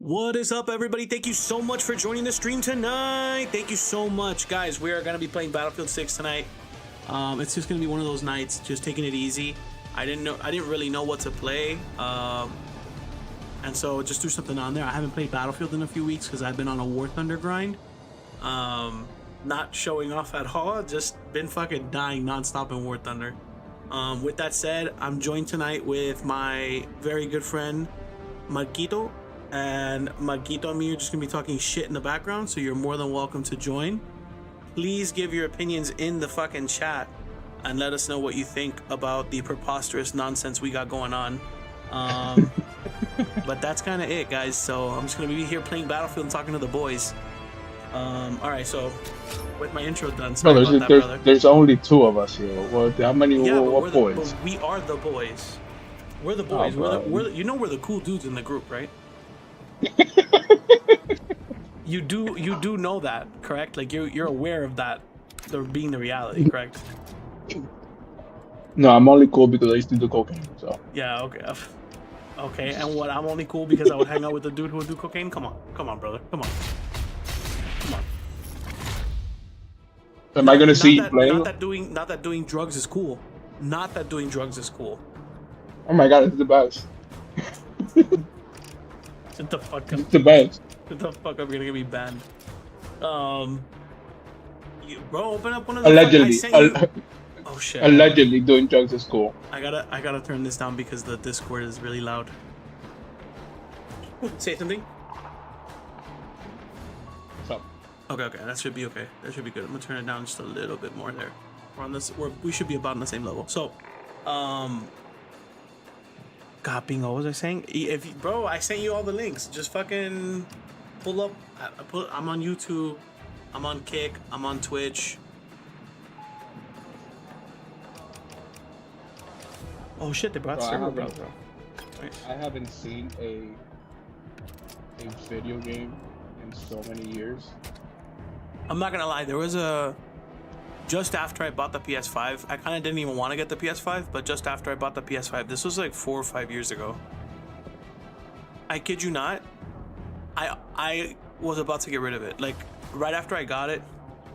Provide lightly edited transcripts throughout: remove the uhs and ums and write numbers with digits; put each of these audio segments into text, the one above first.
What is up, everybody? Thank you so much for joining the stream tonight. Thank you so much, guys. We are going to be playing Battlefield 6 tonight. It's just going to be one of those nights, just taking it easy. I didn't really know what to play, and so just threw something on there. I haven't played Battlefield in a few weeks because I've been on a War Thunder grind. Not showing off at all, just been fucking dying nonstop in War Thunder. With that said, I'm joined tonight with my very good friend Marquito, and Marquito and me are just gonna be talking shit in the background, so you're more than welcome to join. Please give your opinions in the fucking chat and let us know what you think about the preposterous nonsense we got going on. But that's kind of it, guys. So I'm just gonna be here playing Battlefield and talking to the boys. All right, so with my intro done, sorry about that, brother. There's only two of us here. Well, how many? Yeah, what boys? But we are the boys. We're the boys. Oh, we're the cool dudes in the group, right? You do know that, correct? Like you're aware of that, being the reality, correct? No, I'm only cool because I used to do cocaine. So yeah, okay. Okay, and what? I'm only cool because I would hang out with the dude who would do cocaine. Come on, brother. Come on. Am I gonna see you playing? Not that doing drugs is cool. Not that doing drugs is cool. Oh my god, it's the best. Shut the fuck up. It's the best. Shut the fuck up. You're gonna get me banned. Bro, open up one of the. Allegedly. Oh shit. Allegedly, doing drugs is cool. I gotta turn this down because the Discord is really loud. Say something. What's up? Okay, that should be okay. That should be good. I'm gonna turn it down just a little bit more there. We're on this. We should be about on the same level. So, God, bingo. What was I saying? Bro, I sent you all the links. Just fucking pull up. I'm on YouTube. I'm on Kick. I'm on Twitch. Oh shit! They brought server, bro. Nice. I haven't seen a video game in so many years. I'm not gonna lie. There was just after I bought the PS5, I kind of didn't even want to get the PS5, but just after I bought the PS5, this was like 4 or 5 years ago. I kid you not. I was about to get rid of it. Like right after I got it,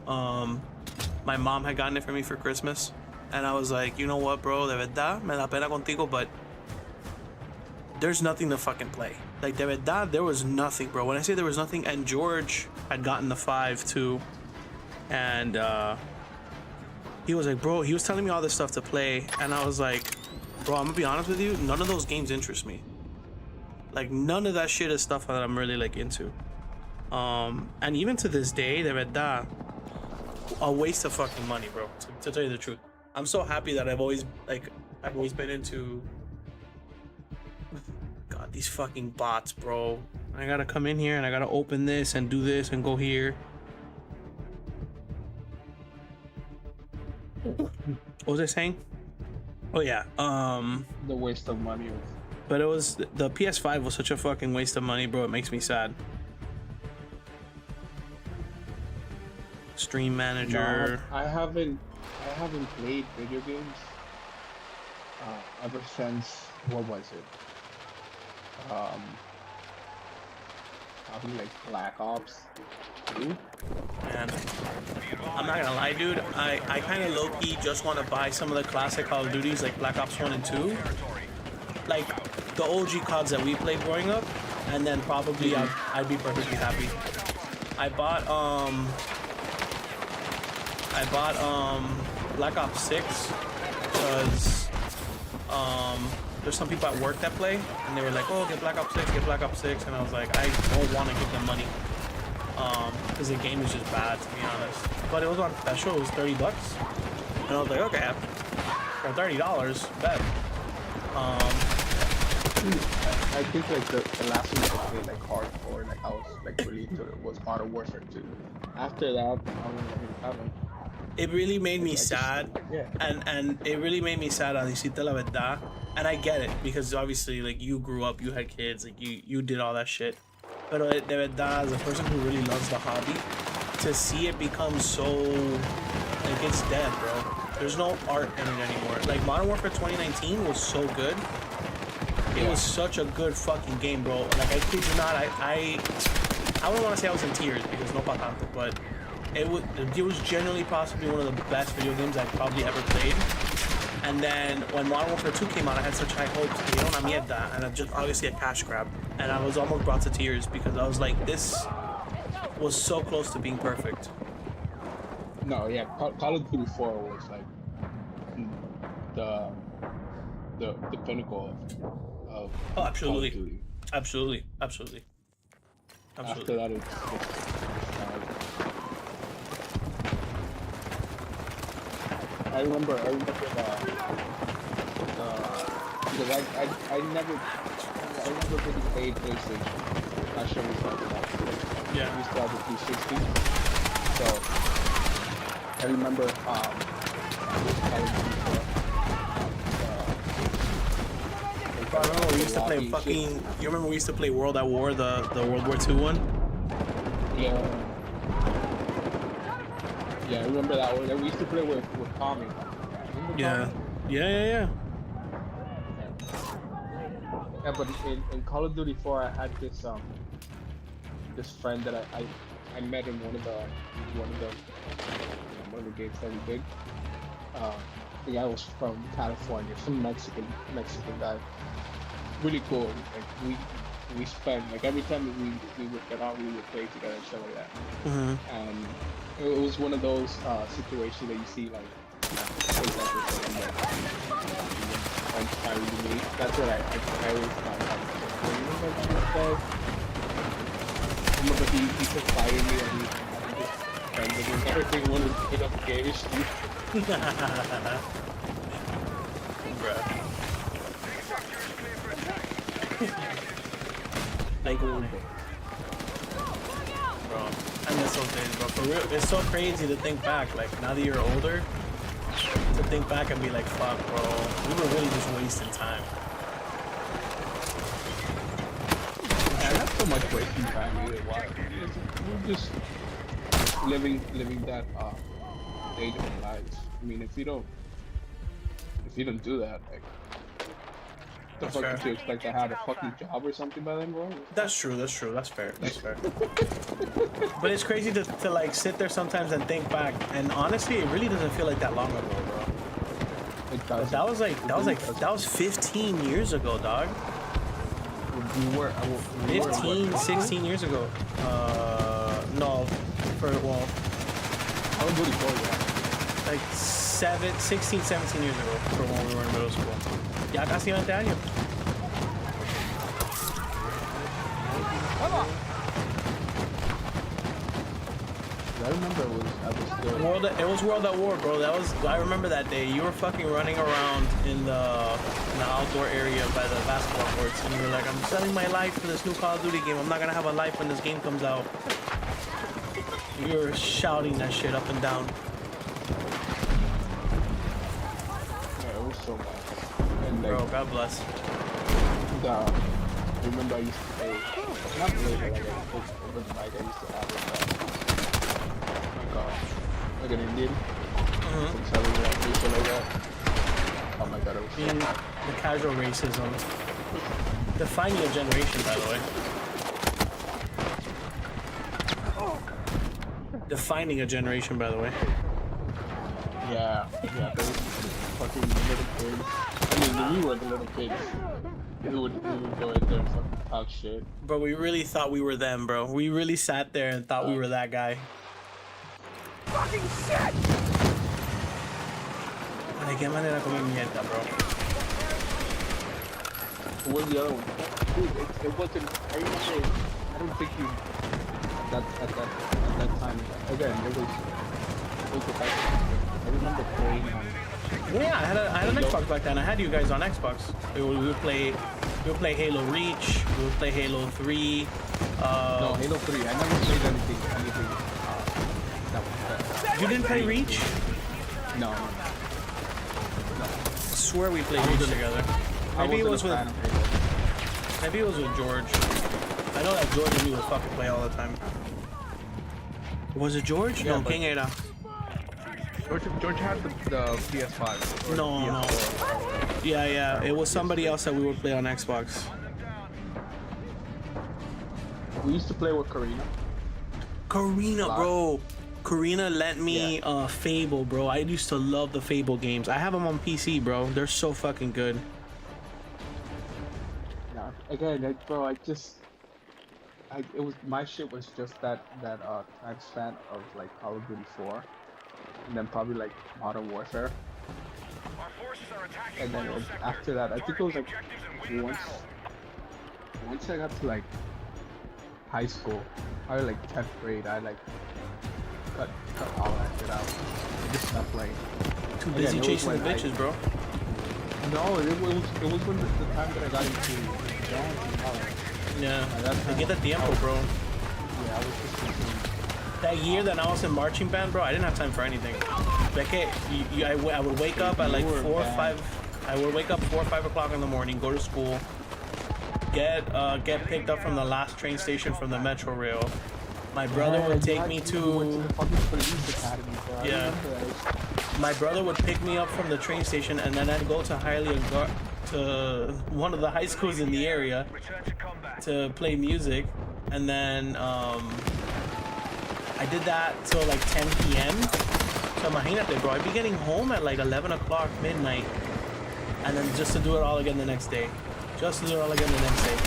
my mom had gotten it for me for Christmas, and I was like, you know what, bro? De verdad, me da pena contigo, but there's nothing to fucking play. Like de verdad, there was nothing, bro. When I say there was nothing, and George had gotten the 5 too, and he was like, bro, he was telling me all this stuff to play, and I was like, bro, I'm gonna be honest with you, none of those games interest me. Like none of that shit is stuff that I'm really like into. And even to this day, de verdad, a waste of fucking money, bro. To tell you the truth, I'm so happy that I've always been into. God, these fucking bots, bro. I gotta come in here and I gotta open this and do this and go here. What was I saying? Oh yeah, The waste of money. but it was the PS5 was such a fucking waste of money, bro. It makes me sad. Stream manager. No, I haven't played video games ever since, what was it? Probably like Black Ops 2. Man, I'm not gonna lie, dude. I kind of low-key just want to buy some of the classic Call of Duties like Black Ops 1 and 2. Like the OG CODs that we played growing up, and then probably I'd be perfectly happy. I bought Black Ops 6 because there's some people at work that play, and they were like, oh, get Black Ops 6, and I was like, I don't want to give them money because the game is just bad, to be honest. But it was on special. It was $30, and I was like, okay, for $30, bet. I think like the last one I played like hardcore, like I was like really into it, was Modern Warfare 2. After that, I haven't. It really made me sad, yeah. and it really made me sad, a decirte la verdad. And I get it, because obviously, like, you grew up, you had kids, like, you did all that shit. Pero de verdad, as a person who really loves the hobby, to see it become so, like, it's dead, bro. There's no art in it anymore. Like, Modern Warfare 2019 was so good, It was such a good fucking game, bro. Like, I kid you not, I wouldn't want to say I was in tears because no pa tanto, but it was genuinely possibly one of the best video games I've probably ever played. And then when Modern Warfare 2 came out, I had such high hopes. You know, mierda, and just obviously a cash grab. And I was almost brought to tears because I was like, this was so close to being perfect. No, yeah, Call of Duty 4 was like the pinnacle of Oh, absolutely. Call of Duty. Absolutely. Absolutely. After that, it's I remember because I never really played PlayStation. I should have started that. Yeah. I used to have the 360. So I remember I remember we used to play fucking. You remember we used to play World at War, the World War II one? Yeah. Yeah, I remember that one. We used to play with Tommy. Yeah. Yeah. Yeah, but in Call of Duty 4, I had this friend that I met in one of the games that we did. The guy was from California, some Mexican guy. Really cool. Like we spent like every time we would get out, we would play together and stuff like that. Mm-hmm. And it was one of those situations that you see like friends trying to meet. That's what I always thought. I remember he confided me and he just friends with everything wanted to hit up games. Bruh. Like, bro, I miss those days, bro. For real, it's so crazy to think back. Like, now that you're older, to think back and be like, fuck, bro, we were really just wasting time. Yeah, not so much wasting time either. Why? We're just living that stage of our lives. I mean, if you don't do that, like, the fuck did you expect to have a fucking job or something by then, bro? That's true. That's fair. But it's crazy to like sit there sometimes and think back. And honestly, it really doesn't feel like that long ago, bro. It does. That was 15 years ago, dog. We were 16 years ago. No, How old were you? like 16, 17 years ago for when we were in middle school. Ya casi 20 años. I remember It was World at War, bro. I remember that day. You were fucking running around in the outdoor area by the basketball courts, and you were like, "I'm selling my life for this new Call of Duty game. I'm not gonna have a life when this game comes out." You were shouting that shit up and down. Yeah, it was so bad. And like, Bro, God bless. I remember I used to play, not really, but like over the night I used to have like an Indian. Some selling that, shit like that. Oh my god, it was so Being bad. the casual racism. Defining a generation, by the way. Defining a generation, by the way. Yeah, those fucking little kids. I mean, we were the little kids. We would go in there and fucking talk shit. Bro, we really thought we were them, bro. We really sat there and thought we were that guy. Fucking shit! ¿De qué manera comer mierda, bro? What was the other one? Dude, it wasn't. I remember. I don't think you. At that time. Again, it was the fact. I remember playing on. Yeah, I had an Xbox back then. I had you guys on Xbox. We would play Halo Reach. We would play Halo 3. No, Halo 3. I never played anything. You didn't play Reach? No. I swear we played Reach together. Maybe it was with George. I know that George and me would fucking play all the time. Was it George? Yeah, No, but- King era. George had the PS5. Or No, no. PS4. Yeah. It was somebody else that we would play on Xbox. We used to play with Karina. Karina, Lot. bro. Karina lent me Fable, bro. I used to love the Fable games. I have them on PC, bro. They're so fucking good. Yeah. Again, bro, it was my shit was just that time span of like Call of Duty 4, and then probably like Modern Warfare, and then after that, I think it was like once I got to like high school, probably like 10th grade, I like cut all that shit out. I just stopped playing. Too busy chasing the bitches, bro. No, it was when the time that I got into Jones and college. Yeah. That's I get that tiempo, bro. Yeah, I was just thinking. That year that I was in marching band, bro, I didn't have time for anything. Like, I would wake up at like 4 or 5. I would wake up 4 or 5 o'clock in the morning, go to school, get picked up from the last train station from the Metro Rail. My brother would take me to. Yeah. My brother would pick me up from the train station, and then I'd go to Hialeah to one of the high schools in the area to play music, and then I did that till like 10 p.m. So imagínate, bro, I'd be getting home at like 11 o'clock midnight, and then just to do it all again the next day. Just to do it all again the next day.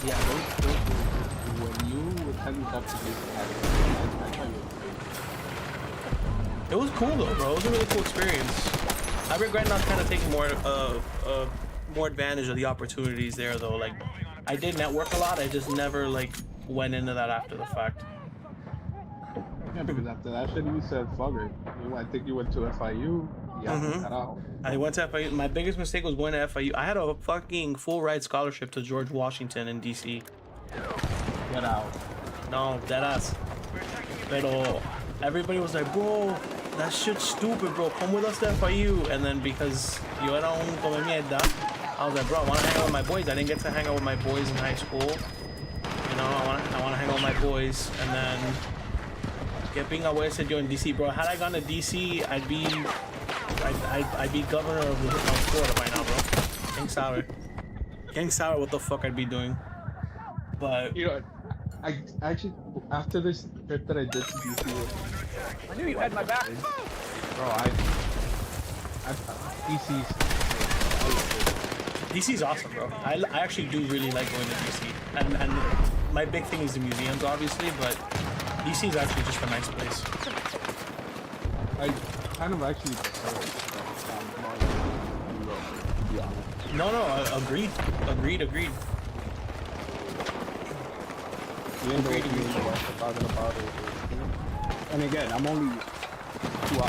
Yeah, those when you were telling me up to do It was cool though, bro. It was a really cool experience. I regret not kind of taking more advantage of the opportunities there though. Like, I did network a lot. I just never like went into that after the fact. Yeah, because after that shit, you said, fuck it. I think you went to FIU. Yeah, cut out. I went to FIU. My biggest mistake was going to FIU. I had a fucking full ride scholarship to George Washington in DC. Get out. No, deadass. Pero everybody was like, bro, that shit's stupid, bro. Come with us to FIU. And then because yo era un come mierda, I was like, bro, I want to hang out with my boys. I didn't get to hang out with my boys in high school. You know, I want to hang out with my boys. And then get being away said yo in DC, bro. Had I gone to DC, I'd be governor of Florida by now, bro. Getting sour, what the fuck I'd be doing. But you know, I actually after this trip that I did to DC, I knew you had my back. bro, DC's awesome, bro. I actually do really like going to DC, and my big thing is the museums, obviously, but DC is actually just a nice place. I kind of actually prefer it. No, agreed. Even though we're talking about it, and again, I'm only 2.5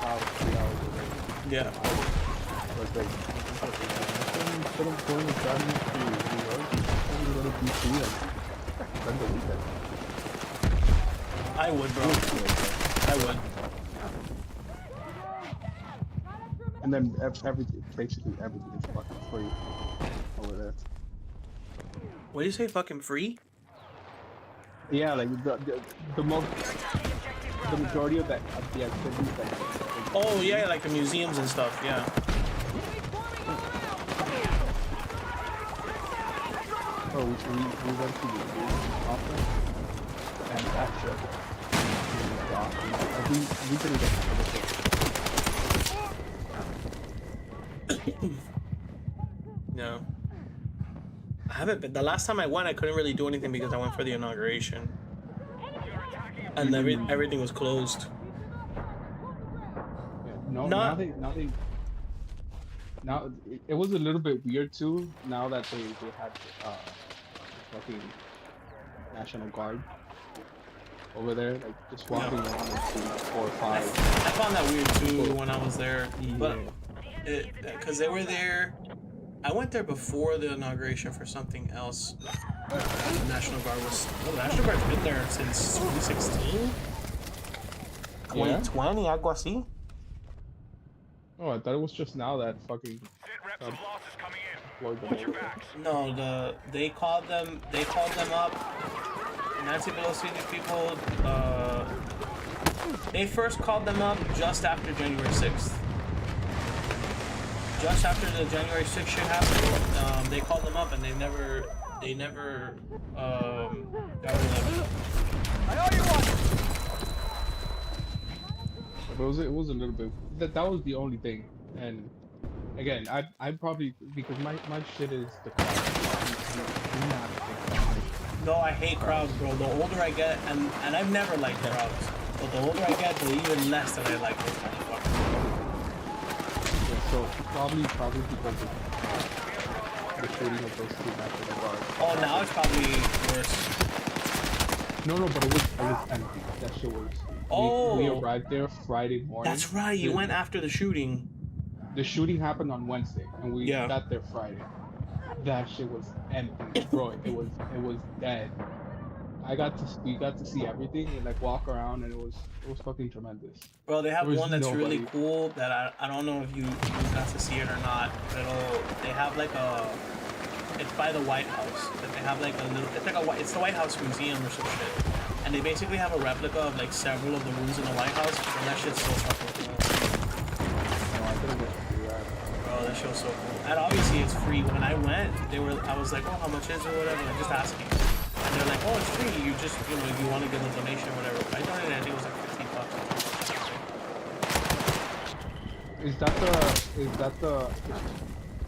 hours, 3 hours away. Yeah. So it's like, instead of going and driving to New York, I'm going to go to DC and spend the weekend. I would, bro. I would. And then basically everything is fucking free over there. What do you say, fucking free? Yeah, like the majority of the activities that. Oh yeah, like the museums and stuff. Yeah. Oh, we went to the conference and that shit. We didn't get No. I haven't been. The last time I went, I couldn't really do anything because I went for the inauguration, and everything was closed. Yeah, now it was a little bit weird too. Now that they had fucking National Guard over there, like just walking around and seeing 4 or 5. I found that weird too when I was there, but because they were there. I went there before the inauguration for something else. The National Guard was. Well, the National Guard's been there since 2016. 2020, algo así. Oh, I thought it was just now that fucking. No, they called them up. Nancy Pelosi, these people, They first called them up just after January 6th. Just after the January 6th shit happened, they called them up and they never got rid of them. I know you want it. It was a little bit. That was the only thing. And again, I probably because my shit is the crowd. I'm not a big fan. No, I hate crowds, bro. The older I get, and I've never liked crowds, but the older I get, the even less that I like those motherfuckers. Yeah, so probably because of the shooting of those two National Guards. Oh, now it's probably worse. No, but it was empty. That shit was. Oh. We arrived there Friday morning. That's right. You went after the shooting. The shooting happened on Wednesday, and we got there Friday. That shit was empty, bro. It was dead. We got to see everything and like walk around, and it was fucking tremendous. Bro, they have one that's really nobody. cool that I don't know if you got to see it or not. They have like it's by the White House, but they have like a little, it's the White House Museum or some shit. And they basically have a replica of like several of the rooms in the White House, and that shit's so fucking cool. No, I didn't get to do that. Bro, that shit was so cool. And obviously it's free. When I went, I was like, oh, how much is it or whatever, I'm just asking. And they're like, oh, it's free. You just, if you want to give a donation or whatever. I donated, I think it was like $15. Is that the?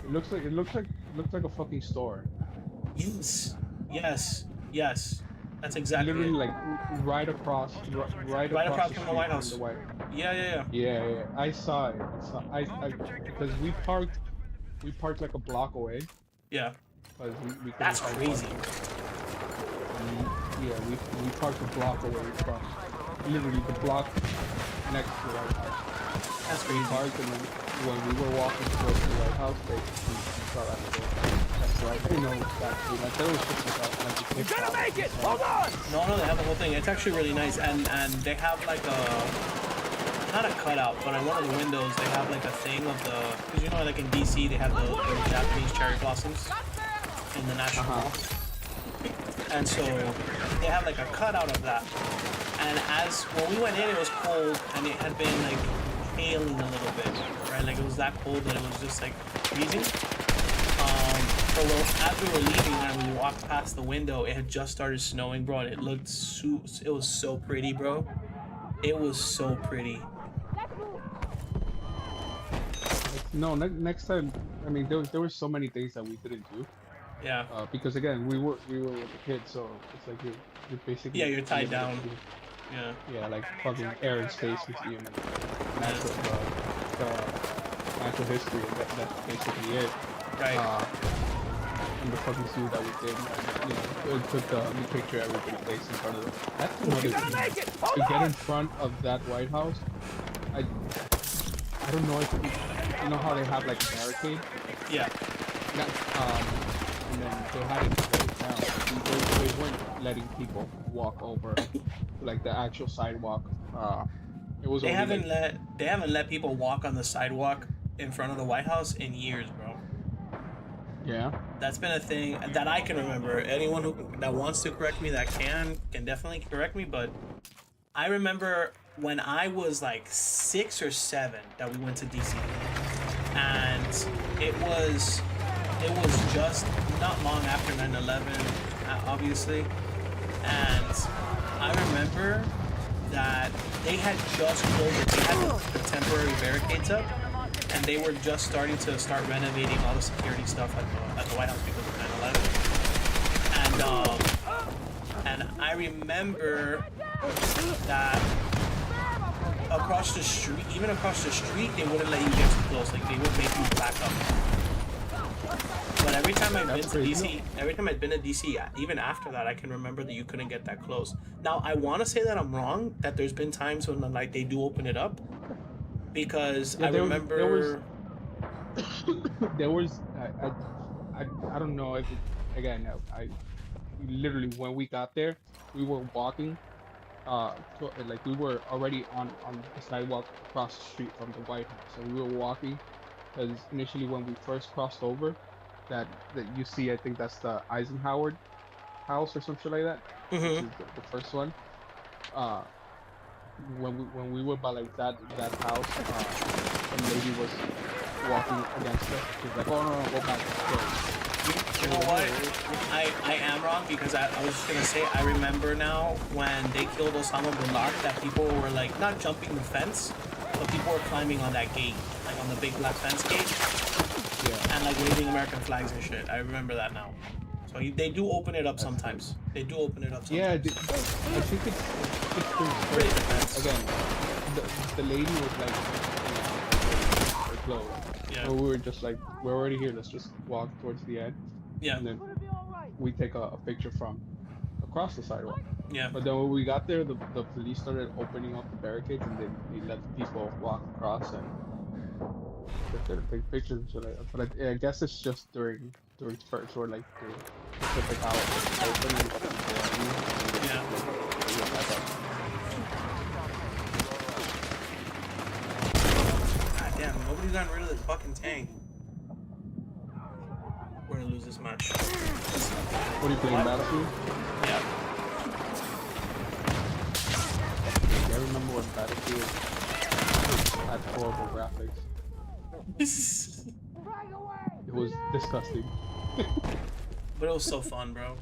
It looks like a fucking store. Yes. That's exactly Literally it. like right across from the White House. Yeah. Yeah. I saw it. I because we parked like a block away. Yeah. Because we That's crazy. We parked a block away from literally the block next to the White House. That's We crazy. parked, and then when we were walking towards the White House, we saw that door. That's right. I didn't know that. Like there was just like You're gonna make it! Hold on! No, they have the whole thing. It's actually really nice, and they have like not a cutout, but on one of the windows they have like a thing of because like in DC they have the Japanese cherry blossoms in the National Mall, and so they have like a cutout of that. And when we went in, it was cold, and it had been like hailing a little bit, right? Like it was that cold that it was just like freezing. So as we were leaving and we walked past the window, it had just started snowing, bro, and it looked it was so pretty, bro. It was so pretty. No, next time. I mean, there were so many things that we didn't do. Yeah. Because again, we were with the kids, so it's like you're basically. Yeah, you're tied down. to- Yeah. Yeah, like fucking Air and Space Museum and natural history. That's basically it. Right. And the fucking zoo that we did, it took the picture everybody takes in front of them. That's another You're gonna thing. make it! Hold To get on! in front of that White House, I don't know if you know how they have like a barricade. Yeah. And then they had it closed down. They weren't letting people walk over like the actual sidewalk. It was They only haven't let people walk on the sidewalk in front of the White House in years, bro. Yeah. That's been a thing that I can remember. Anyone that wants to correct me, that can definitely correct me. But I remember when I was like 6 or 7 that we went to DC, and it was just not long after 9/11, obviously. And I remember that they had just closed it. They had the temporary barricades up, and they were just starting to renovating all the security stuff at the White House because of 9/11. And I remember that across the street, they wouldn't let you get too close. Like they would make you back up. But every time I've been to DC, even after that, I can remember that you couldn't get that close. Now I want to say that I'm wrong. That there's been times when like they do open it up, because I remember there was I don't know if again I literally when we got there we were walking like we were already on the sidewalk across the street from the White House, and we were walking because initially when we first crossed over that you see, I think that's the Eisenhower house or some shit like that. Mm-hmm. This is the first one. when we were by like that house, a lady was walking against us. She's like, oh no, go back. Let's go. You know what? I am wrong because I was just gonna say I remember now when they killed Osama bin Laden that people were like not jumping the fence, but people were climbing on that gate, like on the big black fence gate, Yeah. and like waving American flags and shit. I remember that now. So they do open it up sometimes. They do open it up Yeah, sometimes. I think it's pretty Pretty defense. again. The lady was like, we're close. Yeah. So we were just like, we're already here. Let's just walk towards the end, Yeah. and then we take a picture from across the sidewalk. Yeah. But then when we got there, the police started opening up the barricades, and then they let people walk across and they take pictures and shit like that. But I guess it's just during spurts or like during Pacific hours opening. Yeah. God damn, nobody's gotten rid of this fucking tank. We're gonna lose this match. What are you playing, What? Battlefield? Yeah. I remember when Battlefield had horrible graphics. It was disgusting. But it was so fun, bro.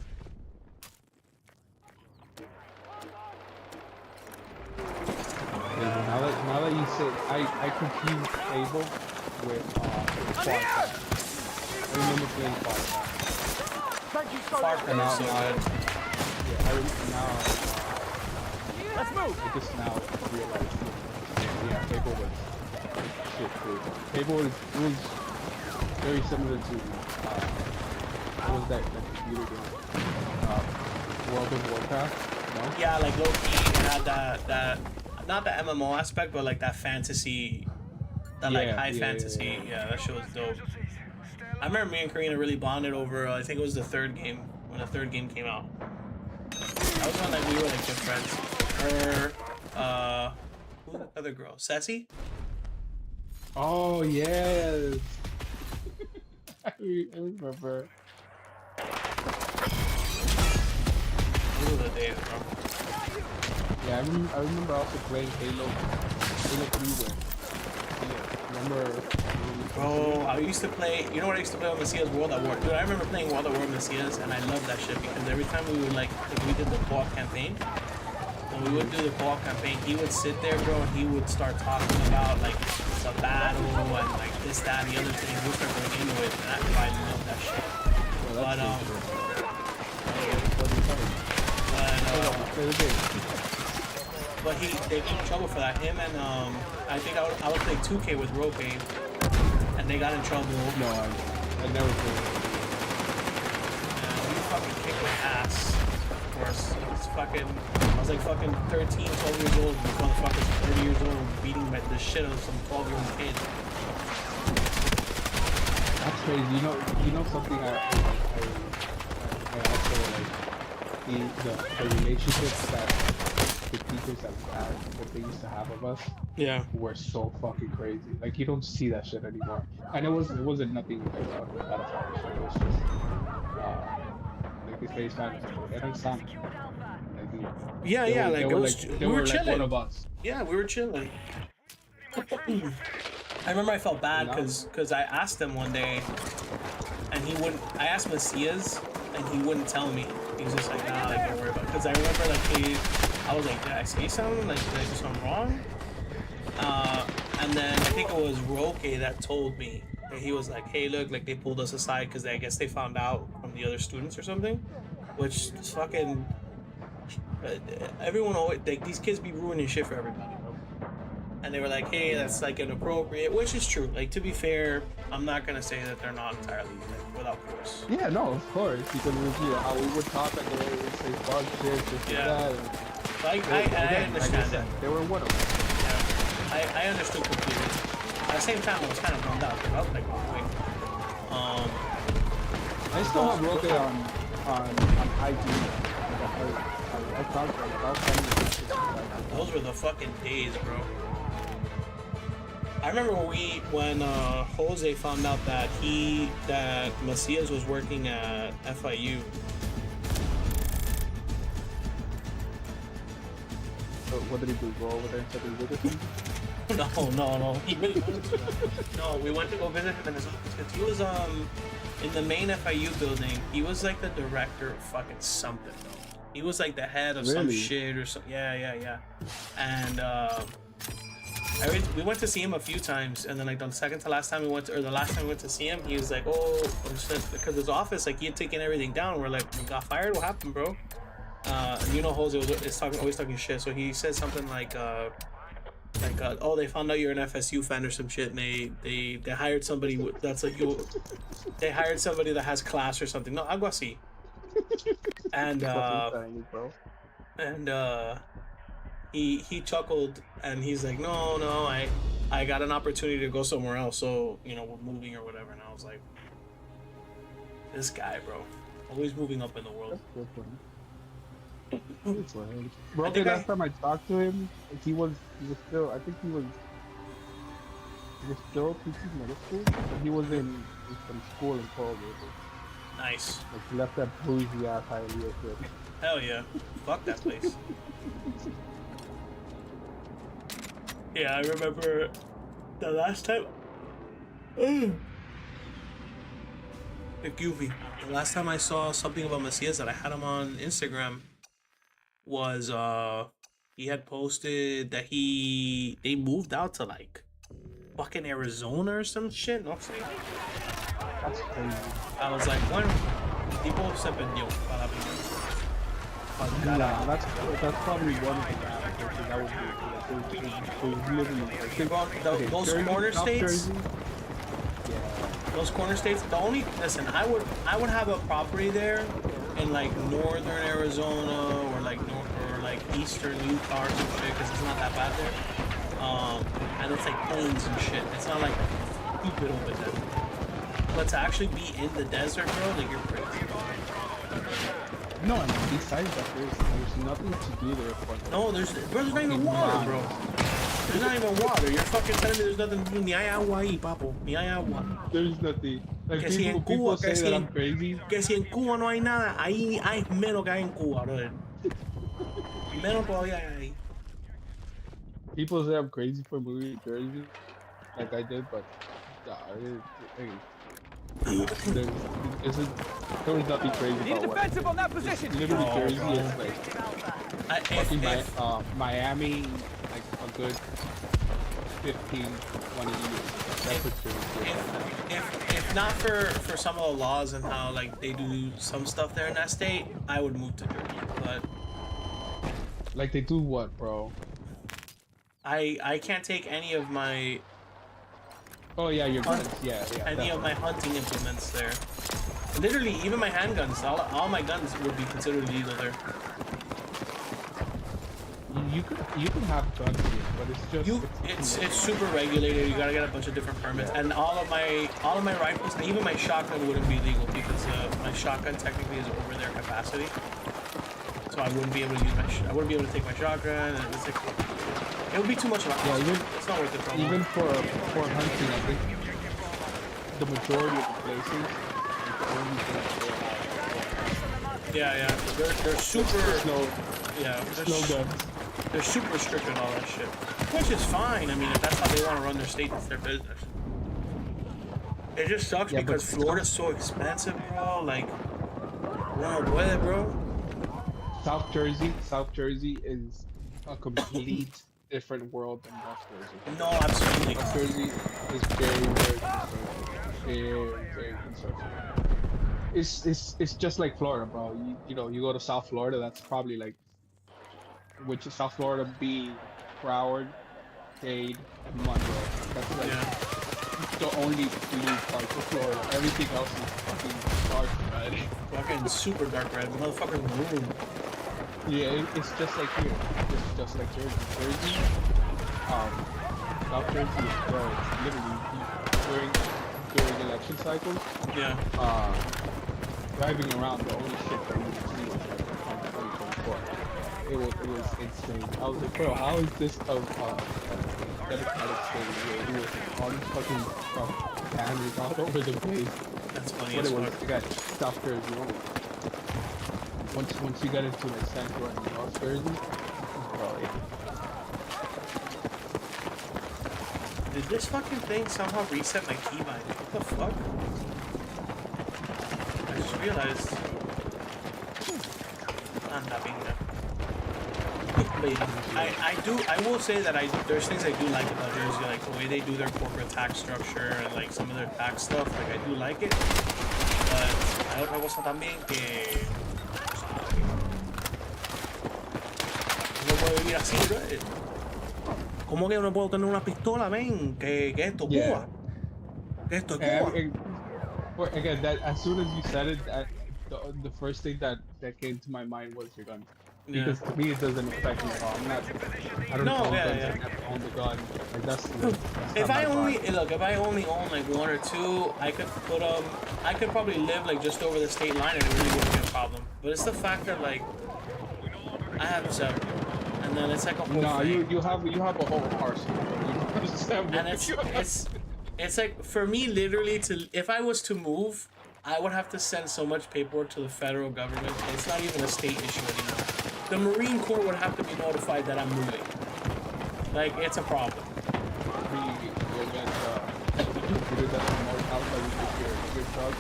Now that you say, I confuse Fable with Far Cry. I remember playing Far Cry. Thank you so Far much. Cry is so good. Yeah, now Let's move. I just now realize, yeah, Fable was shit too. Fable was very similar to what was that computer game? World of Warcraft. No? Yeah, like low-key had that not the MMO aspect, but like that fantasy, that like high fantasy. Yeah, that shit was dope. I remember me and Karina really bonded over. I think it was the third game when the third game came out. That was when like we were like good friends. Her, who's the other girl? Sassy? Oh yes. I remember. Those were the days, bro. Yeah, I remember also playing Halo 3 with. Yeah, remember? Bro, I used to play. You know what I used to play on Messiah's World at War? Dude, I remember playing World at War with Messiah's, and I loved that shit because every time we would like we did the co-op campaign. When we would do the co-op campaign, he would sit there, bro, and he would start talking about like the battle and like this, that, and the other thing. We'll start going into it, and I love that shit. But they got in trouble for that. Him and I think I would play 2K with Roque, and they got in trouble. No, I never played. And we fucking kicked my ass. Of course, I was like fucking 13, 12 years old. These motherfuckers 30 years old beating the shit out of some 12-year-old kid. That's crazy. You know something I also like the relationships that the teachers that they used to have of us Yeah. were so fucking crazy. Like you don't see that shit anymore. And it wasn't nothing like fucking pedophile shit. It was just like they say Spanish. Eran sanos. Yeah, They yeah, were- like they it were was. like- We they were were like chilling. one of us. Yeah, we were chilling. I remember I felt bad No. because I asked him one day, and he wouldn't. I asked Messias, and he wouldn't tell me. He was just like, nah, like, don't worry about it. Because I remember I was like, did I say something? Like, did I do something wrong? And then I think it was Roque that told me. And he was like, hey, look, like they pulled us aside because I guess they found out from the other students or something, which is fucking. Everyone always like these kids be ruining shit for everybody, bro. And they were like, hey, that's like inappropriate, which is true. Like to be fair, I'm not gonna say that they're not entirely like without force. Yeah, no, of course. Because how we would talk and they would say fuck shit, this and Yeah. that. And Like I again, like I understand said, that. they were one of us. Yeah. I understood completely. At the same time, I was kind of bummed out because I was like, oh, wait. I still have Roque on IG. I talked to him about Those were the fucking days, bro. I remember when Jose found out that Macias was working at FIU. What did he do? Go over there and take a look at him? No. He really wanted to. No, we went to go visit him in his office because he was in the main FIU building. He was like the director of fucking something, bro. He was like the head of some Really? shit or something. Yeah. And we went to see him a few times, and then like the second to last time we went to, or the last time we went to see him, he was like, oh, because his office, like, he had taken everything down. We're like, you got fired? What happened, bro? And you know, Jose is always talking shit. So he said something like, oh, they found out you're an FSU fan or some shit, and they hired somebody that's like you. They hired somebody that has class or something. No, algo así. And he chuckled and he's like, no, I got an opportunity to go somewhere else, so you know we're moving or whatever. And I was like, this guy, bro, always moving up in the world. Bro, the last time I talked to him, he was still, I think he was still teaching middle school, but he was in some school in Colgate. Nice. Like, he left that bougie ass Hialeah shit. Hell yeah. Fuck that place. Yeah, I remember the last time. Excuse me. The last time I saw something about Macias that I had him on Instagram was he had posted that they moved out to like fucking Arizona or some shit. No, I'm saying. That's crazy. I was like, bueno, tipo se perdió para mí. Nah, that's probably one of the bad that would be literally like, Bro, those Jersey, corner South states, Jersey, those corner states. The only listen, I would have a property there in like northern Arizona or like eastern Utah or some shit because it's not that bad there. And it's like plains and shit. It's not like stupid over there. But to actually be in the desert, bro, like you're crazy. No, I mean, besides that, there's nothing to do there. But No, there's not even water, bro. There's not even water. You're fucking telling me there's nothing to do. Ni hay agua ahí, papo. Ni hay agua. there's nothing. Like Que si en people Cuba, say that I'm crazy. que si en Cuba no hay nada, ahí hay menos que hay en Cuba, brother. Menos todavía hay ahí. People say I'm crazy for moving to Jersey, like I did, but there was nothing crazy Need a about what. defensive on that position. Literally, Oh, Jersey bro. is like fucking Miami, like a good 15, 20 years. That's what Jersey is. If not for some of the laws and how like they do some stuff there in that state, I would move to Jersey. But Like they do what, bro? I can't take any of my Oh yeah, your guns. Yeah. any of my hunting implements there. Literally, even my handguns, all my guns would be considered illegal there. You can have guns here, but it's just It's super regulated. You gotta get a bunch of different permits, and all of my rifles, and even my shotgun wouldn't be legal because my shotgun technically is over their capacity. So I wouldn't be able to use I wouldn't be able to take my shotgun, and it's like it would be too much of a hassle. It's not worth it. Probably. even for hunting, I think the majority of the places, like, the only thing Yeah, they're super. snow, Yeah, snow guns. they're super strict on all that shit, which is fine. I mean, if that's how they want to run their state, it's their business. It just sucks Yeah, because but Florida's so expensive, bro. Like, no puede, bro. South Jersey is a complete different world than West Jersey. No, absolutely. West Jersey is very conservative. Very conservative. It's just like Florida, bro. You know, you go to South Florida, that's probably like, which is South Florida, B, Broward, Dade, and Monroe. That's like the only blue parts of Florida. Everything else is fucking dark red. Fucking super dark red, motherfucking maroon. Yeah, it's just like here. It's just like Jersey. South Jersey is bro. It's literally during election cycles. Yeah. Driving around, the only shit that you can see was like on 2024. It was insane. I was like, bro, how is this a democratic state where it was all these fucking banners all over the place? That's funny But as it was, fuck. you got South Jersey only. Once you get into like Central and North Jersey, bro, Did this fucking thing somehow reset my keybind? What the fuck? I just realized. Anda, pinga. I will say that there's things I do like about Jersey, like the way they do their corporate tax structure and like some of their tax stuff. Like I do like it, but hay otra cosa también que no puedo vivir así, bro. ¿Cómo que no puedo tener una pistola, men? Que esto es Yeah. Cuba. Que esto es And, Cuba. well, again, that as soon as you said it, the first thing that came to my mind was your gun. Yeah. Because to me, it doesn't affect me at all. I don't No, own yeah, guns. yeah. I never owned a gun. Like that's If not I my only vibe. look, if I only own like one or two, I could put I could probably live like just over the state line and it really wouldn't be a problem. But it's the fact that like I have several, and then it's like a whole No, thing. you have a whole arsenal. And it's like for me literally to if I was to move, I would have to send so much paperwork to the federal government. It's not even a state issue anymore. The Marine Corps would have to be notified that I'm moving. Like it's a problem. we get computer that's remote outside with your truck.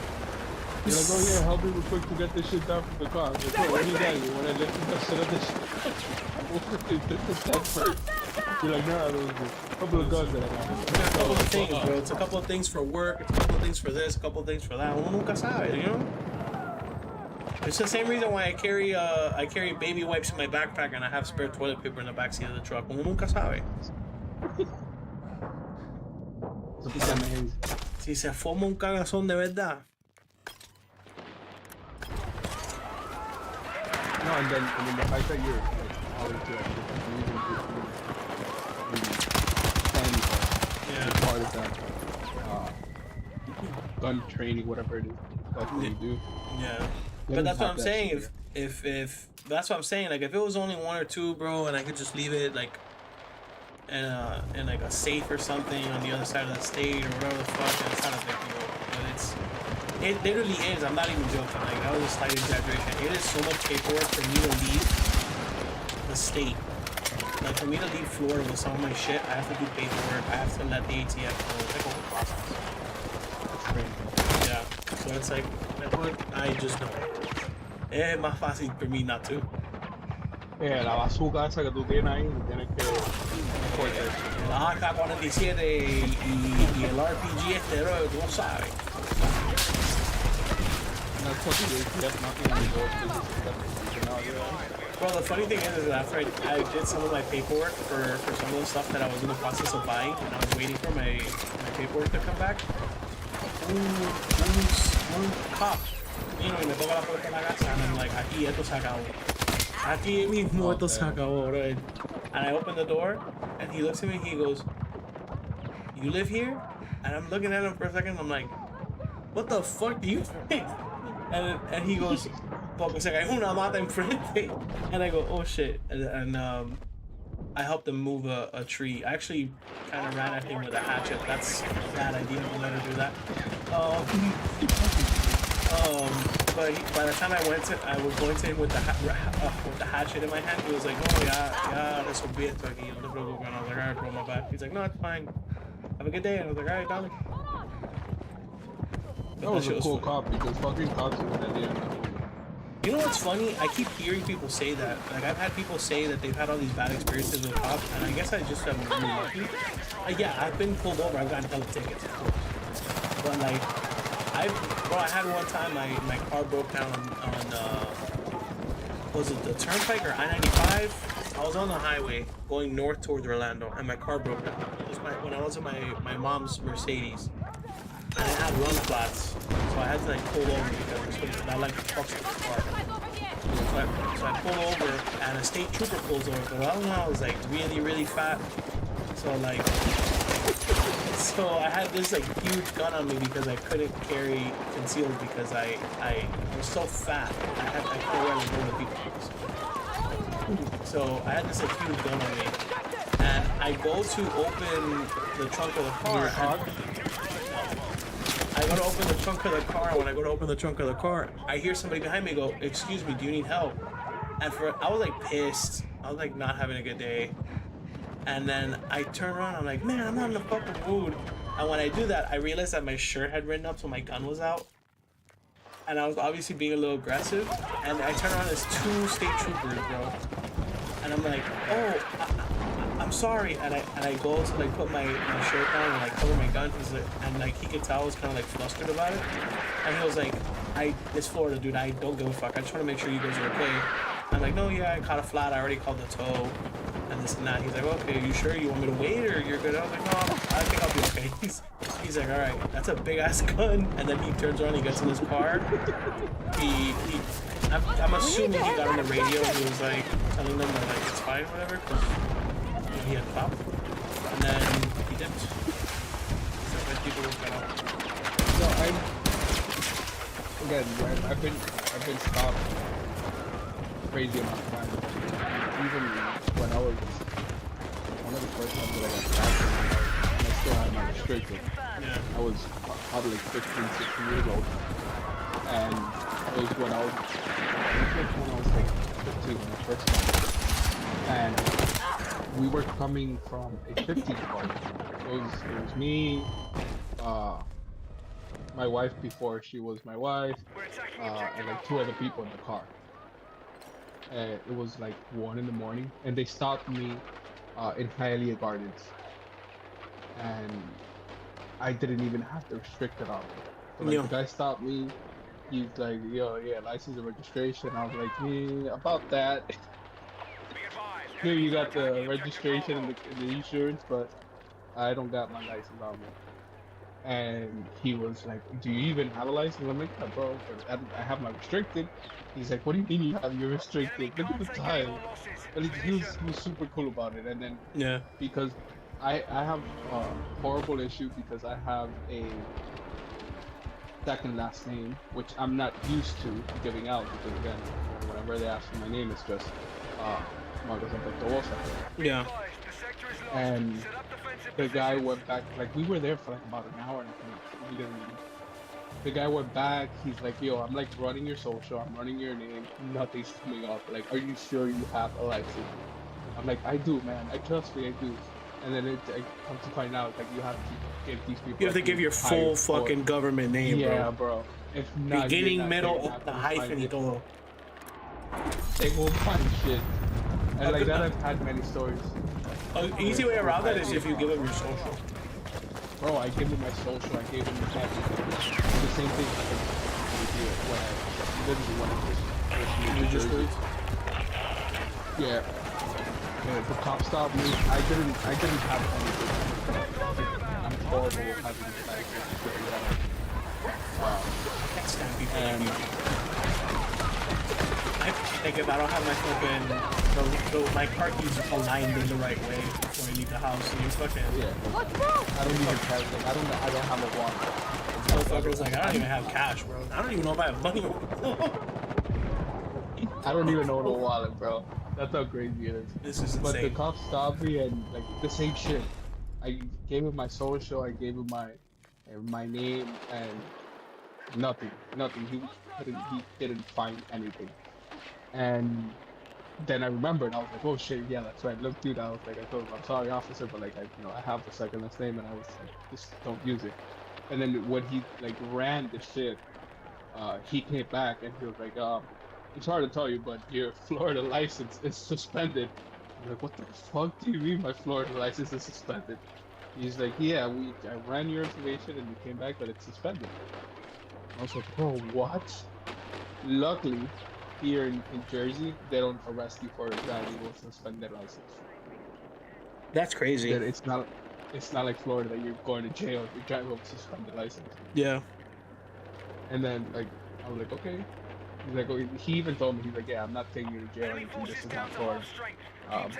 You're like, oh yeah, help me real quick to get this shit down from the car. Like, oh, what do you got? You want to lift the shit up this shit? You're like, no, there's a couple of guns that I got. It's a couple of things, bro. It's a couple of things for work. It's a couple of things for this. A couple of things for that. Uno nunca sabe, you know. It's the same reason why I carry baby wipes in my backpack and I have spare toilet paper in the backseat of the truck. Uno nunca sabe. So put that in my hands. Si se forma un cagazón de verdad. No, and then the fact that you're like all into it, Yeah. part of that gun training, whatever it is that you do. Yeah. Let But them that's what have I'm that saying. shit. If that's what I'm saying. Like if it was only one or two, bro, and I could just leave it like in like a safe or something on the other side of the state or whatever the fuck, then it's not a big deal. But it literally is. I'm not even joking. Like that was a slight exaggeration. It is so much paperwork for me to leave the state. Like for me to leave Florida with some of my shit, I have to do paperwork. I have to let the ATF know. It's like a whole process. That's crazy. Yeah. So it's like, I just don't. Es más fácil for me not to. La bazooka esa que tú tienes ahí, tienes que cortar. La AK-47 y el RPG este, bro, tú no sabes. That's what the ATF knocking on the door because it's out there. Bro, the funny thing is that after I did some of my paperwork for some of the stuff that I was in the process of buying, and I was waiting for my paperwork to come back, un cop, you know, y me toca la puerta de la casa, and I'm like, aquí esto se acabó. Aquí mismo esto se acabó, bro. And I open the door, and he looks at me, and he goes, you live here? And I'm looking at him for a second, I'm like, what the fuck do you think? And he goes, porque se cayó una mata enfrente. And I go, oh shit. And I helped him move a tree. I actually kind of ran at him with a hatchet. That's a bad idea. Don't let her do that. But by the time I was going to him with the hatchet in my hand, he was like, oh, ya resolví esto aquí. No te preocupes. And I was like, alright, bro, my bad. He's like, no, it's fine. Have a good day. And I was like, alright, darling. That was a cool cop because fucking cops are at the end. You know what's funny? I keep hearing people say that. Like, I've had people say that they've had all these bad experiences with cops, and I guess I just am really lucky. Yeah, I've been pulled over. I've gotten hella tickets, of course. But, like, I had one time my car broke down on was it the Turnpike or I-95? I was on the highway going north towards Orlando, and my car broke down. It was when I was in my mom's Mercedes. And it had run flats, so I had to like pull over because I like trucks in the car. So I pull over, and a state trooper pulls over. But I don't know, I was like really, really fat. So like, I had this like huge gun on me because I couldn't carry concealed because I was so fat. I couldn't wear like normal people. So I had this like huge gun on me, and I go to open the trunk of the car. I go to open the trunk of the car, and when I go to open the trunk of the car, I hear somebody behind me go, excuse me, do you need help? And I was like pissed. I was like not having a good day. And then I turn around, I'm like, man, I'm not in the fucking mood. And when I do that, I realized that my shirt had written up, so my gun was out. And I was obviously being a little aggressive. And I turn around, there's 2 state troopers, bro. And I'm like, oh, I'm sorry. And I go to like put my shirt down and like cover my gun. He's like, and like he could tell I was kind of like flustered about it. And he was like, it's Florida, dude. I don't give a fuck. I just want to make sure you guys are okay. I'm like, no, yeah, I caught a flat. I already called the tow. And this and that. He's like, okay, you sure you want me to wait or you're good? I was like, no, I think I'll be okay. He's like, all right, that's a big ass gun. And then he turns around, he gets in his car. I'm assuming he got on the radio and he was like telling them that like it's fine, whatever, because he had popped. And then he didn't. So like people got out. No, I've been stopped crazy amount of times. Even when I was one of the first times that I got stopped, and I still had my restricted. Yeah. I was probably like 15, 16 years old, and it was when I was like 15 when I first started, and we were coming from a 50s party. It was me, my wife before she was my wife, and like 2 other people in the car. It was like 1 in the morning, and they stopped me in Hialeah Gardens, and I didn't even have the restricted on. So like, the guy stopped me. He's like, yo, yeah, license and registration. I was like, yeah, about that. Here you got the registration and the insurance, but I don't got my license on me. And he was like, do you even have a license? I'm like, yeah, bro, but I have my restricted. He's like, what do you mean you have your restricted? Look at the time. But he was super cool about it. And then, Yeah. because I have a horrible issue because I have a second last name, which I'm not used to giving out because again, whenever they ask for my name, it's just Marcos Alberto Bosa. Yeah. And the guy went back, like we were there for like about an hour and he didn't leave. The guy went back, he's like, yo, I'm like running your social, I'm running your name, nothing's coming up. Like, are you sure you have a license? I'm like, I do, man, I trust me, I do. And then it comes to find out, like, you have to give these people. You have to give your full fucking government name, bro. Yeah, bro. If not, Beginning, middle, the hyphen, y todo. They won't find shit. And like that, I've had many stories. An easy way around that is if you give them your social. Bro, I gave him my social, I gave him everything. The same thing when I literally when I was just yeah. The cop stopped me. I didn't have anything. I'm horrible with having I can't stand people. and Like if I don't have my fucking my car keys aligned in the right way before I leave the house, and it's fucking yeah. I don't even have them. I don't have a wallet. motherfucker's like, I don't even have cash, bro. I don't even know if I have money. I don't even know the wallet, bro. That's how crazy it is. This is But the insane. cop stopped me and like the same shit. I gave him my social, I gave him my name and nothing. He didn't find anything. And then I remembered, I was like, oh shit, yeah, that's right. Look, dude, I was like, I told him, I'm sorry, officer, but like, I have the second last name, and I was like, just don't use it. And then when he like ran the shit, he came back and he was like, it's hard to tell you, but your Florida license is suspended. I'm like, what the fuck do you mean my Florida license is suspended? He's like, yeah, I ran your information and you came back, but it's suspended. I was like, bro, what? Luckily, here in Jersey, they don't arrest you for driving with suspended license. That's crazy. That it's not like Florida that you're going to jail if you drive with a suspended license. Yeah. And then like I was like, okay. He's like, oh, he even told me, he's like, yeah, I'm not taking you to jail or anything. This is not Florida.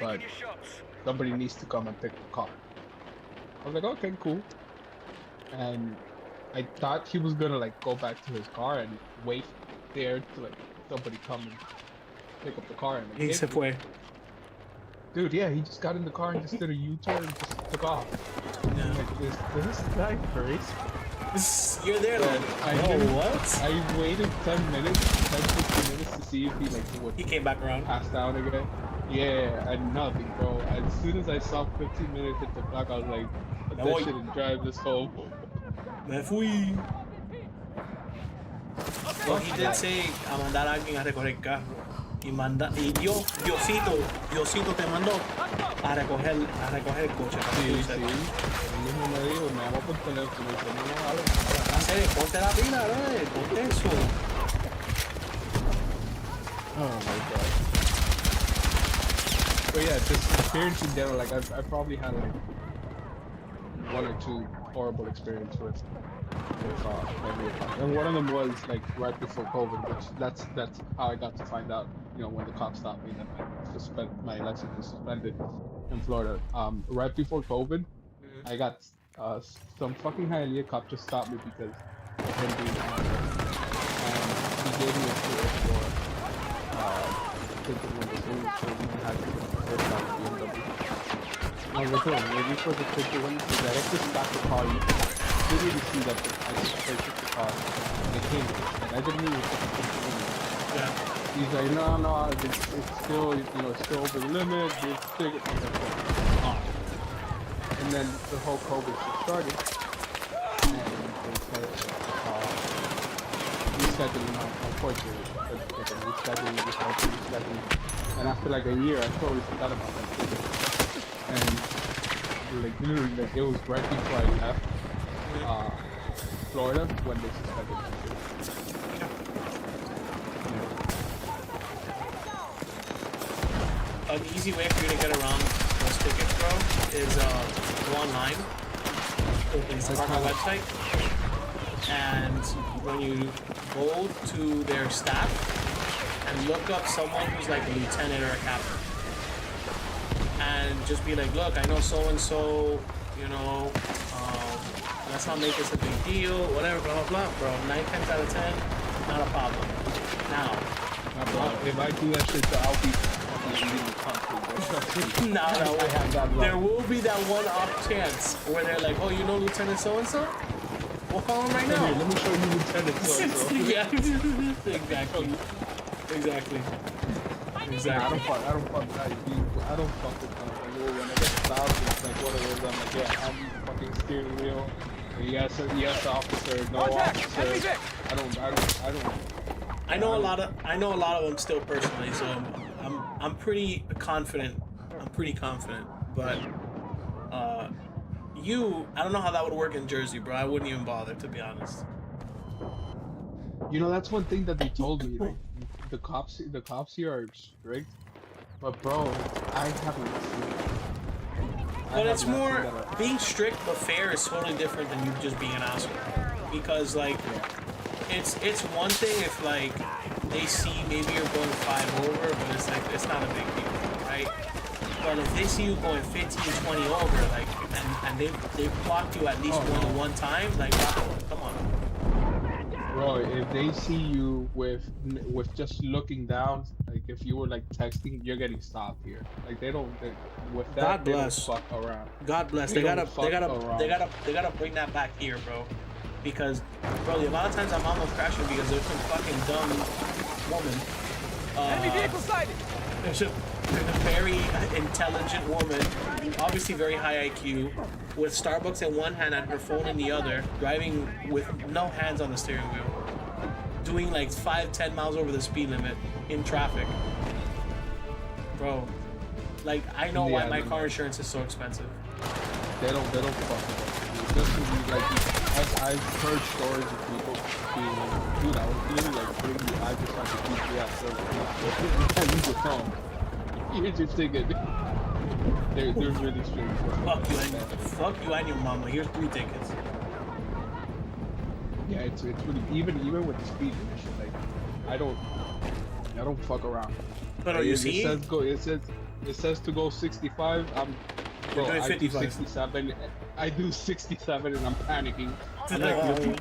But somebody needs to come and pick the car. I was like, okay, cool. And I thought he was gonna like go back to his car and wait there to like somebody come and pick up the car and He se fue. dude, yeah, he just got in the car and just did a U-turn and just took off. Yeah. I'm like, is this guy crazy? You're there like, oh, what? I waited 10 minutes, 10, 15 minutes to see if he like would He came back around. pass down again. Yeah, and nothing, bro. As soon as I saw 15 minutes hit the clock, I was like, put Me that voy. shit and drive this home. Me fui. Okay, Well, he I did got it. say a mandar a alguien a recoger el carro. Y Diosito te mandó a recoger el coche. Para que Sí, tú sí. sepas. Él mismo me dijo, me llamó por teléfono y dice, no, no, vale. Hacer, ponte la pila, ponte eso. Oh my god. But yeah, just experience in general, like I probably had like one or two horrible experiences with memory cards. And one of them was like right before COVID, which that's how I got to find out, when the cops stopped me that my license was suspended in Florida. Right before COVID, I got some fucking Hialeah cop just stopped me because of him being honest, and he gave me a ticket for tinted windows. So he had to put it on BMW. I was like, oh, maybe for the tinted windows, because I had to stop the car. You didn't see that I just purchased the car, and it came, and I didn't even put the tinted windows. Yeah. He's like, no, it's still, it's still over the limit. This ticket, and then the whole COVID shit started, and they said, rescheduling, unfortunately, but rescheduling, and after like a year, I totally forgot about that ticket. And like literally, like it was right before I left Florida when they suspended my ticket. An easy way for you to get around those tickets, bro, is go online, on our website, and when you go to their staff and look up someone who's like a lieutenant or a captain, and just be like, look, I know so and so, let's not make this a big deal, whatever, blah blah blah, bro. 9 times out of 10, not a problem. Now, If I do that shit, I'll be fucking leaving the country. no, I have that luck. there will be that one off chance where they're like, oh, you know Lieutenant so and so? We'll call him right Here, now. let me show you Lieutenant so-and-so. Yeah, exactly. I don't fuck that. I don't fuck with them. Like, when I get stopped, it's like, what it is, I'm like, yeah, I'm the fucking steering wheel. And yes, officer, no Contact! officer. Enemies in! I don't. I know a lot of them still personally, so I'm pretty confident. But I don't know how that would work in Jersey, bro. I wouldn't even bother, to be honest. That's one thing that they told me. Like, the cops here are strict, but bro, I haven't seen it. But it's more being strict but fair is totally different than you just being an asshole. Because like, it's one thing if like they see maybe you're going 5 over, but it's like it's not a big deal, right? But if they see you going 15, 20 over, like, and they clocked you at least one time, like, come on. Bro, if they see you with just looking down, like if you were like texting, you're getting stopped here. Like they don't with that. God they don't bless. fuck around. God bless. They They don't fuck around. gotta bring that back here, bro. Because, bro, the amount of times I'm almost crashing because there's some fucking dumb woman. Enemy vehicle sighted! There's a very intelligent woman, obviously very high IQ, with Starbucks in one hand and her phone in the other, driving with no hands on the steering wheel, doing like 5-10 miles over the speed limit in traffic. Bro, like I know why my car insurance is so expensive. They don't fuck with us. Like I've heard stories of people being like, dude, I was literally like putting the iPad on the GPS, so you use your phone. You're just thinking they're really strict. Fuck you and your mama. Here's 3 tickets. Yeah, it's really even with the speed and shit. Like I don't fuck around. But you see, it says to go 65. You're doing I 55. do 67. I do 67 and I'm panicking. I'm like looking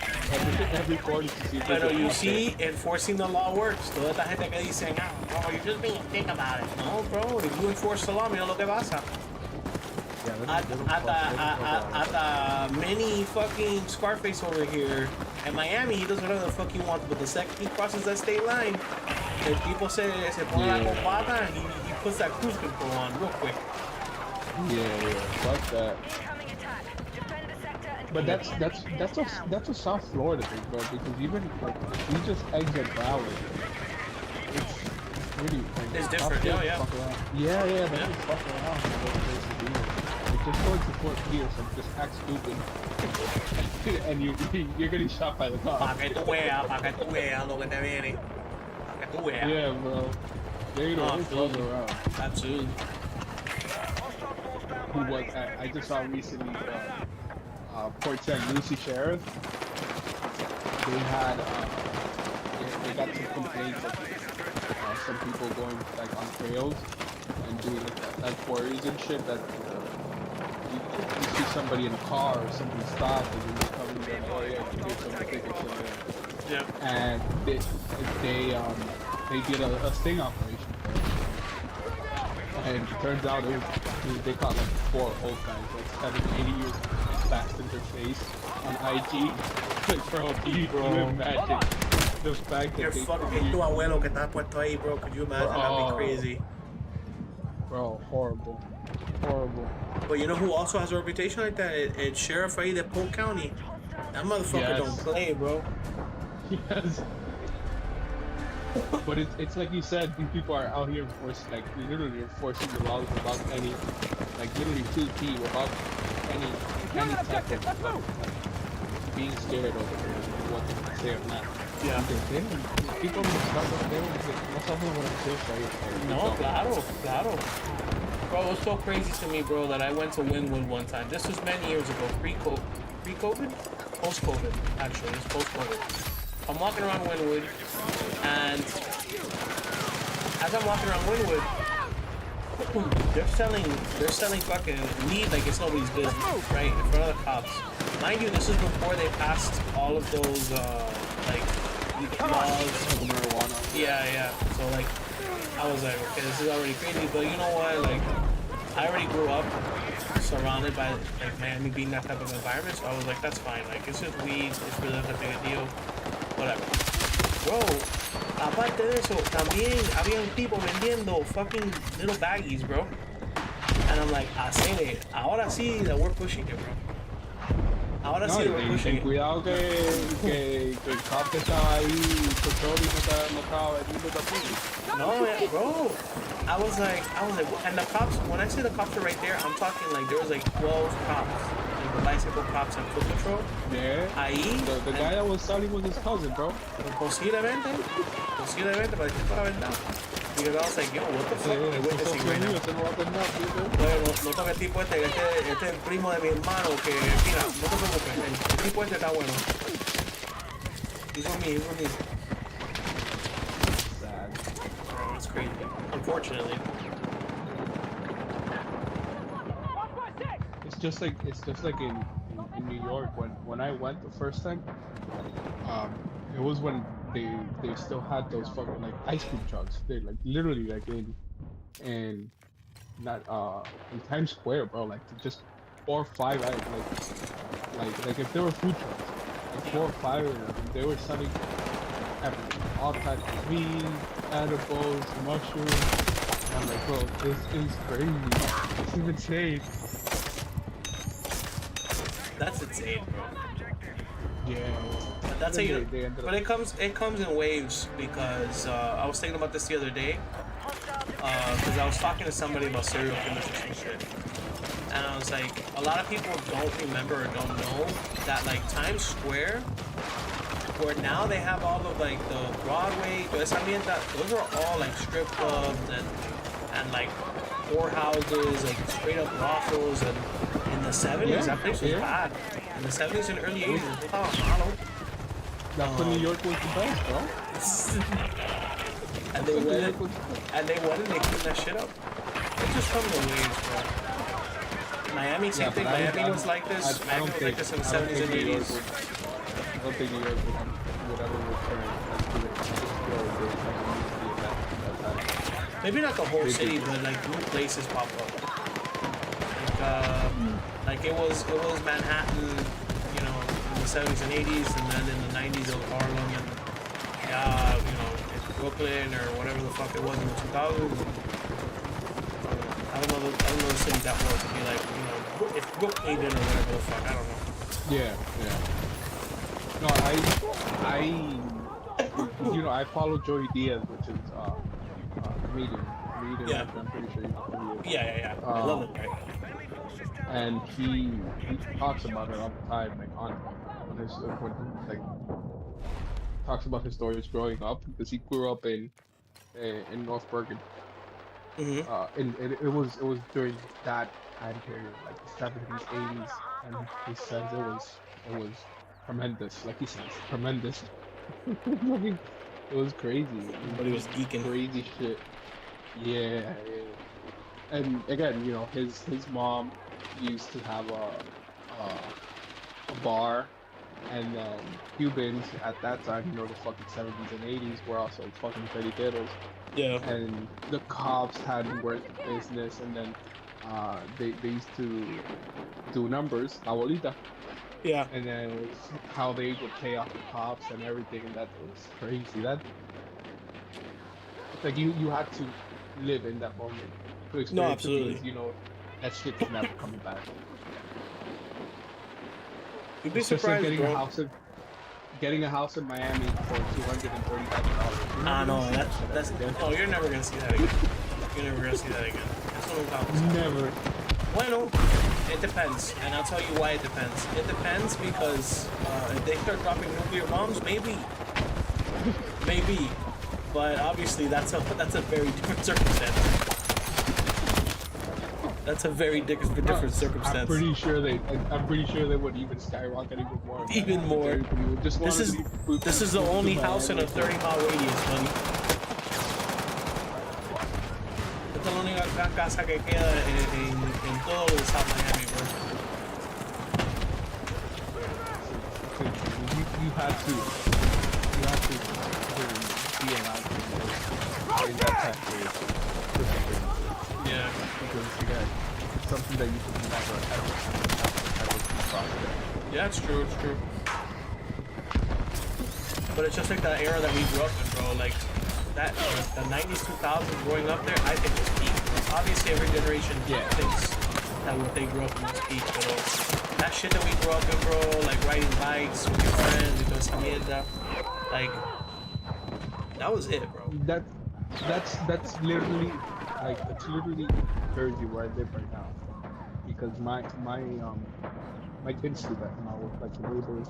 every corner to see if Pero there's a you cop see, enforcing the law works. Toda esta gente que dicen, bro, you're just being a dick about it. No, bro, if you enforce the law, mira lo que pasa. At mini fucking Scarface over here in Miami, he does whatever the fuck he wants, but the second he crosses that state line, el tipo se pone la combata, he puts that cruise control on real quick. Yeah, fuck that. Incoming attack. Defend the sector and But keep the enemy down. that's a South Florida thing, bro. Because even like if you just exit Broward, it's really like, It's South different, Florida yeah. fuck around. Yeah, they don't fuck around. With those places either. Like just going to Fort Pierce and just act stupid, and you're getting shot by the Pa' cops. que tú veas lo que te viene. Pa' que tú veas. Yeah, bro. They don't fuck Absolutely. around. Absolutely. Who was I just saw recently Port St. Lucie Sheriff. They had they got some complaints of some people going like on trails and doing like quarries and shit that you see somebody in a car or somebody stopped and then they come and they're like, oh yeah, you did something tickets over there. Yeah. And they did a sting operation. And it turns out they caught like 4 old guys, like 70, 80 years fast in their face on IG. Like, bro, can you imagine the fact You're that they fucking tu abuelo que está puesto ahí, bro. Could you imagine? That'd be crazy. Bro, horrible. But you know who also has a reputation like that? It's Sheriff ahí de Polk County. That motherfucker Yes. don't play, bro. Yes. But it's like you said, these people are out here enforcing, like literally enforcing the laws without any, like literally 2P without any type objective, let's of move. like, being scared over here, what they say or not. Yeah. People no saben what it is, right? No, claro. Bro, it was so crazy to me, bro, that I went to Wynwood one time. This was many years ago, pre-COVID? Post-COVID, actually. It's post-COVID. I'm walking around Wynwood, and as I'm walking around Wynwood, they're selling fucking weed like it's nobody's business, right, in front of the cops. Mind you, this is before they passed all of those, like, laws. Marijuana. Yeah. So, like, I was like, okay, this is already crazy, but you know what, like, I already grew up surrounded by, like, Miami being that type of environment, so I was like, that's fine, like, it's just weed, it's really not that big a deal, whatever. Bro, aparte de eso, también había un tipo vendiendo fucking little baggies, bro. And I'm like, ahora sí that we're pushing it, bro. Ahora sí we're pushing Ten it. cuidado que el cop que estaba ahí, control y no estaba vendiendo tampoco. No, yeah, bro. I was like, and the cops, when I say the cops are right there, I'm talking like there was like 12 cops, like the bicycle cops and foot patrol. Yeah. Ahí. The guy that was selling was his cousin, bro. Posiblemente, para decir para verdad. Because I was like, yo, what the fuck am I witnessing right now? Bueno, no toca el tipo este es el primo de mi hermano que, mira, no te preocupes, el tipo este está bueno. He's with me. Sad. Oh, it's crazy. Unfortunately. It's just like in New York when I went the first time. It was when they still had those fucking like ice cream trucks. They like literally like in not in Times Square, bro. Like just 4 or 5 like if there were food trucks, like 4 or 5 of them, they were selling everything, all types of weed, edibles, mushrooms. I'm like, bro, this is crazy. This is insane. That's insane, bro. Yeah. But that's how Then you. they ended But up- it comes in waves because I was thinking about this the other day because I was talking to somebody about serial killers or some shit, and I was like, a lot of people don't remember or don't know that like Times Square, where now they have all of like the Broadway, those are all like strip clubs and like whorehouses, like straight up brothels, and in the 70s Yeah, that place was yeah. bad. In the 70s and early 80s, it was malo. That's when New York was the best, bro. and they went and they cleaned that shit up. It just comes in waves, bro. Miami, same thing. Miami was like this. Miami was like this in the 70s and 80s. I don't think New York would ever return to the Maybe not the whole city, but like new places pop up. Like it was Manhattan, you know, in the 70s and 80s, and then in the 90s it was Harlem, and you know, Brooklyn or whatever the fuck it was in the 2000s. I don't know the cities that well to be like, you know, if Brookhaven or whatever the fuck, I don't know. Yeah, yeah. No, you know, I follow Joey Diaz, which is comedian. Yeah. Actor, I'm pretty sure you know who he is. Yeah. I love it, right? And he talks about it all the time, like on his when he, like talks about his stories growing up because he grew up in North Bergen. Mm-hmm. And it was during that time period, like the 70s, 80s, and he says it was tremendous, like he says, tremendous. Fucking- it was crazy. Everybody was geeking. Crazy shit. Yeah. And again, you know, his mom used to have a bar, and then Cubans at that time, you know, the fucking 70s and 80s were also fucking peliqueros. Yeah. And the cops had work business, and then they used to do numbers, la bolita, Yeah. and then it was how they would pay off the cops and everything, and that was crazy. That like you had to live in that moment to experience it, absolutely. because, you know, that shit's never coming back. You'd be It's just like surprised, bro. getting a house in Miami for $230,000. Ah, no, that's no. You're never gonna see that again. You're never gonna see that again. That's what I'm talking about. Never. Bueno, it depends, and I'll tell you why it depends. It depends because if they start dropping nuclear bombs, maybe, but obviously that's a very different circumstance. That's a very different circumstance. I'm pretty sure they would even skyrocket even more. Even more. Everybody would just This wanna leave- this is the leave only Miami. house in a 30-mile radius, money. Esta es la única casa que queda en todo lo de South Miami, bro. You had to be allowed to live in that time period. Yeah. Because again, it's something that you could never ever cross. Yeah, it's true, it's true. But it's just like that era that we grew up in, bro. Like, that, the 90s, 2000s growing up there, I think was peak. Obviously, every generation thinks that what they grew up in was peak, but that shit that we grew up in, bro, like riding bikes with your friends, with those mierda, like, that was it, bro. That's literally like it's literally Jersey where I live right now, because my kids do that now with like the neighbors.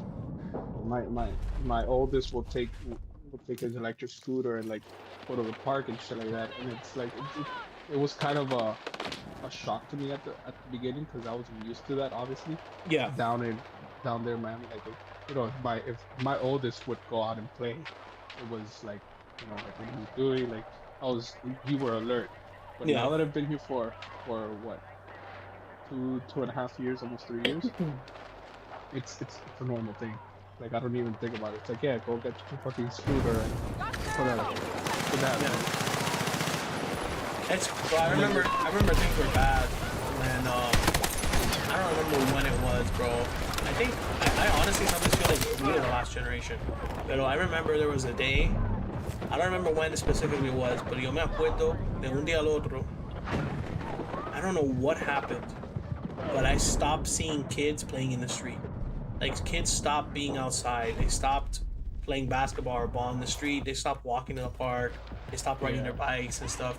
My oldest will take his electric scooter and like go to the park and shit like that, and it's like it was kind of a shock to me at the beginning because I wasn't used to that, obviously. Yeah. Down there in Miami, like, you know, if my oldest would go out and play, it was like, you know, like what he was doing, like you were alert. But now that I've been here for what, 2.5 years, almost 3 years, it's a normal thing. Like, I don't even think about it. It's like, yeah, go get your fucking scooter and put that. It's, bro, I remember things were bad when, I don't remember when it was, bro. I honestly sometimes feel like we were the last generation. But I remember there was a day, I don't remember when specifically it was, but yo me acuerdo de un día al otro. I don't know what happened, but I stopped seeing kids playing in the street. Like, kids stopped being outside. They stopped playing basketball or ball in the street. They stopped walking to the park. They stopped riding their bikes and stuff.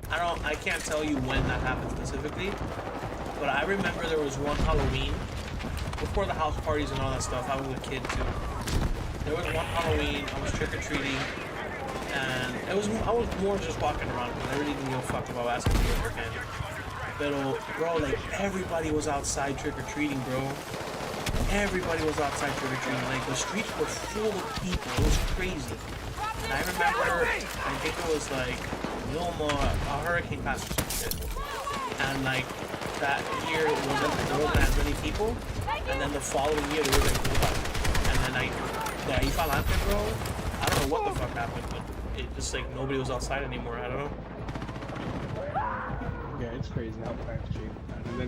I can't tell you when that happened specifically, but I remember there was one Halloween, before the house parties and all that stuff. I was a kid too. There was one Halloween, I was trick-or-treating, and I was more just walking around because I really didn't give a fuck about asking for your candy. But bro, like, everybody was outside trick-or-treating, bro. Everybody was outside trick-or-treating. Like, the streets were full of people. It was crazy. And I remember, I think it was like Wilma, a hurricane passed or some shit. And like, that year there wasn't as many people. And then the following year there was like nobody. And then the ahí para adelante, bro, I don't know what the fuck happened, but it just like nobody was outside anymore. I don't know. Yeah, it's crazy how times change. And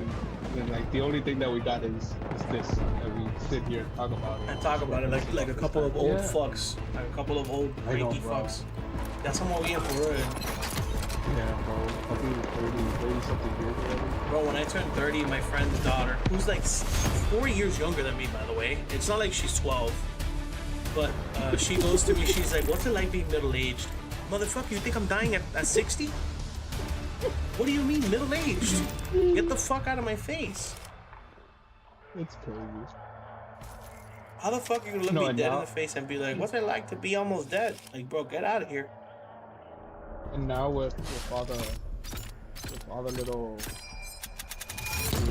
then like the only thing that we got is this that we sit here and talk about it. And talk about it like a couple of old fucks, like a couple of old I know, cranky bro. fucks. That's how we for real. Yeah, bro. Probably 30 something years already. Bro, when I turned 30, my friend's daughter, who's like 4 years younger than me, by the way. It's not like she's 12. But she goes to me, she's like, what's it like being middle-aged? Motherfucker, you think I'm dying at 60? What do you mean, middle-aged? Get the fuck out of my face. It's crazy. How the fuck are you gonna look No, me and dead in now- the face and be like, what's it like to be almost dead? Like, bro, get out of here. And now with all the little,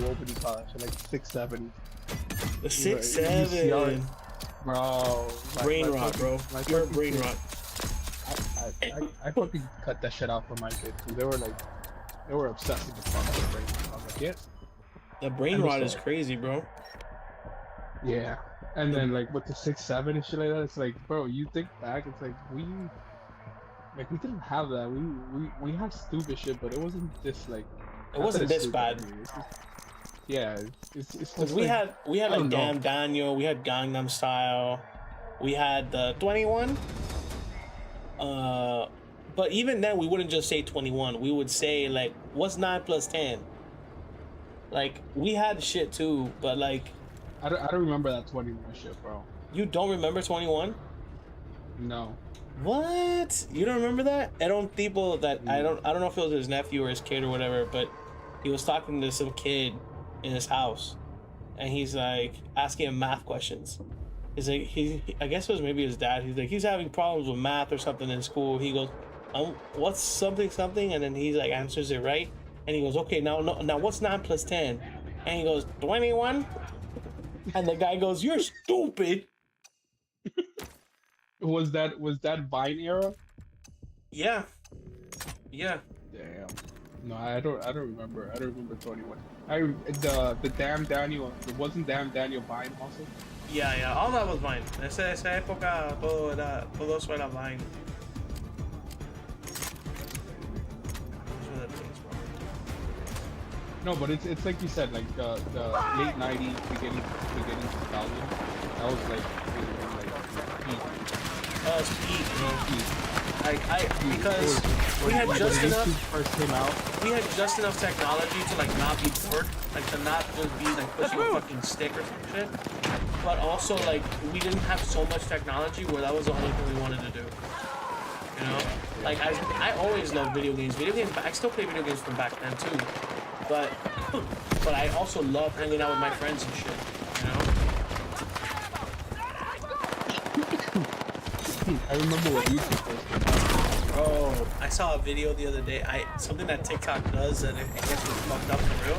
what would you call it? Like 670. The You 6'7". Bro. Brain rot, bro. Pure brain rot. I fucking cut that shit out for my kids because they were obsessed with the fucking brain rot. I was like, yeah. The brain rot is crazy, bro. Yeah. And then like with the 6'7" and shit like that, it's like, bro, you think back, it's like we didn't have that. We had stupid shit, but it wasn't this like. It wasn't this stupid, bad. I mean, it's just, yeah, it's just Cause we like, had I like don't know. Damn Daniel, we had Gangnam Style, we had the 21. But even then, we wouldn't just say 21. We would say like, what's 9 plus 10? Like we had shit too, but like I don't remember that 21 shit, bro. you don't remember 21? No. What? You don't remember that? I don't people that I don't know if it was his nephew or his kid or whatever, but he was talking to some kid in his house, and he's like asking him math questions. He's like I guess it was maybe his dad. He's like he's having problems with math or something in school. He goes, what's something, and then he's like answers it right, and he goes, okay, now what's 9 plus 10? And he goes 21, and the guy goes, you're stupid. Was that Vine era? Yeah. Damn. No, I don't remember. I don't remember 21. The Damn Daniel. It wasn't Damn Daniel Vine also. Yeah, all that was Vine. Esa época todo eso era Vine. Those were the things, bro. No, but it's like you said, like the late 90s, beginning 2000. That was like peak. It's peak, bro. Peak. Because we had When just YouTube enough. first came out. We had just enough technology to like not be bored, like to not just be like pushing a fucking stick or some shit. But also like we didn't have so much technology where that was the only thing we wanted to do. You know, like I always loved video games. I still play video games from back then too. But I also love hanging out with my friends and shit. You know. I remember what YouTube first came out. Oh, I saw a video the other day. Something that TikTok does that I guess was fucked up for real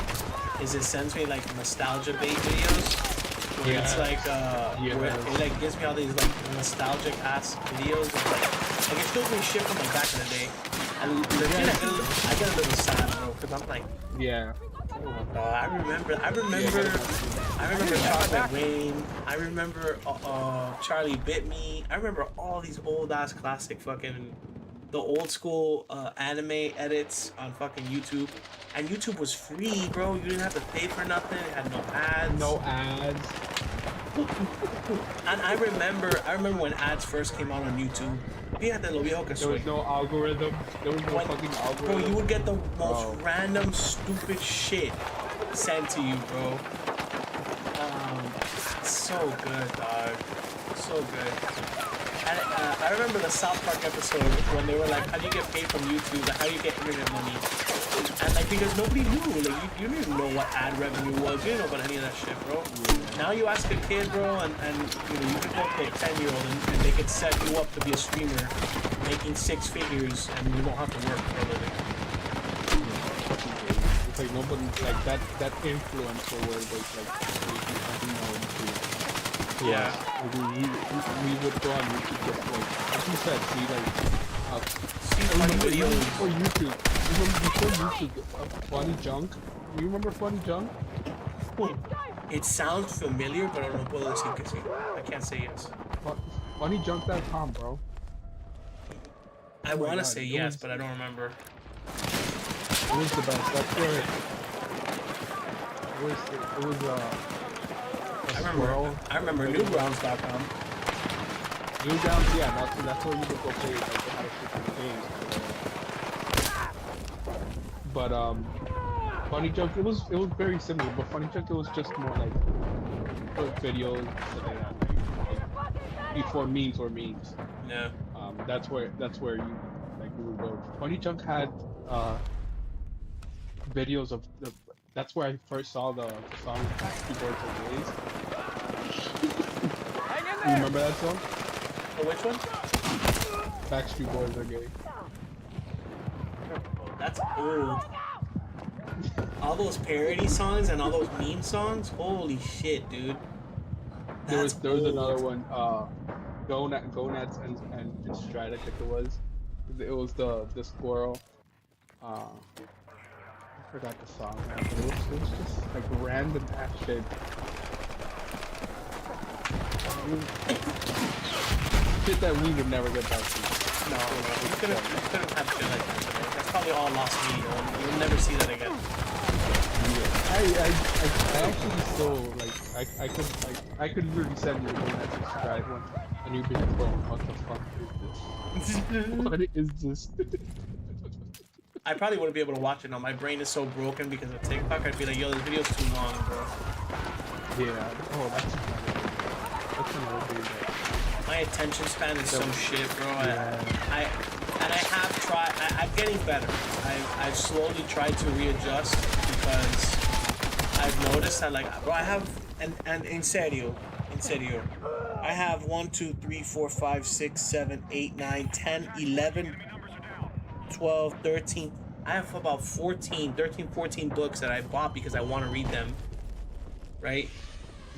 is it sends me like nostalgia bait videos. Where it's like where it like gives me all these like nostalgic ass videos of, like it shows me shit from like back in the day. And legit, I get a little sad, bro, because I'm like, Yeah. oh my god, I remember Chocolate Rain. I remember Charlie Bit Me. I remember all these old ass classic fucking the old school anime edits on fucking YouTube. And YouTube was free, bro. You didn't have to pay for nothing. It had no ads. No ads. And I remember when ads first came out on YouTube. Fíjate lo viejo que There was soy. no algorithm. There was no When- fucking Bro, algorithm. you would get the most Bro. random stupid shit sent to you, bro. So good, dog. So good. And I remember the South Park episode when they were like, how do you get paid from YouTube? Like, how do you get internet money? And like, because nobody knew. Like, you didn't know what ad revenue was. You didn't know about any of that shit, bro. Now you ask a kid, bro, and you know, you can go to a 10-year-old and they can set you up to be a streamer making 6 figures and you don't have to work for a living. It's like nobody like that influencer where they like you know Yeah. we would go on YouTube just like you said, see like See the funny videos. before YouTube. Before YouTube, Funny Junk. You remember Funny Junk? It sounds familiar, but I don't puedo decir que sí. I can't say yes. Funnyjunk.com, bro. I want to God, say it yes, was- but I don't remember. It was the best. That's where it was I remember Newgrounds.com. Newgrounds, yeah, that's where you would go play like they had a freaking game. But Funny Junk, it was very similar, but Funny Junk it was just more like short videos that they had like before memes were memes. Yeah. That's where you like you would go. Funny Junk had videos of the. That's where I first saw the song Backstreet Boys Are Gays. Hang in You there. remember that song? Oh, which one? Backstreet Boys Are Gay. That's old. All those parody songs and all those meme songs. Holy shit, dude. There was old. another one. Gonads and Stride, I think it was. It was the squirrel. I forgot the song, man, but it was just like random ass shit. Shit that we would never get back to. No, you couldn't have shit like that. That's probably all lost media. You'll never see that again. I actually still like I could really send you a Gonads and Stride one, and you'd be like, bro, what the fuck is this? What is this? I probably wouldn't be able to watch it now. My brain is so broken because of TikTok. I'd be like, yo, this video's too long, bro. Yeah. Oh, that's another thing. My attention span is so shit, bro. Yeah. I have tried. I'm getting better. I've slowly tried to readjust because I've noticed that, like, bro, I have and in serio, I have 1, 2, 3, 4, 5, 6, 7, 8, 9, 10, 11, 12, 13. I have about 13, 14 books that I bought because I want to read them, right?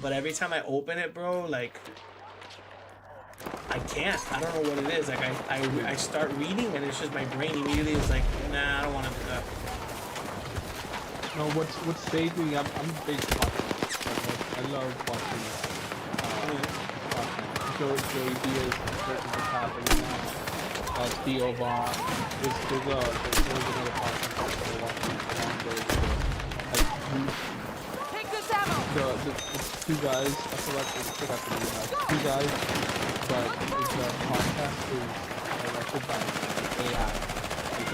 But every time I open it, bro, like, I can't. I don't know what it is. Like, I start reading and it's just my brain immediately is like, nah, I don't want to do that. No, what's saved me? I'm a big podcast. I love watching Joey Diaz, what's happening now. Theo Vaughn. There's another podcast I'm watching. Take this ammo. The two guys, I forgot the name now. Two guys, but the podcast is directed by AI. Like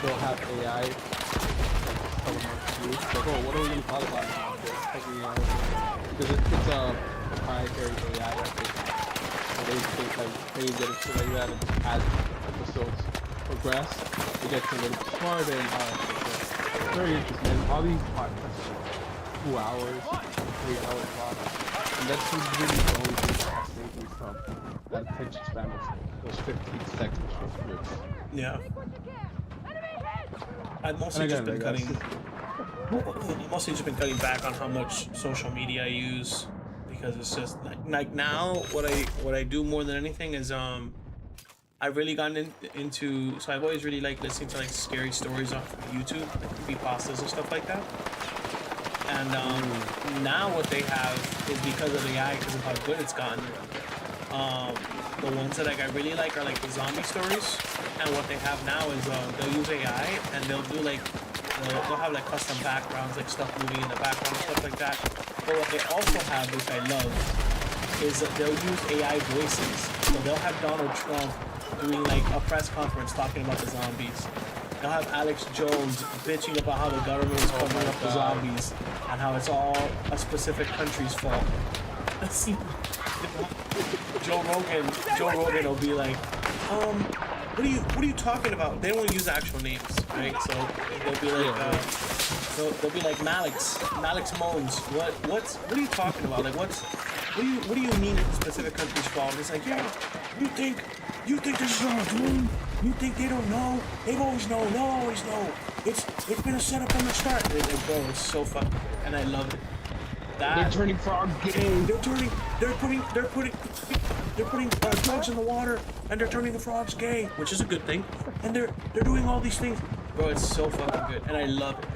they'll have AI like tell them what to do. Like, oh, what are we gonna talk about now? Because it's a proprietary AI that they get it so like that, and as episodes progress, it gets a little bit smarter and it's very interesting. All these podcasts are 2 hours, 3 hours long, and that's really the only thing that has saved me from that attention span of those 15 seconds of clips. Yeah. Take what you can. Enemy hit. I've mostly just been cutting back on how much social media I use because it's just like now what I do more than anything is I've really gotten into so I've always really liked listening to like scary stories off of YouTube, like creepypastas and stuff like that. And now what they have is because of AI, because of how good it's gotten. The ones that like I really like are like the zombie stories, and what they have now is they'll use AI and they'll do like they'll have like custom backgrounds, like stuff moving in the background and stuff like that. But what they also have, which I love, is that they'll use AI voices. So they'll have Donald Trump doing like a press conference talking about the zombies. They'll have Alex Jones bitching about how the government is covering up the zombies and how it's all a specific country's fault. Joe Rogan will be like, what are you talking about? They don't want to use actual names, right? So they'll be like, they'll be like Malex Moans. What are you talking about? Like what do you mean it's a specific country's fault? And it's like, yeah, you think this is our doing? You think they don't know? They've always known. They'll always know. It's been a setup from the start. And bro, it's so fun, and I love it. They're turning frogs gay. They're putting drugs in the water, and they're turning the frogs gay, which is a good thing. And they're doing all these things, bro. It's so fucking good, and I love it.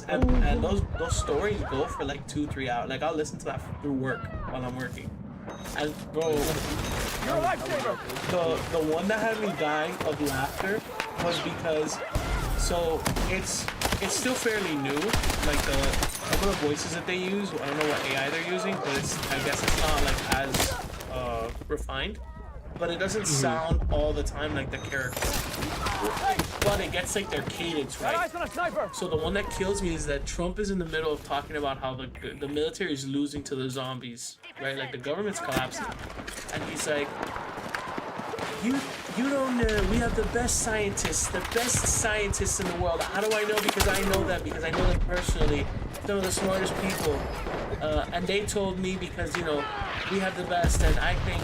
And and those stories go for like 2-3 hours. Like I'll listen to that through work while I'm working. And bro, You're a lifesaver. the one that had me dying of laughter was because so it's still fairly new, like some of the voices that they use. I don't know what AI they're using, but I guess it's not like as refined. but it doesn't sound all the time like the character. But it gets like their cadence, Got right? eyes on a sniper. So the one that kills me is that Trump is in the middle of talking about how the military is losing to the zombies, right? Like the government's collapsing, and he's like, you don't know. We have the best scientists in the world. How do I know? Because I know them. Because I know them personally. Some of the smartest people, and they told me because we have the best. And I think,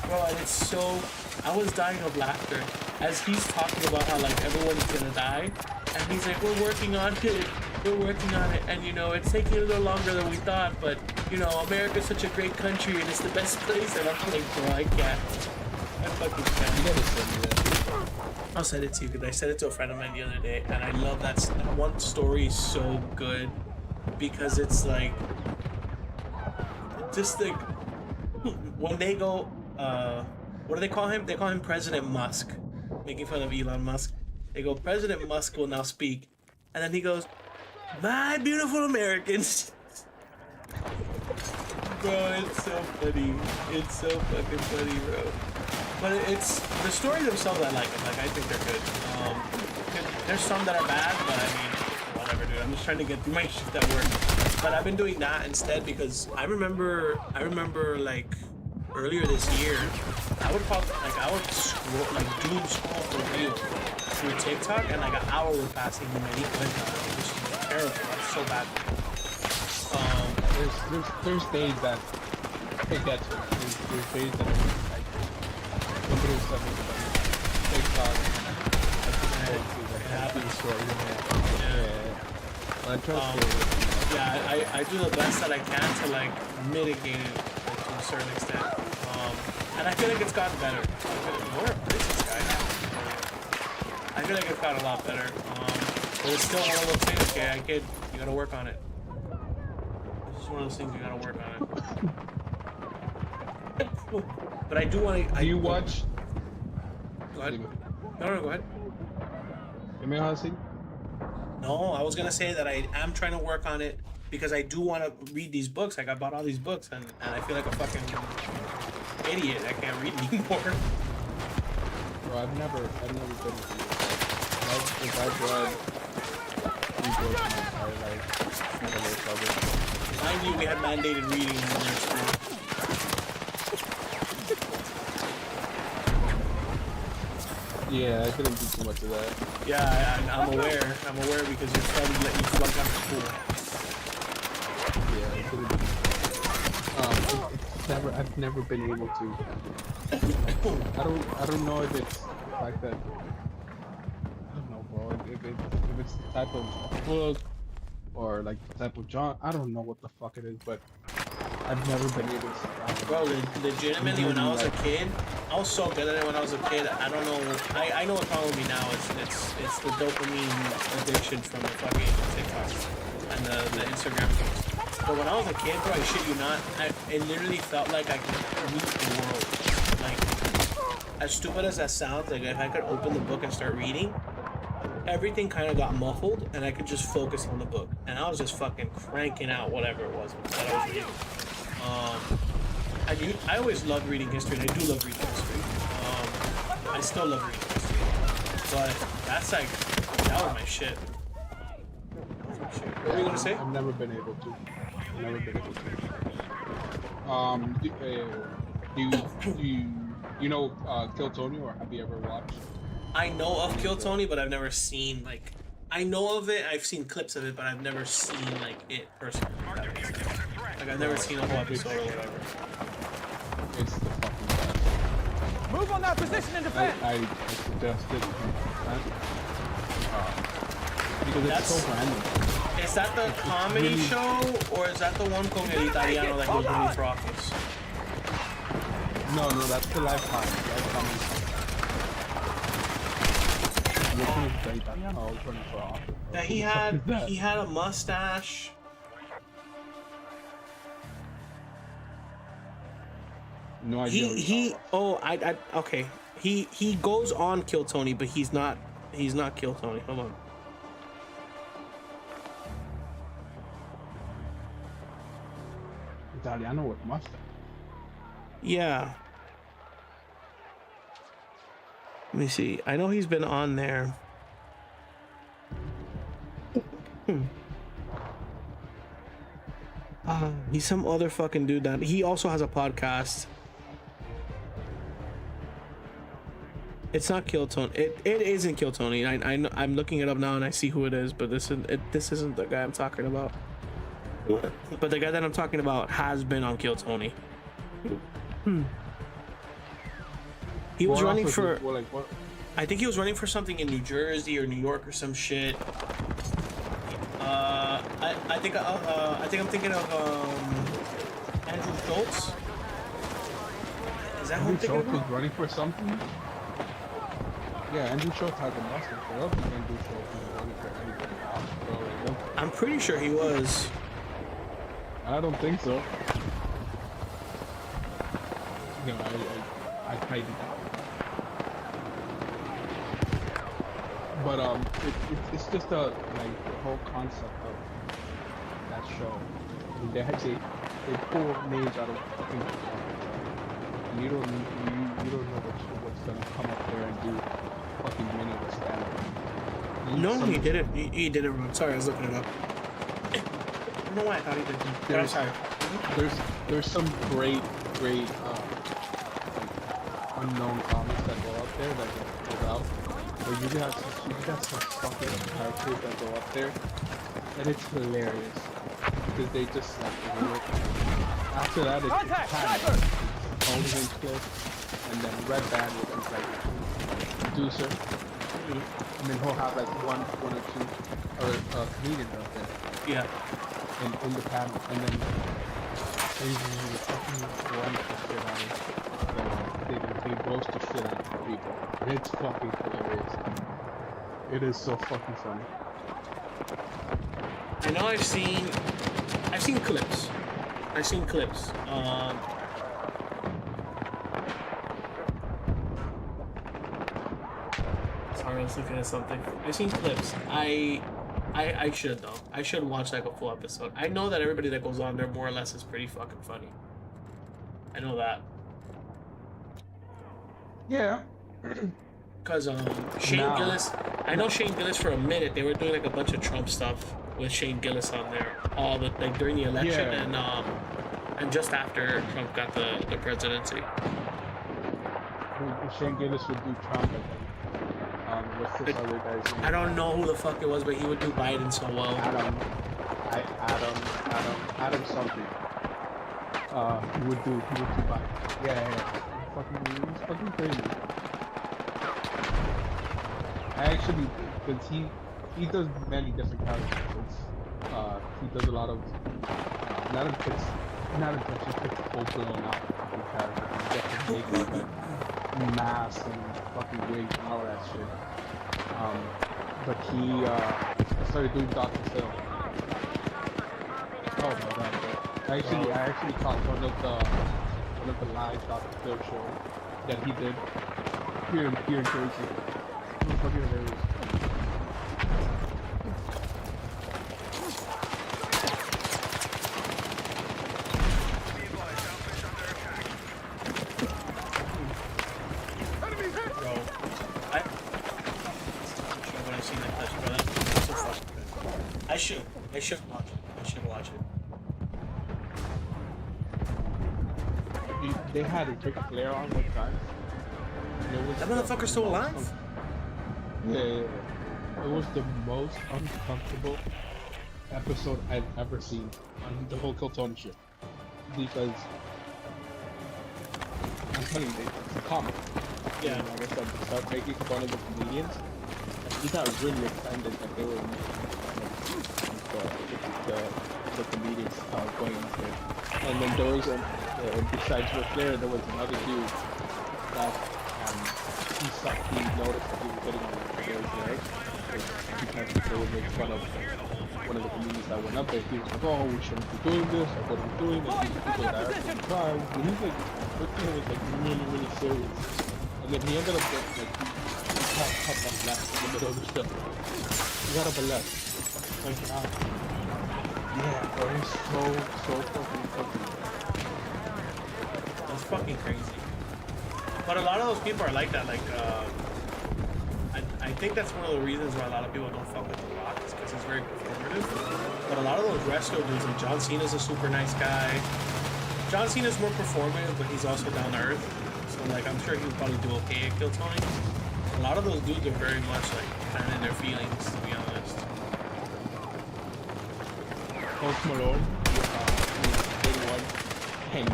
bro, and it's so. I was dying of laughter as he's talking about how like everyone's gonna die, and he's like, we're working on it. We're working on it, and it's taking a little longer than we thought, but America's such a great country and it's the best place. And I'm like, bro, I can't. I fucking can't. You gotta send me that. I'll send it to you because I sent it to a friend of mine the other day, and I love that one story is so good because it's like just like when they go, what do they call him? They call him President Musk, making fun of Elon Musk. They go, President Musk will now speak, and then he goes, "My beautiful Americans." Bro, it's so funny. It's so fucking funny, bro. But it's the stories themselves. I like them. Like I think they're good. There's some that are bad, but I mean, whatever, dude. I'm just trying to get through my shit at work. But I've been doing that instead because I remember like earlier this year, I would scroll like doom scroll for real through TikTok, and like an hour would pass and my week went down. It was terrible. It's so bad. There's days that it gets me. There's days that I'm like, somebody was sending me TikTok. It happens. I trust you. Yeah, I do the best that I can to like mitigate it to a certain extent. And I feel like it's gotten better. What is this guy? I feel like it's gotten a lot better. But it's still one of those things, okay, kid, you gotta work on it. It's just one of those things you gotta work on it. But I do want to. Do you watch? Go ahead. No, go ahead. No, I was gonna say that I am trying to work on it because I do want to read these books. Like I bought all these books, and I feel like a fucking idiot. I can't read anymore. Bro, I've never been a reader. I've read 3 books my entire life. Never read cover. Mind you, we had mandated reading in our school. Yeah, I couldn't do too much of that. Yeah, I'm aware. I'm aware because your friend let you flunk out of school. Yeah, I couldn't. I've never been able to. I don't know if it's the fact that I don't know, bro. If it's the type of book or like the type of genre. I don't know what the fuck it is, but I've never been able to. Bro, legitimately, when I was a kid, I was so good at it when I was a kid. I don't know. I know what's wrong with me now. It's the dopamine addiction from the fucking TikTok and the Instagram posts. But when I was a kid, bro, I shit you not, it literally felt like I could meet the world. Like, as stupid as that sounds, like if I could open the book and start reading, everything kind of got muffled, and I could just focus on the book. And I was just fucking cranking out whatever it was that I was reading. I always loved reading history, and I do love reading history. I still love reading history. But that's like, that was my shit. What were you gonna say? I've never been able to. You know Kill Tony, or have you ever watched? I know of Kill Tony, but I've never seen like. I know of it. I've seen clips of it, but I've never seen like it personally. Like I've never seen a whole episode or whatever. It's the fucking best. Move on that position and defend. I suggest it. Because it's so random. Is that the comedy show, or is that the one con el italiano that goes running for office? No, that's the live comedy. Yeah, he had a mustache. No idea. Okay. He goes on Kill Tony, but he's not Kill Tony. Hold on. Italiano with mustache. Yeah. Let me see. I know he's been on there. He's some other fucking dude that he also has a podcast. It's not Kill Tony. It isn't Kill Tony. I know, I'm looking it up now and I see who it is, but this isn't the guy I'm talking about. But the guy that I'm talking about has been on Kill Tony. He was running for. Well, like what? I think he was running for something in New Jersey or New York or some shit. I think I'm thinking of Andrew Schultz. Is that who I'm Andrew thinking Schultz about? was running for something? Yeah, Andrew Schultz has a muscle. I don't think Andrew Schultz is running for anything else, bro. I'm pretty sure he was. I don't think so. No, I tightened it. But it's just like the whole concept of that show. I mean, they pull names out of fucking and you don't know what's gonna come up there and do fucking meaningless stand-up. No, he did it. He did it wrong. Sorry, I was looking it up. I don't know why I thought he did. But I'm sorry. There's some great like, unknown comics that go up there that get pulled out. But you got some fucking characters that go up there, and it's hilarious because they just like do it. After that, it's Panic, Golden Split, and then Red Band, which is like producer, and then he'll have like one or two or comedians out there. Yeah. In the panel, and then they fucking run the shit out of they roast the shit out of people. And it's fucking hilarious. It is so fucking funny. I know I've seen clips. I've seen clips. Sorry, I was looking at something. I've seen clips. I should though. I should watch like a full episode. I know that everybody that goes on there more or less is pretty fucking funny. I know that. Yeah. Cause Shane Now- Gillis, I know Shane Gillis for a minute. They were doing like a bunch of Trump stuff with Shane Gillis on there, all the like during the election Yeah. and just after Trump got the presidency. Shane Gillis would do Trump, I think. What's this other guy's name? I don't know who the fuck it was, but he would do Biden so well. Adam something. He would do Biden. Yeah. He's fucking crazy. I actually, because he does many different characters. He does a lot of, not in pitch, he picks full blown out fucking characters. He gets his makeup and mask and fucking wigs and all that shit. But he started doing Dr. Phil. Oh my god. I actually caught one of the live Dr. Phil shows that he did here in Jersey. It was fucking hilarious. Bro, when I seen that clip, bro, that's so fucking good. I should watch it. I should watch it. They had Ric Flair on one time. That motherfucker's still alive? Yeah. It was the most uncomfortable episode I've ever seen on the whole Kill Tony shit. Because I'm telling you, it's a comic. Yeah. And like I said, they start making fun of the comedians. And he got really offended that they were the comedians going up there. And then there was besides Ric Flair, there was another dude that he noticed that he was getting on Flair's leg because they would make fun of one of the comedians that went up there. He was like, oh, we shouldn't be doing this, or what are we doing? And people that are surprised. And he's like, Ric Flair was like really, really serious. And then he ended up getting like, he got up on left in the middle of the show. He got up and left. Like, yeah, bro, he's so fucking funny. That's fucking crazy. But a lot of those people are like that. Like I think that's one of the reasons why a lot of people don't fuck with The Rock is because he's very performative. But a lot of those wrestler dudes, like John Cena's a super nice guy. John Cena's more performative, but he's also down to earth. So like, I'm sure he would probably do okay at Kill Tony. A lot of those dudes are very much like kind of in their feelings, to be honest. Post Malone, big one, and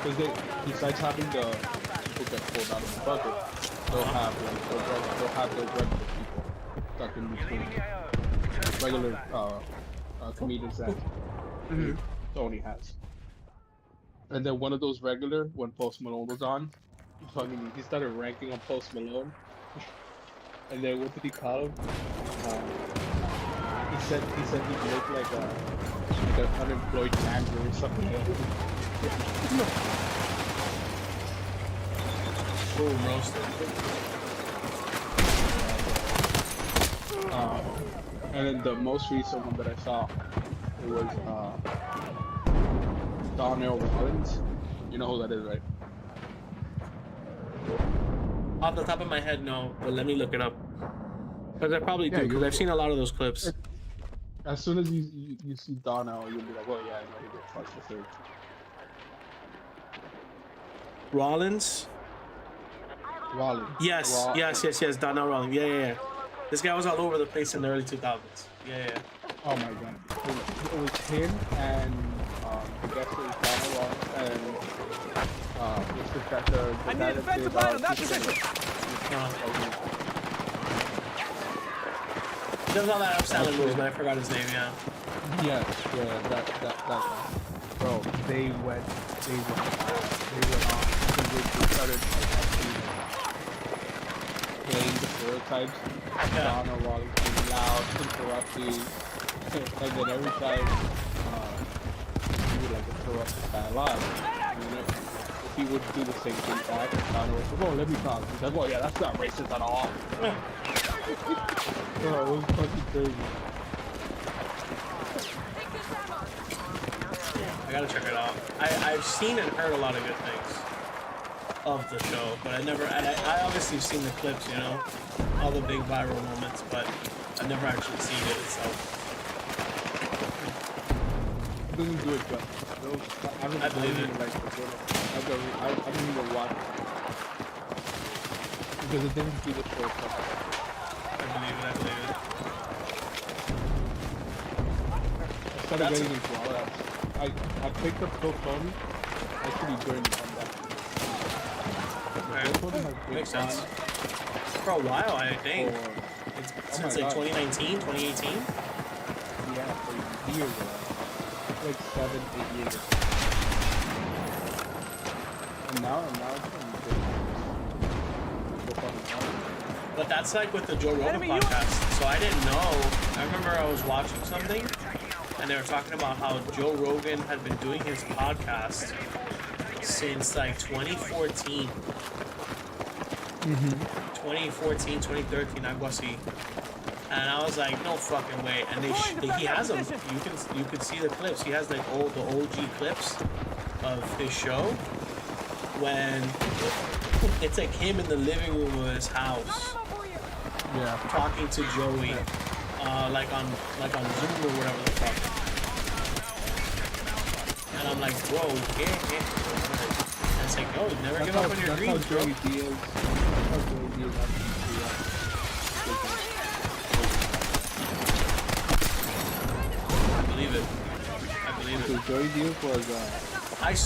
because besides having the people get pulled out of the bucket, they'll have those regular people stuck in between regular comedians that Tony has. And then one of those regular, when Post Malone was on, he started ranking on Post Malone. And then what did he call him? He said he looked like an unemployed gambler or something. Boom, roasted. And then the most recent one that I saw, it was Donnell Rollins. You know who that is, right? Off the top of my head, no, but let me look it up. Because I probably do, Yeah, because I've seen a lot of those clips. As soon as you see Donnell, you'll be like, oh yeah, I know you get fucked the third. Rollins? Rollins. Yes, yes. Donnell Rollins. Yeah. This guy was all over the place in the early 2000s. Yeah. Oh my god. It was him and I guess it was Donnell Rollins and what's the guy I need a defensive line on that position. He does all that upstanding moves, but I forgot his name, yeah. Yeah, that guy. Bro, they went on because they started actually playing the stereotypes. Donnell Rollins being loud, interrupting, and then every time he would like interrupt the guy live. He would do the same thing back, and Donnell was like, oh, let me talk. He's like, well, yeah, that's not racist at all. Bro, it was fucking crazy. I gotta check it out. I've seen and heard a lot of good things of the show, but I obviously have seen the clips, you know, all the big viral moments, but I've never actually seen it itself. It doesn't do it justice. I believe it. I don't even watch it. Because it didn't do the show justice. I believe it. I started getting into all that. I picked up Kill Tony actually during the pandemic. Makes sense. For a while, I think. Since like 2019, 2018? Yeah, for years ago. Like 7, 8 years ago. And now it's But that's like with the Joe Rogan podcast. So I didn't know. I remember I was watching something and they were talking about how Joe Rogan had been doing his podcast since like 2014. 2014, 2013, algo así. And I was like, no fucking way. And he has them. You can see the clips. He has like the OG clips of his show when it's like him in the living room of his house, talking to Joey, like on Zoom or whatever the fuck. And I'm like, bro, yeah. And it's like, no, never give up on your dreams, bro. I believe it. So Joey Diaz was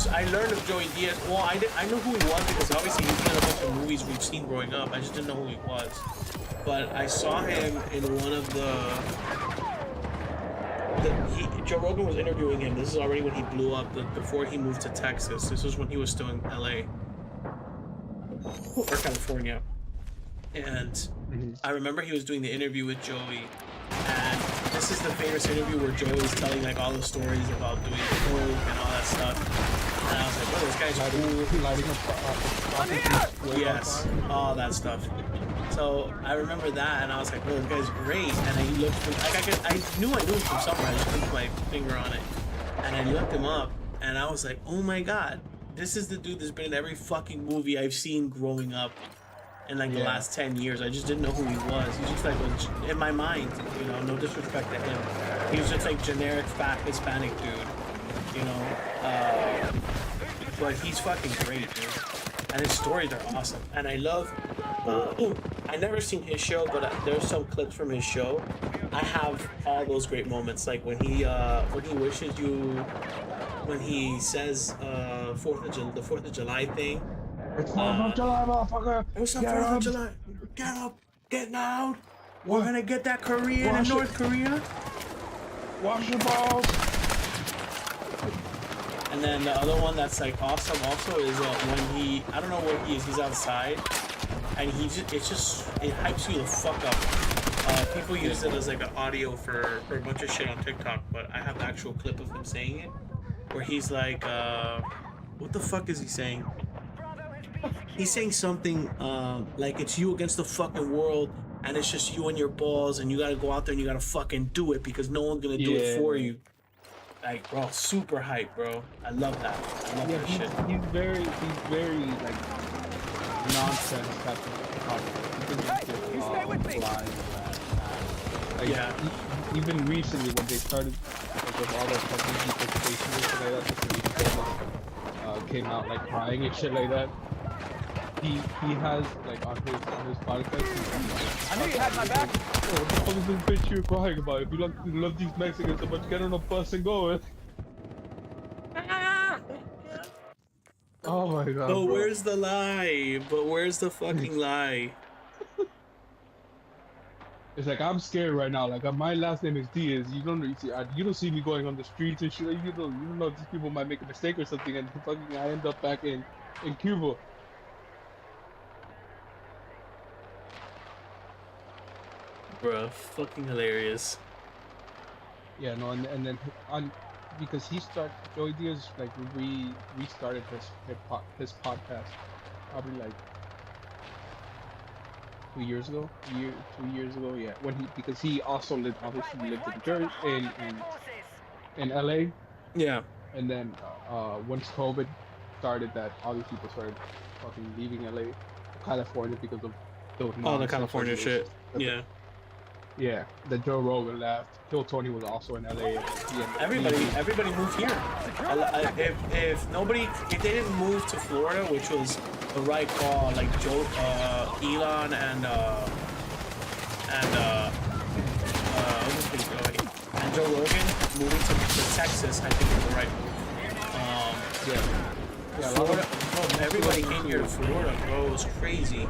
I learned of Joey Diaz. Well, I knew who he was because obviously he's in a bunch of movies we've seen growing up. I just didn't know who he was. But I saw him in one of Joe Rogan was interviewing him. This is already when he blew up, before he moved to Texas. This was when he was still in LA or California. And I remember he was doing the interview with Joey. And this is the famous interview where Joey's telling like all the stories about doing coke and all that stuff. And I was like, oh, this guy's cool. Yes, all that stuff. So I remember that, and I was like, oh, this guy's great. And I looked him, like I knew him from somewhere. I just put my finger on it. And I looked him up, and I was like, oh my god, this is the dude that's been in every fucking movie I've seen growing up. in like the Yeah. last 10 years. I just didn't know who he was. He's just like in my mind, you know, no disrespect to him. He was just like generic fat Hispanic dude, you know. But he's fucking great, dude. And his stories are awesome. And I love. I never seen his show, but there's some clips from his show. I have all those great moments, like when he wishes you, when he says the 4th of July thing. It's 4th of July, motherfucker. It's the Get 4th up. of July. Get up, get loud. We're gonna get that Korean in Wash it. North Korea. Wash your balls. And then the other one that's like awesome also is when I don't know where he is. He's outside, and it hypes you the fuck up. People use it as like an audio for a bunch of shit on TikTok, but I have the actual clip of him saying it, where he's like, what the fuck is he saying? He's saying something like it's you against the fucking world, and it's just you and your balls, and you gotta go out there and you gotta fucking do it because no one's gonna do it for you. Like, bro, super hype, bro. I love that. I love that shit. He's very like nonsense type of content. You stay with me. Like, Yeah. Even recently when they started like, with all the fucking deportation and shit like that, the police came out like crying and shit like that. He has like on his podcast. I knew you had my back. Oh, what the fuck is this bitch you're crying about? If you love these Mexicans so much, get on a bus and go. Oh my god. But bro. where's the lie? But where's the fucking lie? It's like I'm scared right now. Like my last name is Diaz. You don't see me going on the streets and shit. You don't know these people might make a mistake or something, and fucking I end up back in Cuba. Bruh, fucking hilarious. Yeah, no, and then because Joey Diaz like restarted his podcast probably like 2 years ago, 2 years ago, yeah. Because he also lived in Jersey in LA, Yeah. and then once COVID started, that all these people started fucking leaving LA, California because of those All the nonsense California shit. regulations. Yeah. Yeah, the Joe Rogan left. Kill Tony was also in LA. Everybody moved here. If they didn't move to Florida, which was the right call, like Elon and Joe Rogan moving to Texas, I think was the right move. Yeah, Florida, everybody came here to Florida, bro. It was crazy.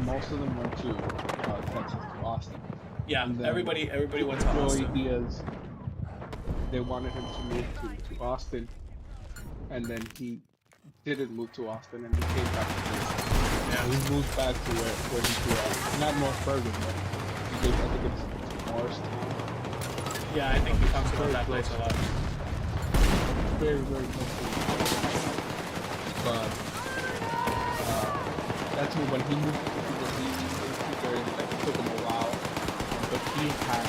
most of them went to Texas, to Austin. Yeah, And then everybody went to Joey Austin. Diaz, they wanted him to move to Austin, and then he didn't move to Austin, and he came back to Texas. Yeah. He moved back to where he grew up. Not North Bergen, but I think it's Morris. Yeah, I think he talks about that place a lot. Very, very close to But that's when he moved to it took him a while. But he had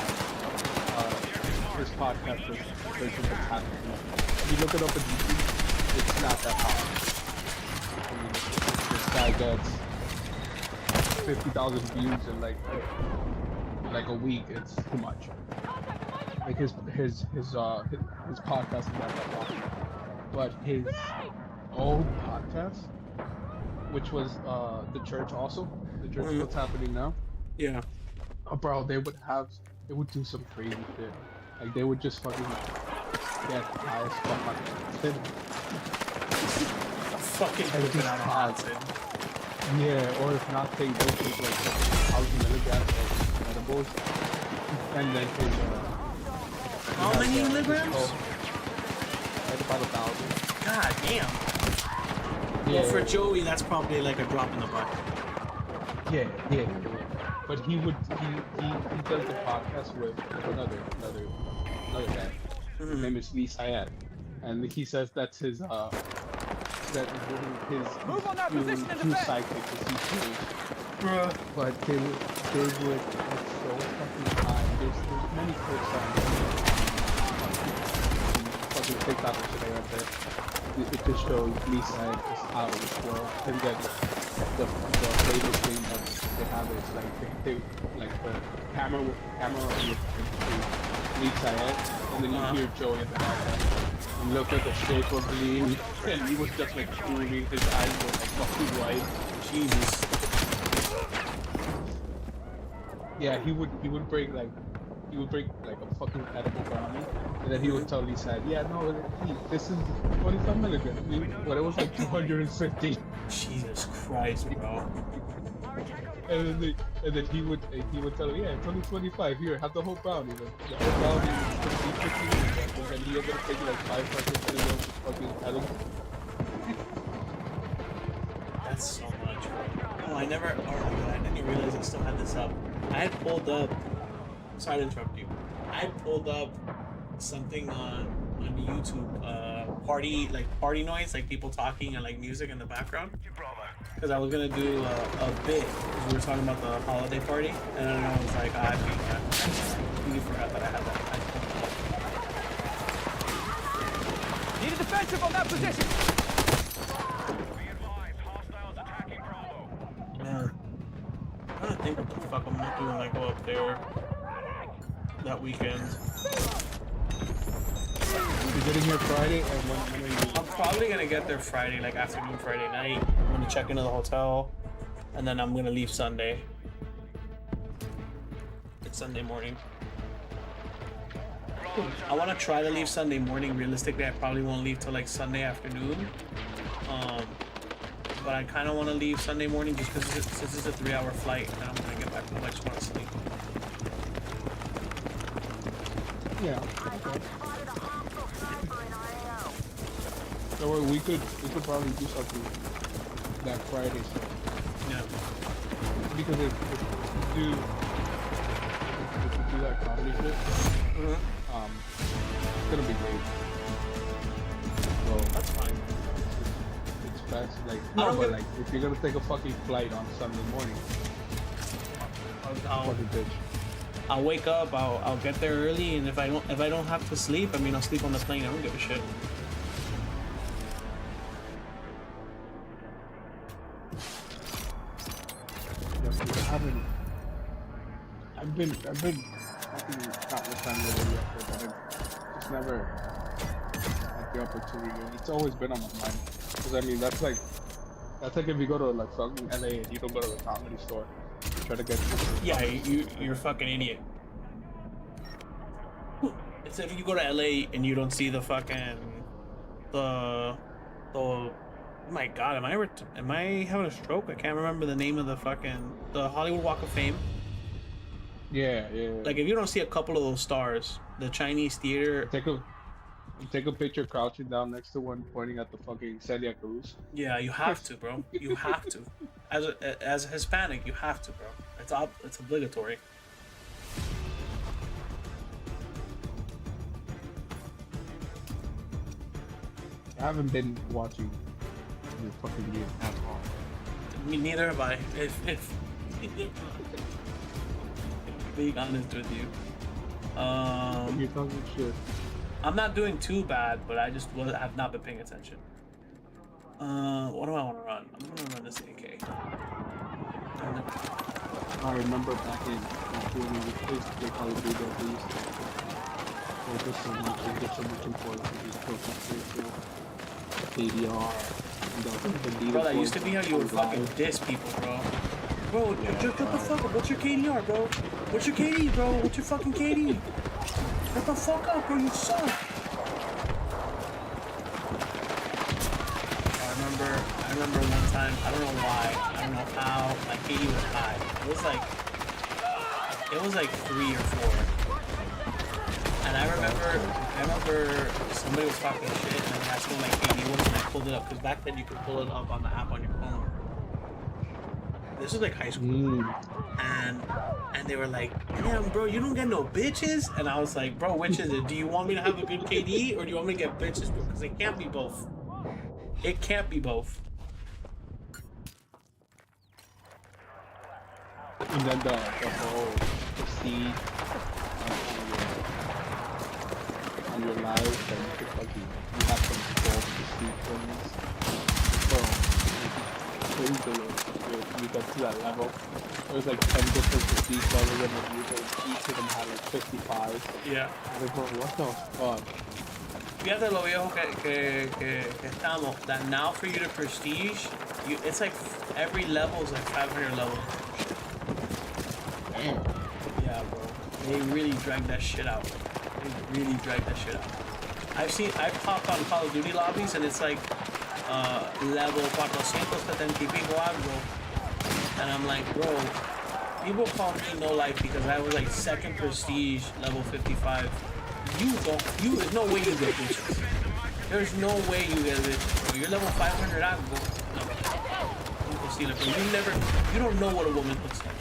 his podcast was Breaking the Habit. If you look it up on YouTube, it's not that hard. I mean, this guy gets 50,000 views in like a week. It's too much. Like his podcast is not that long. But his old podcast, which was the church also, the church what's happening now. Yeah. Bro, they would do some crazy shit. Like they would just fucking get high as fuck on acid. Fucking And looking just out on hot. acid. Yeah, or if not, they don't take like 1,000 milligrams of edibles, and then take How many milligrams? Like about 1,000. God damn. Well, for Joey, that's probably like a drop in the bucket. Yeah. But he does the podcast with another guy. His name is Lee Syed, and he says that's his Move on that position and defend. psychic is he too. Bruh. But they would it's so fucking high. There's many clips on fucking TikTok and shit like that. It just shows Lee Syed just out of this world. Him getting the latest thing that they have is like they like the camera with Lee Syed, and then you hear Joey in the background. And look at the shape of Lee, and he was just like moving. His eyes were like fucking white. Jesus. Yeah, he would break like a fucking edible brownie, and then he would tell Lee Syed, yeah, no, this is 25 milligrams, but it was like 250. Jesus Christ, bro. And then he would tell him, yeah, it's only 25. Here, have the whole brownie. The whole brownie is 50 milligrams, and then he was gonna take like 5 fucking milligrams of fucking edible. That's so much. Oh, I never. Oh my god, I didn't even realize I still had this up. I had pulled up. Sorry to interrupt you. I had pulled up something on YouTube. Party noise, like people talking and like music in the background. Because I was gonna do a bit because we were talking about the holiday party, and then I was like, I completely forgot that I had that. Need a defensive on that position. Man, I'm trying to think what the fuck I'm gonna do when I go up there that weekend. You're getting here Friday, and when are you? I'm probably gonna get there Friday, like afternoon Friday night. I'm gonna check into the hotel, and then I'm gonna leave Sunday. It's Sunday morning. I want to try to leave Sunday morning. Realistically, I probably won't leave till like Sunday afternoon. But I kind of want to leave Sunday morning just because since it's a 3-hour flight, and I'm gonna get back home. I just want to sleep. Yeah. Okay. So we could probably do something that Friday, so Yeah. because if you do that comedy shit, it's gonna be great. So That's fine. it's best, like I don't no, but get- like if you're gonna take a fucking flight on Sunday morning, I'll fucking bitch. I'll wake up. I'll get there early, and if I don't have to sleep, I mean I'll sleep on the plane. I don't give a shit. Yeah, because I've been fucking countless times already up there, but I've just never had the opportunity. It's always been on my mind. Because I mean, that's like if you go to like fucking LA and you don't go to the comedy store, you try to get Yeah, you're a fucking idiot. It's if you go to LA and you don't see the fucking the oh my god, am I having a stroke? I can't remember the name of the Hollywood Walk of Fame. yeah. Like if you don't see a couple of those stars, the Chinese theater. Take a picture crouching down next to one pointing at the fucking Celia Cruz. Yeah, you have to, bro. You have to. As a Hispanic, you have to, bro. It's obligatory. I haven't been watching the fucking game at all. Me neither have I. If being honest with you, You're talking shit. I'm not doing too bad, but I just have not been paying attention. What do I want to run? I'm gonna run this AK. I remember back in when we used to play Call of Duty, we used to focus so much and get so much importance to these protesters, KDR, and the leader. Bro, that used to be how you would fucking diss people, bro. Bro, just shut the fuck up. What's your KDR, bro? What's your KD, bro? What's your fucking KD? Shut the fuck up, bro. You suck. I remember one time, I don't know why, I don't know how, my KD was high. It was like 3 or 4. And I remember somebody was talking shit and I asked me my KD was and I pulled it up, because back then you could pull it up on the app on your phone. This was like high school. And they were like, damn bro, you don't get no bitches? And I was like, bro, which is it? Do you want me to have a good KD or do you want me to get bitches, bro? Because it can't be both. It can't be both. And then the whole prestige on your life, and you could fucking, you have some false prestige things. Bro, praise the Lord. get to that level. There was like 10 different prestige levels in the user. Each of them had like 55. Yeah. I was like, what the fuck? Fíjate lo viejo que estamos. That now for you to prestige, it's like every level is like 500 levels. Damn. Yeah, bro. They really drag that shit out. They really drag that shit out. I've popped on Call of Duty lobbies and it's like level 470 y pico algo. And I'm like, bro, people call me no life because I was like second prestige, level 55. There's no way you get this. There's no way you get this. Bro. You're level 500 algo. No. Imposible. But you don't know what a woman looks like.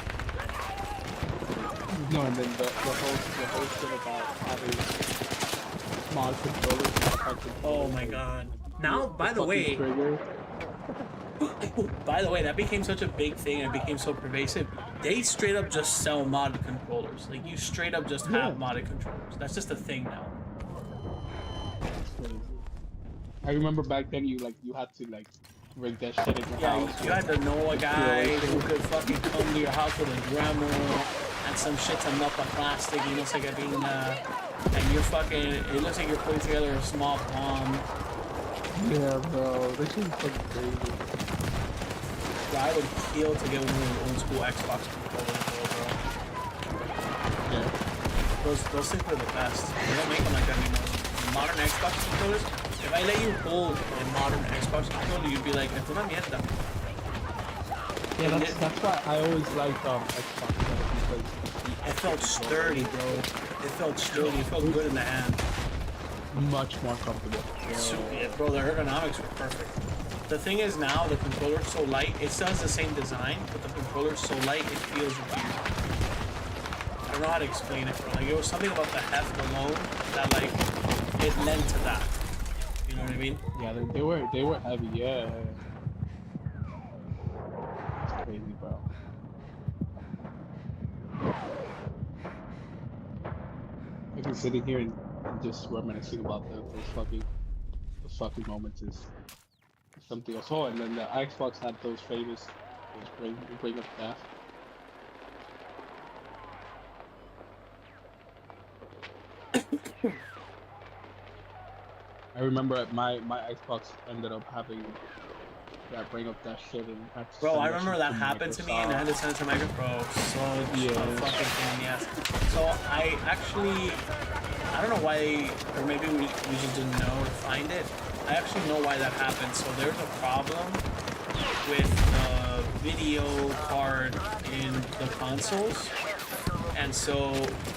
No, and then the whole shit about having mod controllers. Oh my god. Now, by the way, that became such a big thing and it became so pervasive. They straight up just sell modded controllers. Like, you straight up just have modded controllers. That's just a thing now. I remember back then you had to like rig that shit in your house. You had to know a guy who could fucking come to your house with a Dremel and some shit to melt the plastic. It looks like a being, and you're fucking. It looks like you're putting together a small bomb. Yeah, bro, this is fucking crazy. Bro, I would kill to get one of those old school Xbox controllers, bro. Yeah. Those things were the best. They don't make them like that anymore. Modern Xbox controllers. If I let you hold a modern Xbox controller, you'd be like, "Es una mierda." Yeah, that's why I always liked Xbox because it felt sturdy, bro. It felt sturdy. It felt good in the hand. Much more comfortable. Yeah, bro, the ergonomics were perfect. The thing is now, the controller's so light, it still has the same design, but the controller's so light, it feels weird. I don't know how to explain it, bro. Like, it was something about the heft alone that, like, it lent to that. You know what I mean? Yeah, they were heavy, yeah. It's crazy, bro. I've been sitting here and just reminiscing about those fucking moments is something else. Oh, and then the Xbox had those famous bring up death. I remember my Xbox ended up having that bring up that shit and had to Bro, send I remember that shit happened to me and I had to send it to Microsoft. So a fucking pain in the ass. So I actually, I don't know why, or maybe we just didn't know or find it. I actually know why that happened. So there's a problem with the video card in the consoles. And so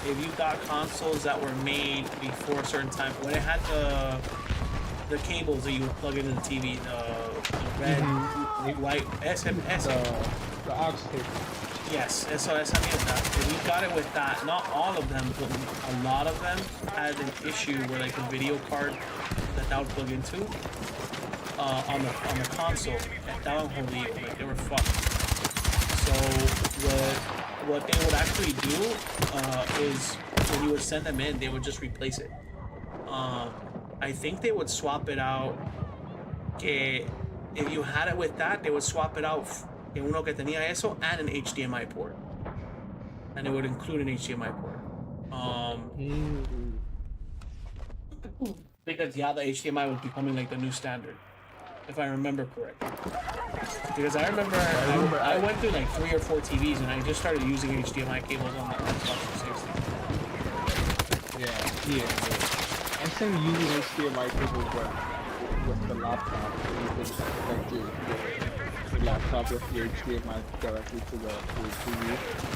if you got consoles that were made before a certain time, when it had the cables that you would plug into the TV, the red, white, SMS. The aux cable. Yes, eso esa mierda. If you got it with that, not all of them, but a lot of them had an issue where like the video card that would plug into on the console, estaban jodidos, like they were fucked. So what they would actually do is when you would send them in, they would just replace it. I think they would swap it out. Que if you had it with that, they would swap it out en uno que tenía eso and an HDMI port, and it would include an HDMI port. Because yeah, the HDMI was becoming like the new standard, if I remember correctly. Because I remember I went through like 3 or 4 TVs and I just started using HDMI cables on the Xbox 360. Yeah. I'm saying using HDMI cables with the laptop, you could connect your laptop with your HDMI directly to the TV.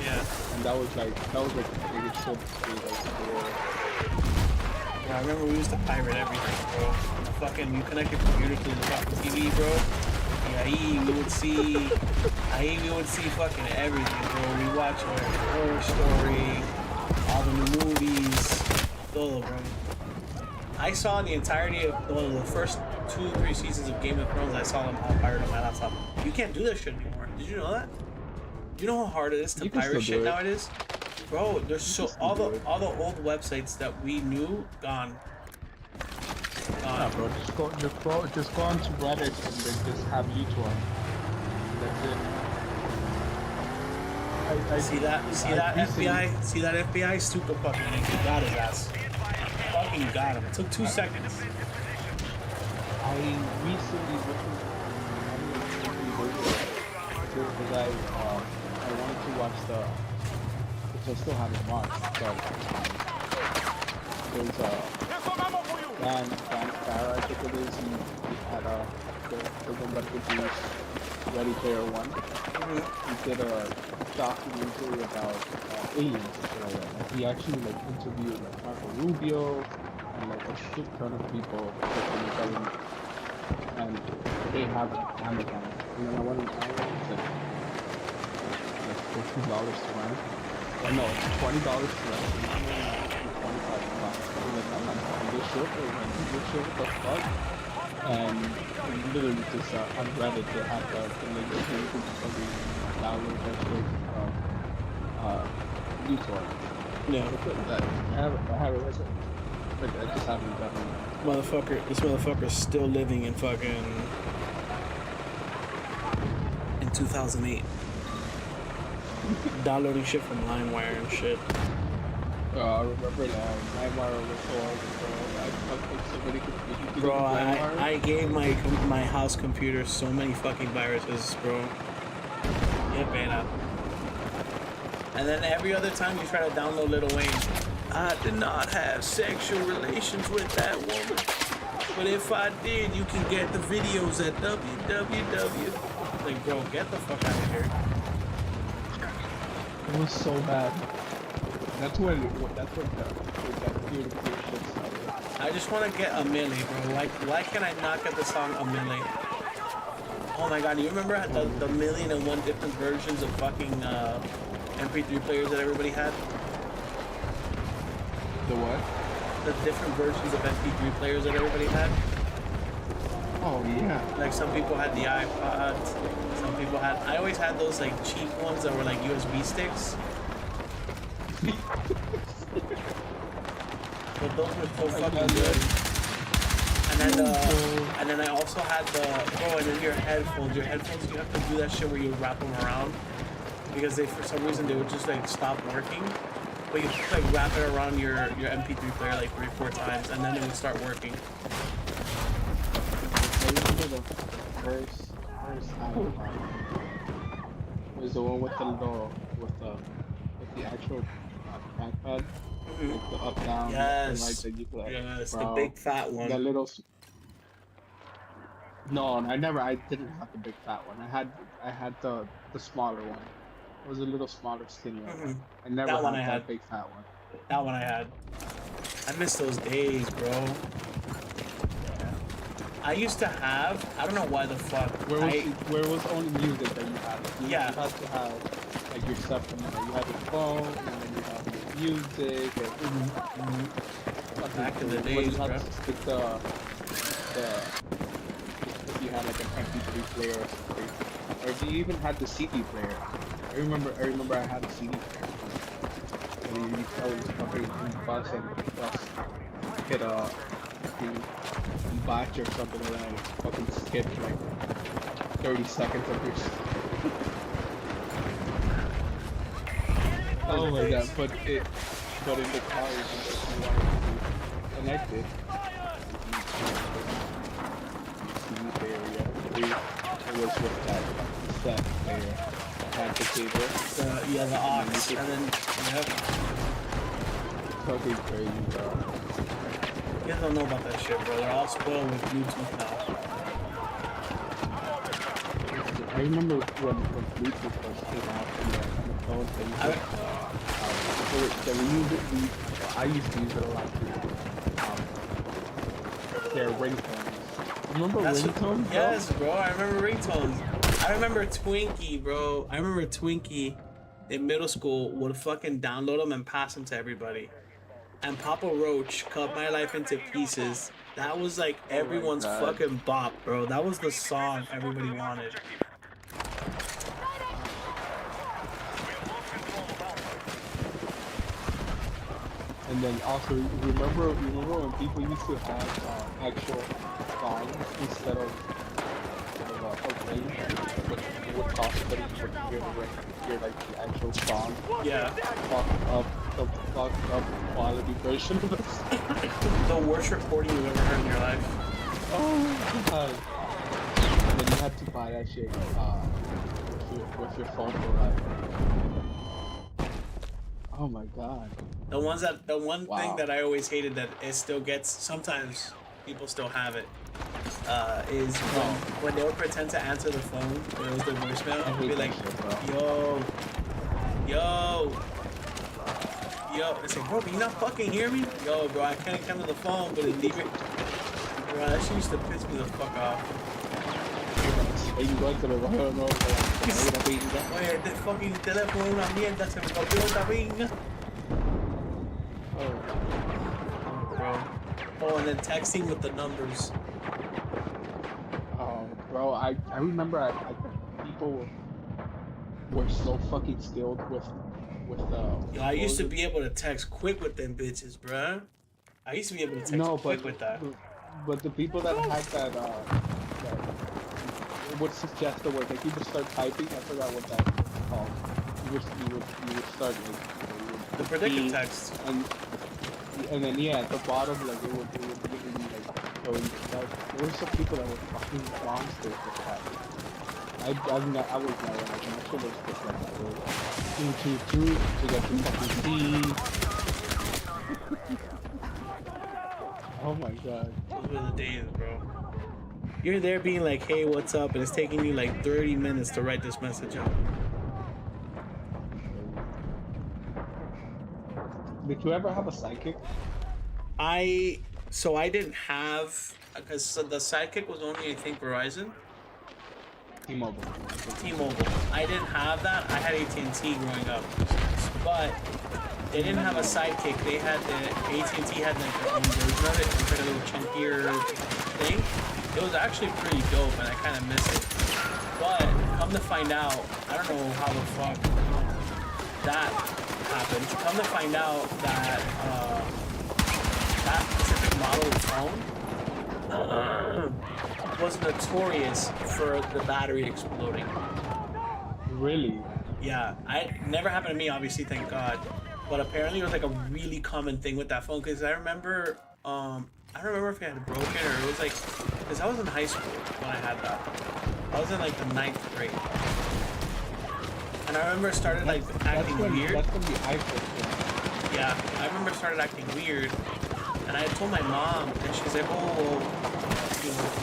Yeah. And that was like the biggest shit to do, like, Yeah, I remember we used to pirate everything, bro. Fucking, you connect your computer to the fucking TV, bro. Yeah, we would see fucking everything, bro. We watch Horror Story, all the new movies, todo, bro. I saw the entirety of the first 2 or 3 seasons of Game of Thrones. I saw them all pirated on my laptop. You can't do that shit anymore. Did you know that? You know how hard it is to pirate shit nowadays? Bro, there's so all the old websites that we knew gone. Yeah, bro, just go onto Reddit and then just have YouTube on. That's it. See that? See that FBI? See that FBI? Super fucking easy. Got his ass. Fucking got him. It took 2 seconds. I recently because I wanted to watch which I still haven't watched, but there's Dan Farah, I think it is. He had the one that produced Ready Player One. He did a documentary about aliens. Like, he actually like interviewed like Marco Rubio and like a shit ton of people within the government, and they have Amazon. And then I went on Amazon, it's like $15 to rent. No, $20 to rent. And I'm only $25. I'm like, I'm not buying this shit. Or renting this shit. What the fuck? And literally just on Reddit they have the link where you can fucking download that shit uTorrent. Yeah. I have it right there. But I just haven't gotten it. This motherfucker's still living in fucking in 2008. Downloading shit from LimeWire and shit. I remember that LimeWire was horrible, bro. I fucking somebody could Bro, I gave my house computer so many fucking viruses, bro. Yeah, Bana. And then every other time you try to download Lil Wayne, I did not have sexual relations with that woman. But if I did, you can get the videos at www. Like, bro, get the fuck out of here. It was so bad. That's when that peer-to-peer shit started. I just want to get a milli, bro. Like, why can I not get the song a milli? Oh my god, you remember the million and one different versions of fucking MP3 players that everybody had? The what? The different versions of MP3 players that everybody had? Oh yeah. Like, some people had the iPods, some people had... I always had those, like, cheap ones that were, like, USB sticks. But those were so fucking good. And then I also had and then your headphones, you have to do that shit where you wrap them around. Because for some reason, they would just, like, stop working. But you just, like, wrap it around your MP3 player, like, 3-4 times, and then it would start working. I remember the first iPod was the one with the actual trackpad, like the up down, and like the big fat one. That little. No, I didn't have the big fat one. I had the smaller one. It was a little smaller, skinnier one. I never had that big fat one. That one I had. I miss those days, bro. I used to have, I don't know why the fuck. Where was only music that you had? You had to have like your stuff from there. You had your phone, and then you had your music. And, back in the days, bro. If you had like an MP3 player or something, or if you even had the CD player. I remember I had a CD player. And you tell this fucking bus and bus hit botch or something like that, fucking skip like 30 seconds of your oh my god, but in the car if you wanted to connect it. CD player, yeah. It was with that cassette player. I had the cable. The aux, and then, yep. Fucking crazy, bro. You guys don't know about that shit, bro. They're all spoiled with Bluetooth now. I remember when Bluetooth first came out on the phone thing. I used to use it a lot too. Their ringtones. Remember ringtones? Yes, bro. I remember ringtones. I remember Twinkie, bro. I remember Twinkie in middle school would fucking download them and pass them to everybody. And Papa Roach cut my life into pieces. That was like everyone's fucking bop, bro. That was the song everybody wanted. And then also remember when people used to have actual songs instead of a ring, which would cost somebody to hear the ring. hear like the actual song. Yeah. The fucked up quality version of it. The worst recording you've ever heard in your life. Oh my god. And then you have to buy that shit with your phone for like. Oh my god. The one Wow. thing that I always hated that it still gets, sometimes people still have it, is when they would pretend to answer the phone, it was the voicemail, I and hate be that like, shit, bro. yo. It's like, bro, can you not fucking hear me? Yo, bro, I can't come to the phone, but it leave it. Bro, that shit used to piss me the fuck off. And you go to the Royal North for like, Oye, este fucking teléfono es una mierda, se me rompió otra vez. Bro. Oh, and then texting with the numbers. Bro, I remember people were so fucking skilled with Yo, I used to be able to text quick with them bitches, bruh. I used to be able to text quick with that. But the people that had that would suggest the word, like you would start typing, I forgot what that was called. You would start like The predictive text. And then yeah, at the bottom like it would give you like showing that there were some people that were fucking monsters with that. I was never like my shit was just like that. 222 to get to fucking D. Oh my god. Those were the days, bro. You're there being like, hey, what's up? And it's taking you like 30 minutes to write this message out. Did you ever have a sidekick? I didn't have, because the sidekick was only, I think, Verizon. T-Mobile. T-Mobile. I didn't have that. I had AT&T growing up, but they didn't have a sidekick. They had AT&T had like their own version of it. It was like a little chunkier thing. It was actually pretty dope, and I kind of miss it. But come to find out, I don't know how the fuck that happened. Come to find out that that specific model of phone was notorious for the battery exploding. Really? Yeah, it never happened to me, obviously, thank God. But apparently, it was like a really common thing with that phone. Because I remember, I don't remember if it had broken or it was like, because I was in high school when I had that. I was in like the 9th grade, and I remember it started like acting weird. That's when the iPhone came. Yeah, I remember it started acting weird, and I told my mom, and she's like, "Oh, well,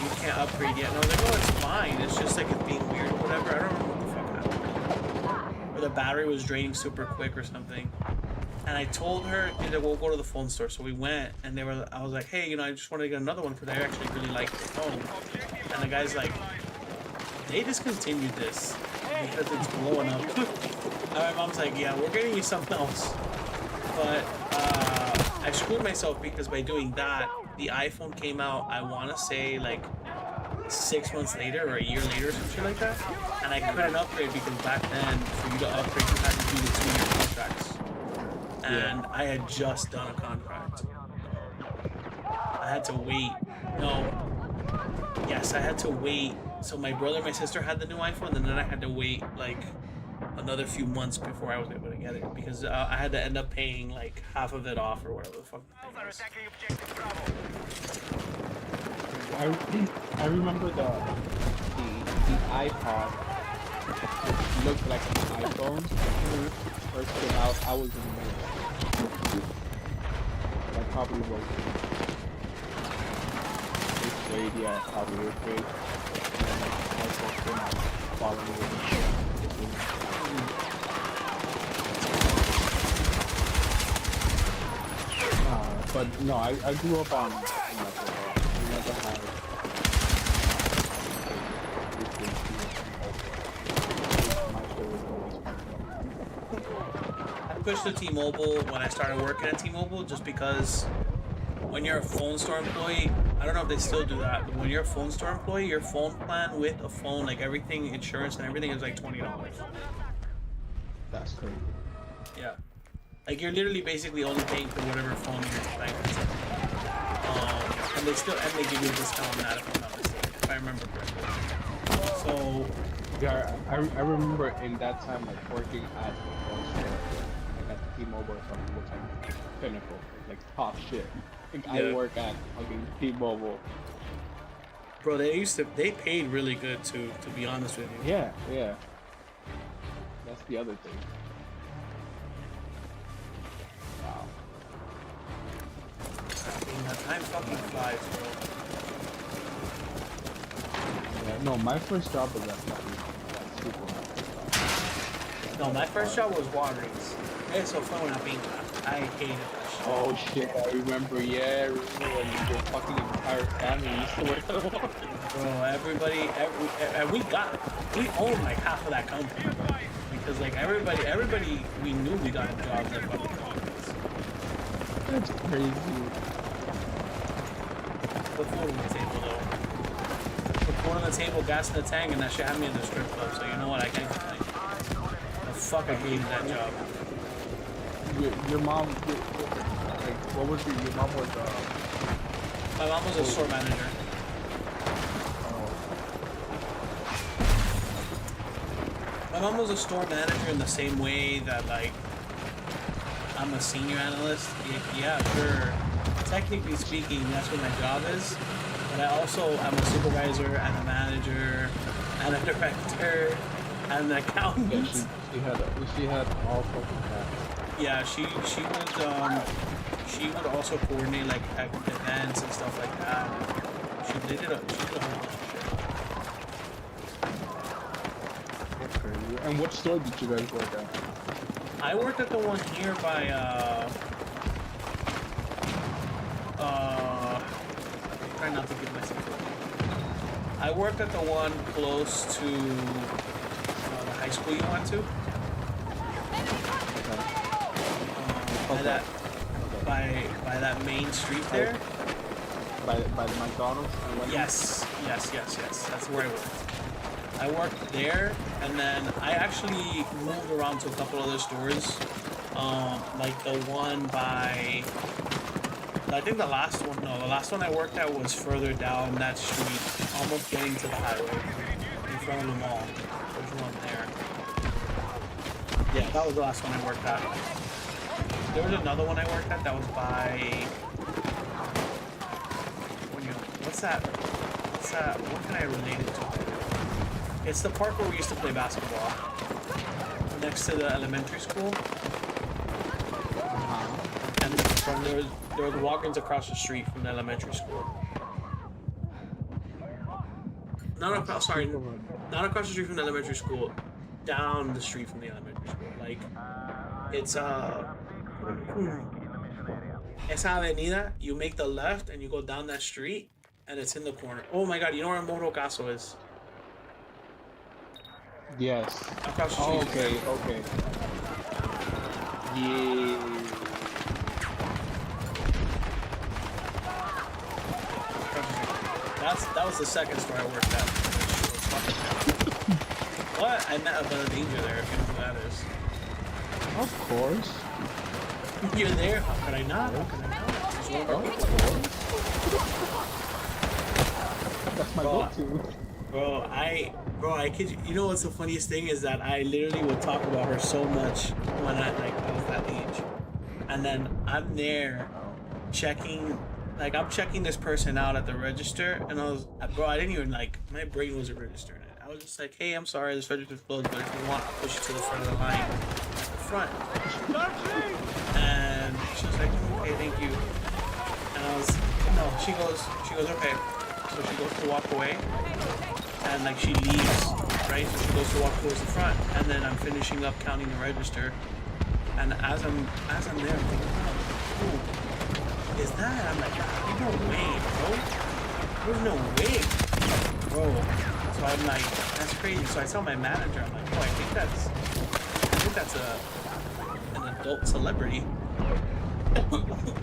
you can't upgrade yet." And I was like, "Oh, it's fine. It's just like it's being weird or whatever." I don't remember what the fuck happened. Or the battery was draining super quick or something. And I told her, she's like, "We'll go to the phone store." So we went, and I was like, "Hey, I just wanted to get another one because I actually really like the phone." And the guy's like, "They discontinued this because it's blowing up." And my mom's like, "Yeah, we're getting you something else." But I screwed myself because by doing that, the iPhone came out, I want to say like 6 months later or a year later or some shit like that. And I couldn't upgrade because back then, for you to upgrade, you had to do the 2-year contracts. And I had just done a contract. I had to wait. I had to wait. So my brother and my sister had the new iPhone, and then I had to wait like another few months before I was able to get it because I had to end up paying like half of it off or whatever the fuck the thing was. I remember the iPod looked like an iPhone. First came out, I was amazed. That probably was grade, yeah, probably 8th grade. And then iPhone came out following it. But no, I grew up on Nokia. We never had my shit was always I pushed to T-Mobile when I started working at T-Mobile just because when you're a phone store employee, I don't know if they still do that, but when you're a phone store employee, your phone plan with a phone, like everything, insurance and everything, is like $20. That's crazy. Yeah. Like you're literally basically only paying for whatever phone you're planning. And they give you a discount on that if I'm not mistaken, if I remember correctly. So Yeah, I remember in that time like working at the phone store, like at T-Mobile or something, was like pinnacle, like top shit. Like I Yeah. work at fucking T-Mobile. bro, they paid really good too, to be honest with you. Yeah, yeah. That's the other thing. Wow. I mean, that time fucking flies, bro. Yeah, no, my first job was at fucking supermarket. No, my first job was Walgreens. It's so fun when I being I hated that shit. Oh shit, I remember, yeah, I remember when your fucking entire family used to work at Walgreens. Bro, and we owned like half of that company. Because like everybody we knew we got jobs at fucking Walgreens. That's crazy. Put food on the table though. Put food on the table, gas in the tank, and that shit had me in the strip club, so you know what, I can't complain. The fuck I hated that job. Your mom, like, what was your mom was, My mom was a store manager. My mom was a store manager in the same way that like I'm a senior analyst. Yeah, sure. Technically speaking, that's what my job is. But I also am a supervisor and a manager and a director and an accountant. Yeah, she had all fucking that. Yeah, she would also coordinate like events and stuff like that. She did a whole bunch of shit. That's crazy. And what store did you guys work at? I worked at the one here by try not to give myself away. I worked at the one close to the high school you went to. By that by that main street there. By the McDonald's? Yes. That's where I worked. I worked there, and then I actually moved around to a couple other stores, like the one by. I think the last one I worked at was further down that street, almost getting to the highway, in front of the mall. There's one there. Yeah, that was the last one I worked at. There was another one I worked at that was by. What's that? What can I relate it to? It's the park where we used to play basketball. Next to the elementary school. And from there was Walgreens across the street from the elementary school. Not across the street from the elementary school. Down the street from the elementary school. Like, it's esa avenida, you make the left and you go down that street and it's in the corner. Oh my god, you know where Moro Caso is? Yes. Across the Oh, street. okay. Yeah. That was the second store I worked at. What? I met a bit of danger there, if you know who that is. Of course. You're there? How could I not? How could I not? It's one of our people. That's my Bro, go-to. Bro, I kid you. You know what's the funniest thing is that I literally would talk about her so much when I was that age. And then I'm there checking, like I'm checking this person out at the register, and I didn't even my brain wasn't registering it. I was just like, hey, I'm sorry, this register's closed, but if you want, I'll push you to the front of the line, at the front. And she was like, okay, thank you. And I was, no, she goes, okay. So she goes to walk away, and like she leaves, right? So she goes to walk towards the front, and then I'm finishing up counting the register, and as I'm there, I'm thinking, oh, who is that? I'm like, there's no way, bro. There's no way, bro. So I'm like, that's crazy. So I tell my manager, I'm like, oh, I think that's an adult celebrity.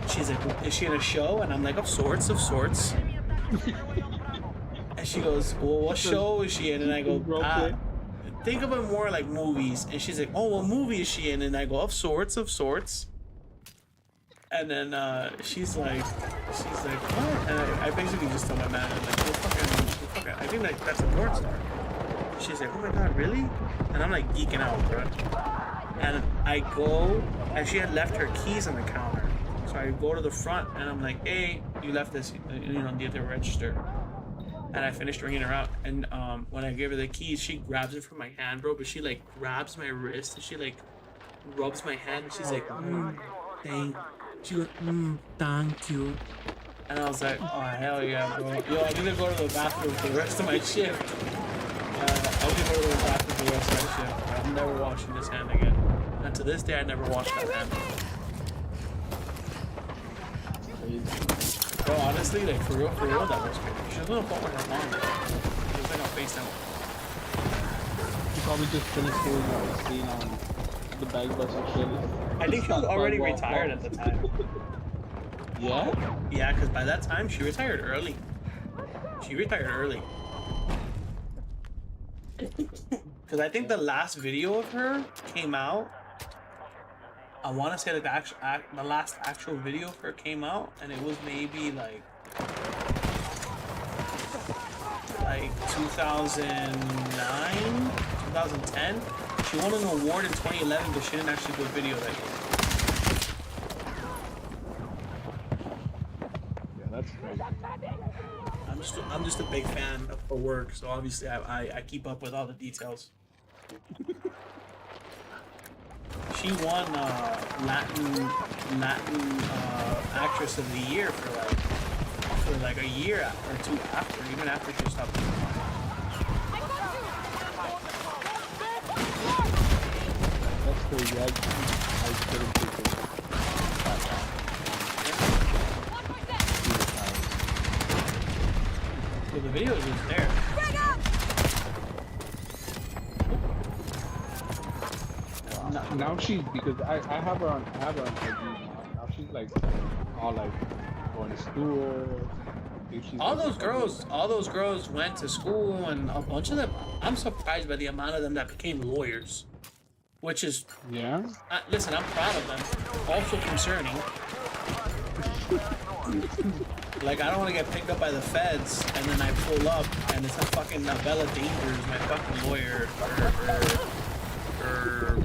She's like, is she in a show? And I'm like, of sorts. And she goes, well, what show is she in? And I go, think of it more like movies. And she's like, oh, what movie is she in? And I go, of sorts. And then she's like, what? And I basically just tell my manager, like, well, fucking, I think that's a porn star. She's like, oh my god, really? And I'm like geeking out, bro. And I go, and she had left her keys on the counter. So I go to the front, and I'm like, hey, you left this, near the register. And I finished ringing her out, and when I gave her the keys, she grabs it from my hand, bro. But she like grabs my wrist, and she like rubs my hand, and she's like, she goes, thank you. And I was like, oh hell yeah, bro. Yo, I need to go to the bathroom for the rest of my shift. I'll be going to the bathroom for the rest of my shift. I'm never washing this hand again. And to this day, I never washed that hand. Bro, honestly, like for real, that was crazy. She was on the phone with her mom. She was like on FaceTime. She probably just finished doing that scene on the bag bus and shit. I think she was already retired at the time. Yeah? Yeah, because by that time, she retired early. Because I think the last video of her came out. I want to say like the last actual video of her came out, and it was maybe like 2009, 2010. She won an award in 2011, but she didn't actually do a video that year. Yeah, that's crazy. I'm just a big fan of her work, so obviously I keep up with all the details. She won Latin Actress of the Year for like a year or two after, even after she stopped doing it. That's crazy. I couldn't take it. So the video is just there. Now she's, because I have her on IG now. Now she's like all like going to school. All those girls went to school, and a bunch of them. I'm surprised by the amount of them that became lawyers, which is Yeah. listen. I'm proud of them. Also concerning. Like, I don't want to get picked up by the feds, and then I pull up, and it's a fucking Bella Danger's, my fucking lawyer, or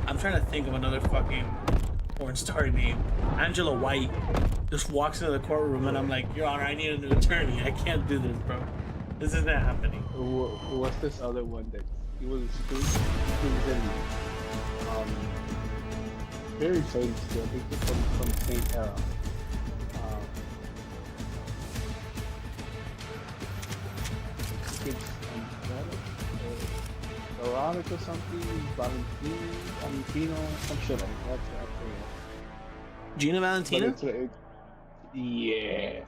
I'm trying to think of another fucking porn star name. Angela White just walks into the courtroom, and I'm like, Your Honor, I need an attorney. I can't do this, bro. This isn't happening. What's this other one that he was in? Very famous. I think it's from the same era. Veronica something, Valentino, some shit like that. Gina Valentina? Yeah.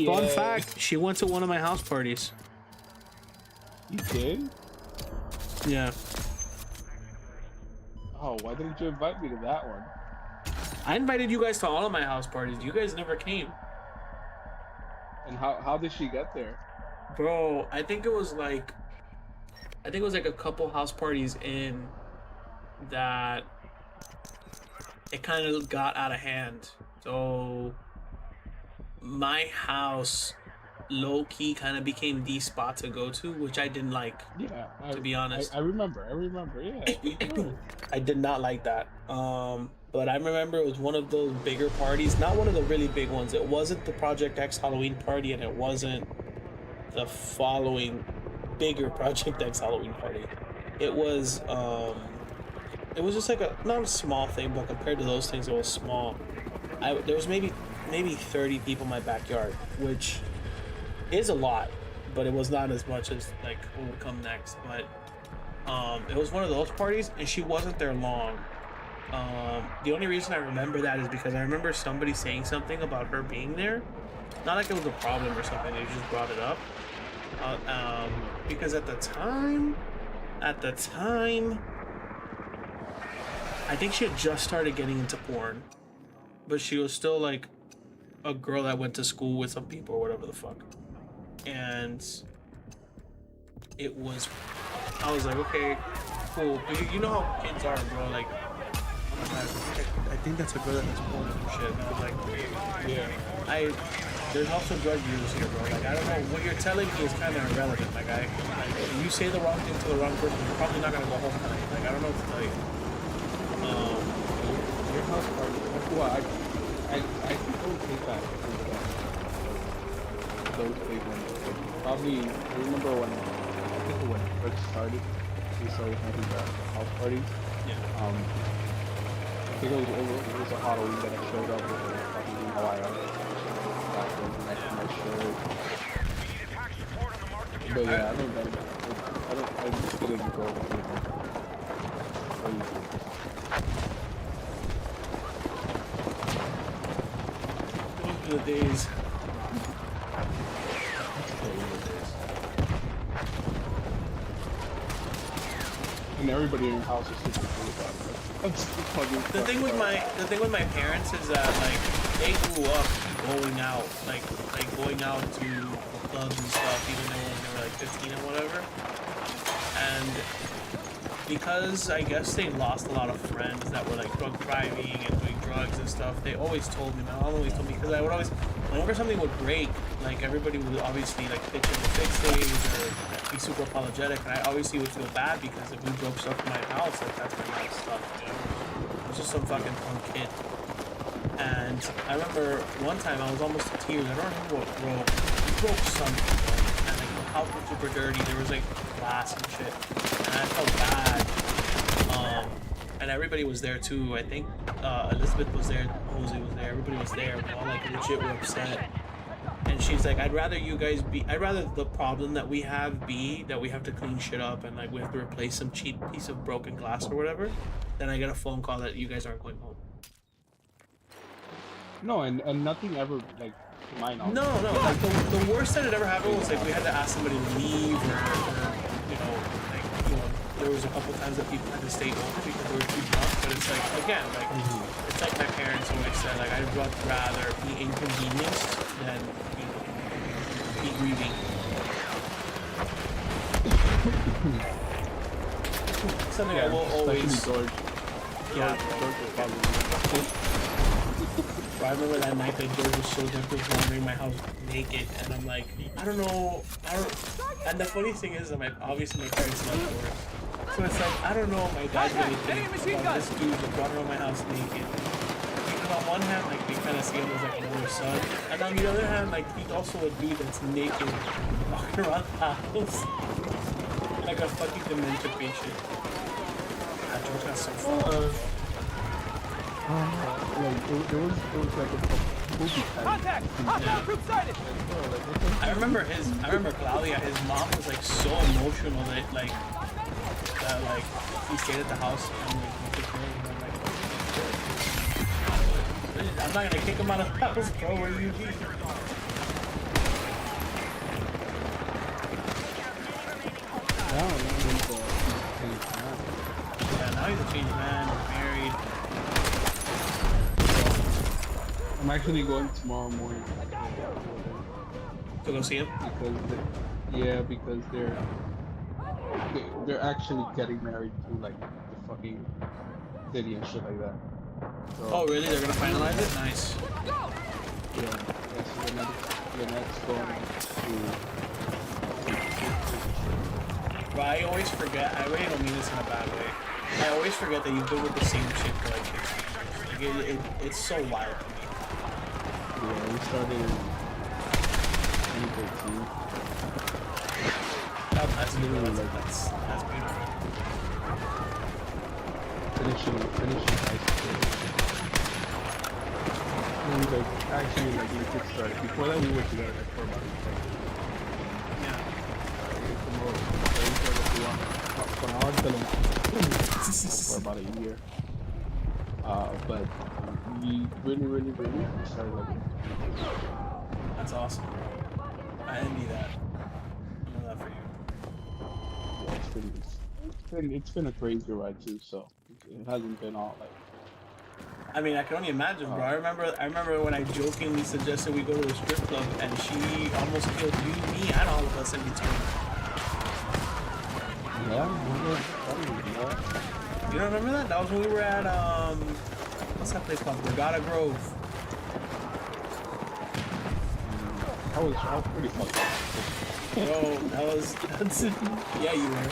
Fun fact, she went to one of my house parties. You did? Yeah. Oh, why didn't you invite me to that one? I invited you guys to all of my house parties. You guys never came. And how did she get there? Bro, I think it was like a couple house parties in that it kind of got out of hand. So my house low-key kind of became the spot to go to, which I didn't like. Yeah, to be honest. I remember, yeah. I did not like that. But I remember it was one of those bigger parties, not one of the really big ones. It wasn't the Project X Halloween party, and it wasn't the following bigger Project X Halloween party. It was just like not a small thing, but compared to those things, it was small. There was maybe 30 people in my backyard, which is a lot, but it was not as much as like what would come next. But it was one of those parties, and she wasn't there long. The only reason I remember that is because I remember somebody saying something about her being there. Not like it was a problem or something, they just brought it up. Because at the time, I think she had just started getting into porn, but she was still like a girl that went to school with some people or whatever the fuck. And it was, I was like, okay, cool. But you know how kids are, bro. Like, oh my god, I think that's a girl that has porn and shit. And I was like, yeah. there's also drug users here, bro. Like, I don't know, what you're telling me is kind of irrelevant. Like, if you say the wrong thing to the wrong person, you're probably not gonna go home tonight. Like, I don't know what to tell you. Your house party. Well, I don't take that over that. Those big ones. Probably, I remember when, I think when it first started, we started having the house parties. Yeah. I think it was a Halloween that I showed up with a fucking Hawaii back then, my shirt. But yeah, I just didn't go with it. Those are the days. And everybody in the house is super cool about it. I'm super fucking The thing with my parents is that like they grew up going out, like going out to clubs and stuff, even though when they were like 15 or whatever. And because I guess they lost a lot of friends that were like drug driving and doing drugs and stuff, they always told me, my mom always told me, because I would always, whenever something would break, like everybody would obviously like pitch in to fix things or be super apologetic, and I obviously would feel bad because if we broke stuff in my house, like that's my mom's stuff, you know? I was just some fucking punk kid. And I remember one time I was almost in tears. I don't remember what broke. We broke something, and like the house was super dirty. There was like glass and shit, and I felt bad. And everybody was there too. I think Elizabeth was there, Jose was there. Everybody was there. We all like legit were upset. And she's like, I'd rather the problem that we have be that we have to clean shit up and like we have to replace some cheap piece of broken glass or whatever, than I get a phone call that you guys aren't going home. No, and nothing ever, like, to my knowledge. No, like the worst that had ever happened was like we had to ask somebody to leave or you know, like, you know, there was a couple times that people had to stay over because they were too drunk, but it's like, again, like, it's like my parents always said, like, I'd rather be inconvenienced than, you know, be grieving. Something I will always... George. Yeah. George was probably... I remember that night that George was so drunk, was wandering my house naked, and I'm like, I don't know, and the funny thing is that obviously my parents love George. So it's like, I don't know, my dad really thinks about this dude just running around my house naked. Because on one hand, like, we kind of see him as like an older son, and on the other hand, like, he's also a dude that's naked, walking around the house, like a fucking dementia patient. That George got so fun. Like, it was like a movie type. Contact! Hostile group sighted! I remember Claudia, his mom was like so emotional that like he stayed at the house and like took care of him. I'm not gonna kick him out of the house, bro. Where you be? Yeah, now he's a changed man, married. I'm actually going tomorrow morning To go see him? because they're actually getting married to like the fucking city and shit like that. So, Oh, really? They're gonna finalize it? Nice. yeah, so the next going But I always forget. I really don't mean this in a bad way. I always forget that you've been with the same chick for like 15 years. Like it's so wild to me. we started in 2013. That's beautiful. That's beautiful. Finishing high school. And like actually like we could start before that we were together like, for about for about a year. But we really started like. That's awesome. I envy that. I know that for you. Yeah, it's been a crazy ride too. So it hasn't been all like. I mean, I can only imagine, bro. I remember when I jokingly suggested we go to the strip club, and she almost killed you, me, and all of us in between. Yeah. You don't remember that? That was when we were at what's that place called? Regatta Grove. I was pretty fucked up. Bro, that's yeah, you were.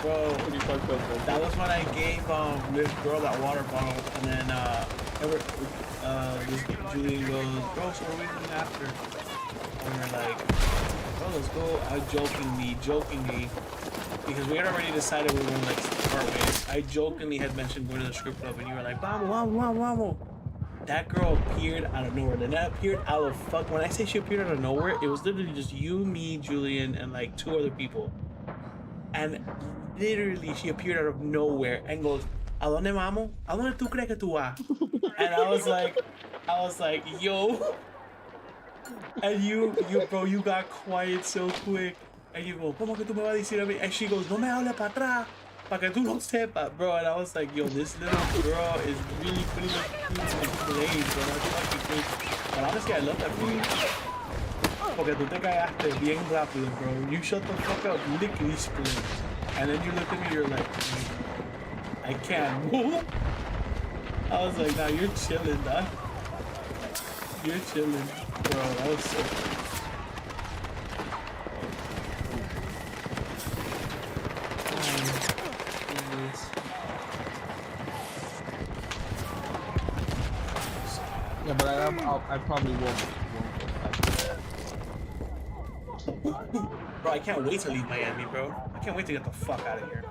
Bro, Pretty fucked up. Bro. that was when I gave this girl that water bottle, and then this Julian goes, bro, so what are we doing after? And we're like, bro, let's go. I jokingly, because we had already decided we were going to like part ways. I jokingly had mentioned going to the strip club, and you were like, vamos. That girl appeared out of nowhere. Then that appeared out of fuck. When I say she appeared out of nowhere, it was literally just you, me, Julian, and like 2 other people. And literally, she appeared out of nowhere and goes, ¿A dónde vamos? ¿A dónde tú crees que tú vas? And I was like, yo. And you, bro, you got quiet so quick. And you go, ¿Cómo que tú me vas a decir a mí? And she goes, no me hables para atrás, para que tú no sepas, bro. And I was like, yo, this little girl is really putting the playing, bro. That's fucking crazy. But honestly, I love that for you. Porque tú te cagaste bien rápido, bro. You shut the fuck up, lickety split. And then you look at me, you're like, I can't move. I was like, nah, you're chilling, dog. You're chilling. Bro, that was so cool. Yeah, but I probably won't. Bro, I can't wait to leave Miami, bro. I can't wait to get the fuck out of here.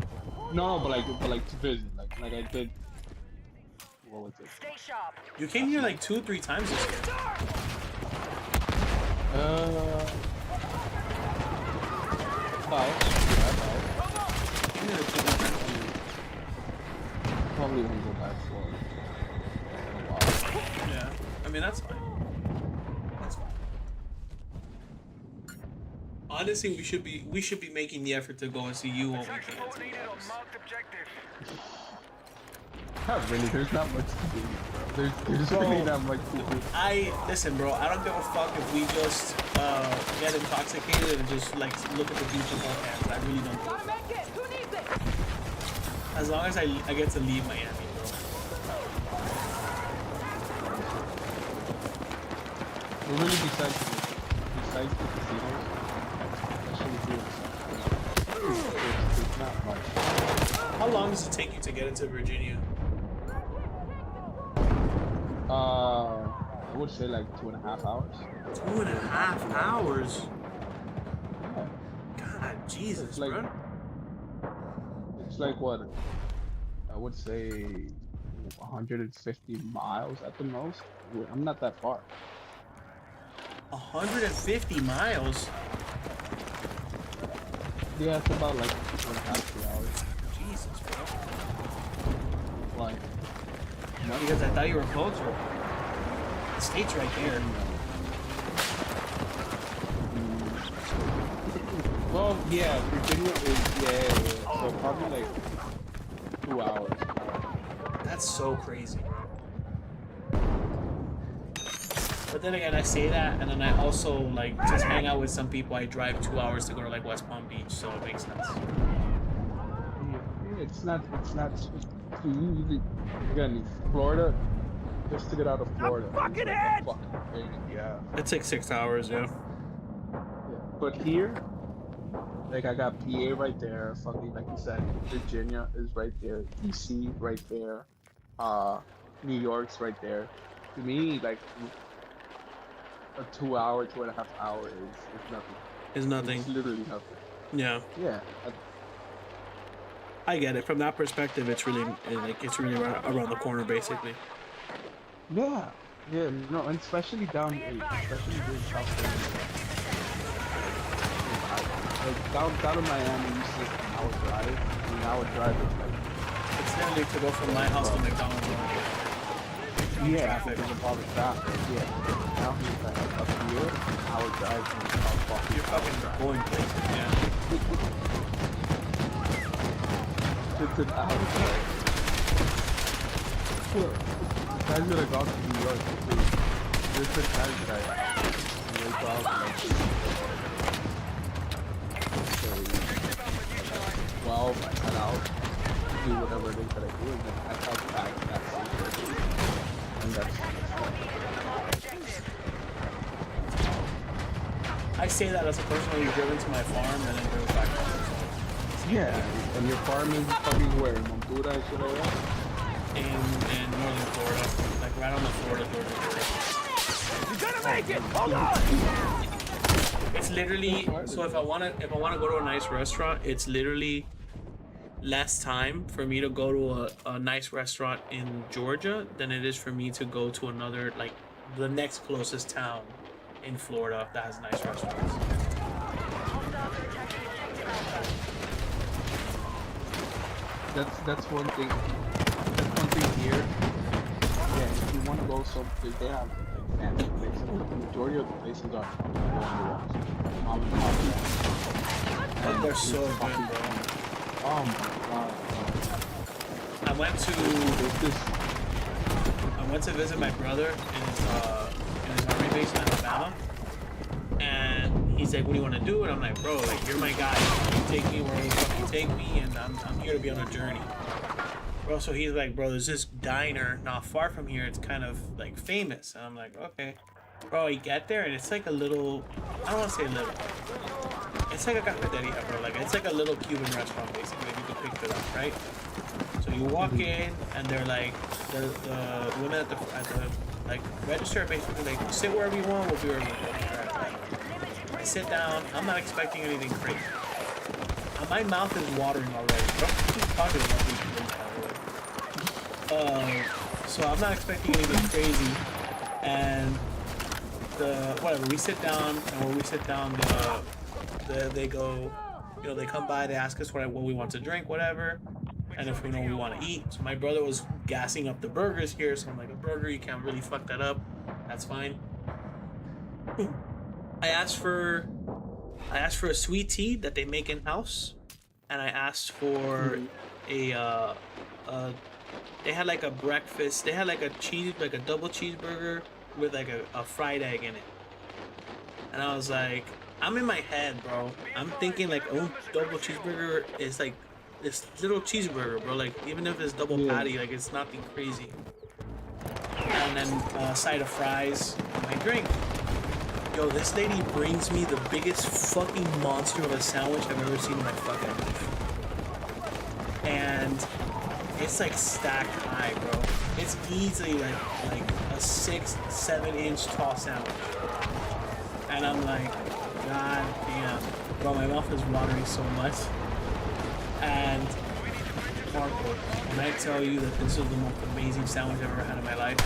No, but like to visit, like I did. What was it? Stay sharp. You came here like 2-3 times this year. You came here like 2-3 times. Probably won't go back for a while. Yeah, I mean that's fine. That's fine. Honestly, we should be making the effort to go and see you over weekends. Not really. There's not much to do, bro. There's really not much to do. Listen, bro. I don't give a fuck if we just get intoxicated and just like look at the beach with our hands. I really don't. Gotta make it. Who needs it? As long as I get to leave Miami, bro. But really, besides the casinos, it's not much. How long does it take you to get into Virginia? I would say like 2.5 hours. 2.5 hours. Yeah. God, Jesus, It's like- bro. It's like what? I would say 150 miles at the most. I'm not that far. 150 miles. Yeah, it's about like 2.5, 3 hours. Jesus, bro. Like, Because I thought you were closer. The state's right there. well, yeah, Virginia is, yeah. So probably like 2 hours. That's so crazy, bro. But then again, I say that, and then I also like just hang out with some people. I drive 2 hours to go to like West Palm Beach, so it makes sense. Yeah, it's not too easy. Again, Florida, just to get out of Florida. fucking it's like head! a fucking pain in the ass. It takes 6 hours, yeah. Yeah. But here, like I got PA right there, fucking like you said, Virginia is right there, DC right there, New York's right there. To me, like a 2 hour, 2.5 hour is nothing. It's nothing. It's literally nothing. Yeah, Yeah. I get it. From that perspective, it's really around the corner, basically. Yeah. Yeah. No, and especially down during South Carolina. Like down in Miami, it's just an hour drive. An hour drive is like It's literally to go from my house to McDonald's. yeah, Traffic. because of all the traffic. Yeah. Now he's like up here, an hour drive from South Boston. You're fucking going places, yeah. It's an hour drive. Guys would have gone to New York too. There's the times that I wake up like 12, I head out, do whatever it is that I do, and then I head back that same day. And that's I say that as a person who's driven to my farm and then drove back home. Yeah, and your farm is fucking where? In Montura and shit like that? In northern Florida, like right on the Florida-Georgia border. You're gonna make it! Hold on! It's literally so if I wanna go to a nice restaurant, it's literally less time for me to go to a nice restaurant in Georgia than it is for me to go to another, like the next closest town in Florida that has nice restaurants. That's one thing. That's one thing here. Yeah, if you want to go someplace, they have like fancy places. The majority of the places are mom and pop. But they're so good, bro. Oh my god. I went to visit my brother in his army base in Alabama, and he's like, "What do you want to do?" And I'm like, "Bro, like you're my guy. You take me wherever the fuck you take me, and I'm here to be on a journey." Bro, so he's like, "Bro, there's this diner not far from here. It's kind of like famous," and I'm like, "Okay." Bro, you get there and it's like a little, I don't want to say little. It's like a cafeteria, bro. Like it's like a little Cuban restaurant, basically. If you could pick it up, right? So you walk in, and they're like the women at the like register, basically like sit wherever you want. We'll be wherever you want. I sit down. I'm not expecting anything crazy. My mouth is watering already. Don't keep talking about these things, by the way. So I'm not expecting anything crazy, and whatever. We sit down, and when we sit down, they go, they come by, they ask us what we want to drink, whatever, and if we know we want to eat. So my brother was gassing up the burgers here, so I'm like, a burger, you can't really fuck that up. That's fine. I asked for a sweet tea that they make in house, and I asked for they had like a breakfast. They had like a double cheeseburger with like a fried egg in it, and I was like, I'm in my head, bro. I'm thinking like, oh, double cheeseburger is like this little cheeseburger, bro. Like even if it's double patty, like it's nothing crazy. And then a side of fries, and my drink. Yo, this lady brings me the biggest fucking monster of a sandwich I've ever seen in my fucking life. And it's like stacked high, bro. It's easily like a 6-7 inch tall sandwich. And I'm like, god damn. Bro, my mouth is watering so much. And Marco, when I tell you that this was the most amazing sandwich I've ever had in my life,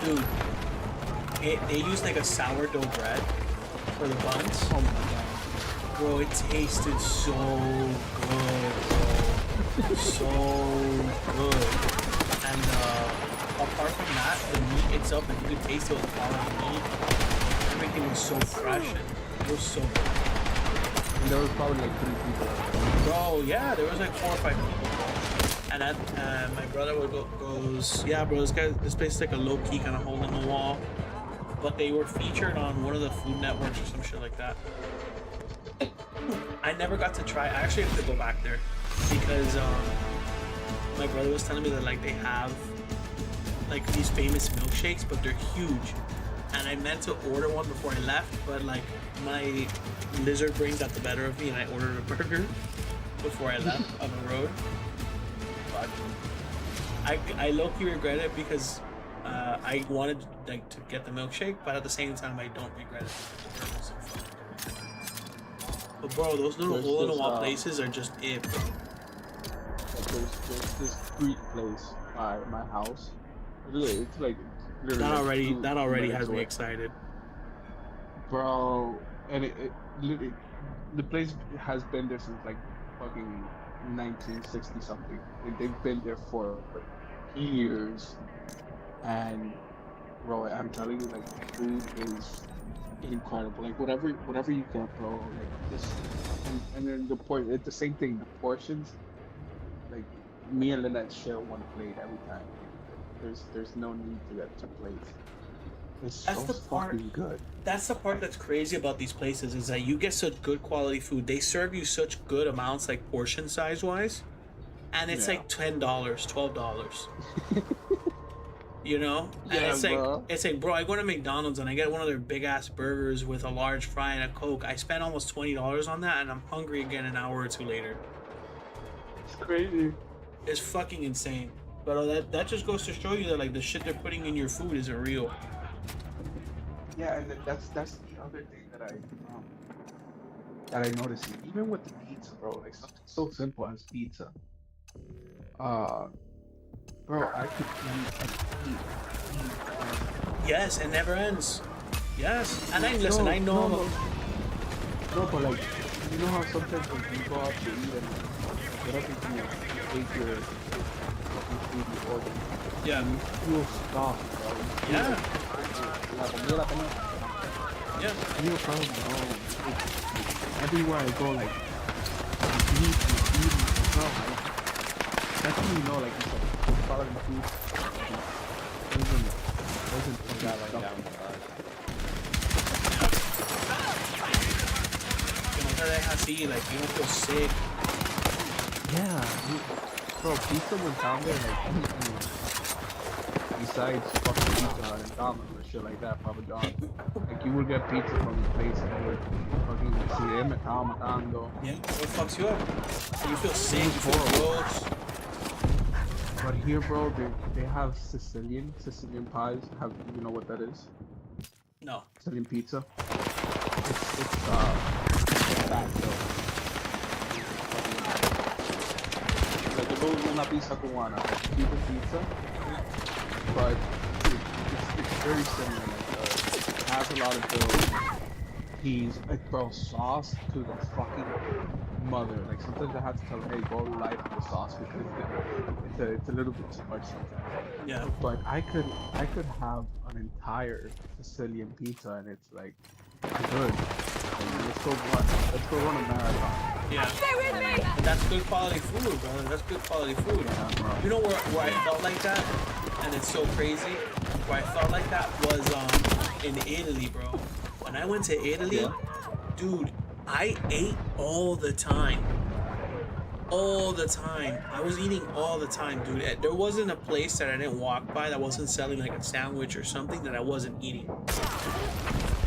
dude, they use like a sourdough bread for the buns. Oh my god. Bro, it tasted so good, bro. So good. And apart from that, the meat itself, if you could taste it with quality meat, everything was so fresh and it was so good. And there was probably like 3 people. Bro, yeah, there was like 4 or 5 people. And my brother goes, yeah, bro, this place is like a low-key kind of hole in the wall. But they were featured on one of the Food Networks or some shit like that. I never got to try. I actually have to go back there because my brother was telling me that like they have like these famous milkshakes, but they're huge. And I meant to order one before I left, but like my lizard brain got the better of me, and I ordered a burger before I left on the road. But I low-key regret it because I wanted like to get the milkshake, but at the same time I don't regret it. But bro, those little hole-in-the-wall places are just it, bro. There's this street place by my house. It's like literally That already has me excited. Bro, and it literally, the place has been there since like fucking 1960 something. They've been there for years. And bro, I'm telling you, like, the food is incredible. Like whatever you get, bro. Like this, and then it's the same thing. The portions, like me and Lynette share one plate every time. There's no need to get 2 plates. It's That's so the part- fucking good. That's the part that's crazy about these places is that you get such good quality food. They serve you such good amounts, like portion size wise, and it's Yeah. like $10, $12. You know? And Yeah, bro. It's like, bro, I go to McDonald's and I get one of their big ass burgers with a large fry and a Coke. I spend almost $20 on that and I'm hungry again an hour or two later. It's crazy. It's fucking insane. But that just goes to show you that like the shit they're putting in your food isn't real. Yeah, and that's the other thing that I noticed. Even with the pizza, bro, like something so simple as pizza. Bro, I could eat. Yes, it never ends. Yes, and I listen. I know. No, but like, you know how sometimes when you go out to eat and get up and you take your fucking food you order. Yeah. You feel stuffed, bro. Yeah. La comida la tengo. Yeah. Real problem, bro. Everywhere I go, like, eat, bro. Like, that's when you know, like, it's following the food. Doesn't Got like down the like you don't feel sick. Yeah, bro, pizza was down there, like, besides fucking Pizza Hut and Domino's and shit like that, Papa John. Like, you would get pizza from the place that would fucking see them at matando. Yeah, it fucks you up. You feel sick, you feel gross. But here, bro, they have Sicilian pies. You know what that is? No. Sicilian pizza. It's fat dough. Like it goes una pizza cubana, like pizza, but it's very similar. Like, it has a lot of dough. He's like, bro, sauce to the fucking mother. Like sometimes I have to tell him, hey, go light on the sauce because it's a little bit too much sometimes. Yeah. But I could have an entire Sicilian pizza and it's like I'm good. Let's go run a marathon. Yeah. Stay with me! And that's good quality food, bro. That's good quality food. Yeah, bro. You know where I felt like that? And it's so crazy. Where I felt like that was in Italy, bro. When I went to Italy, dude, I ate all the time. All the time. I was eating all the time, dude. There wasn't a place that I didn't walk by that wasn't selling like a sandwich or something that I wasn't eating.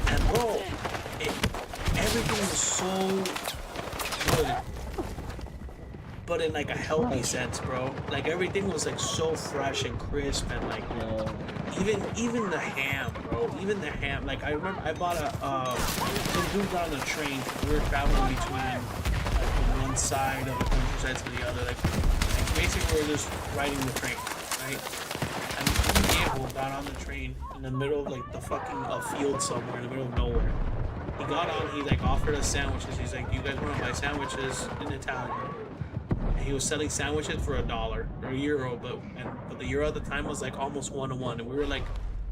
And bro, everything was so good. But in like a healthy sense, bro. Like everything was like so fresh and crisp and like even the ham, bro. Even the ham. Like I remember I bought some dude got on the train. We were traveling between like from one side of the countryside to the other. Like basically we were just riding the train, right? And Diego got on the train in the middle of like the fucking field somewhere in the middle of nowhere. He got on, he like offered us sandwiches. He's like, you guys want to buy sandwiches in Italian? And he was selling sandwiches for $1 or €1, but the euro at the time was like almost 1 to 1, and we were like,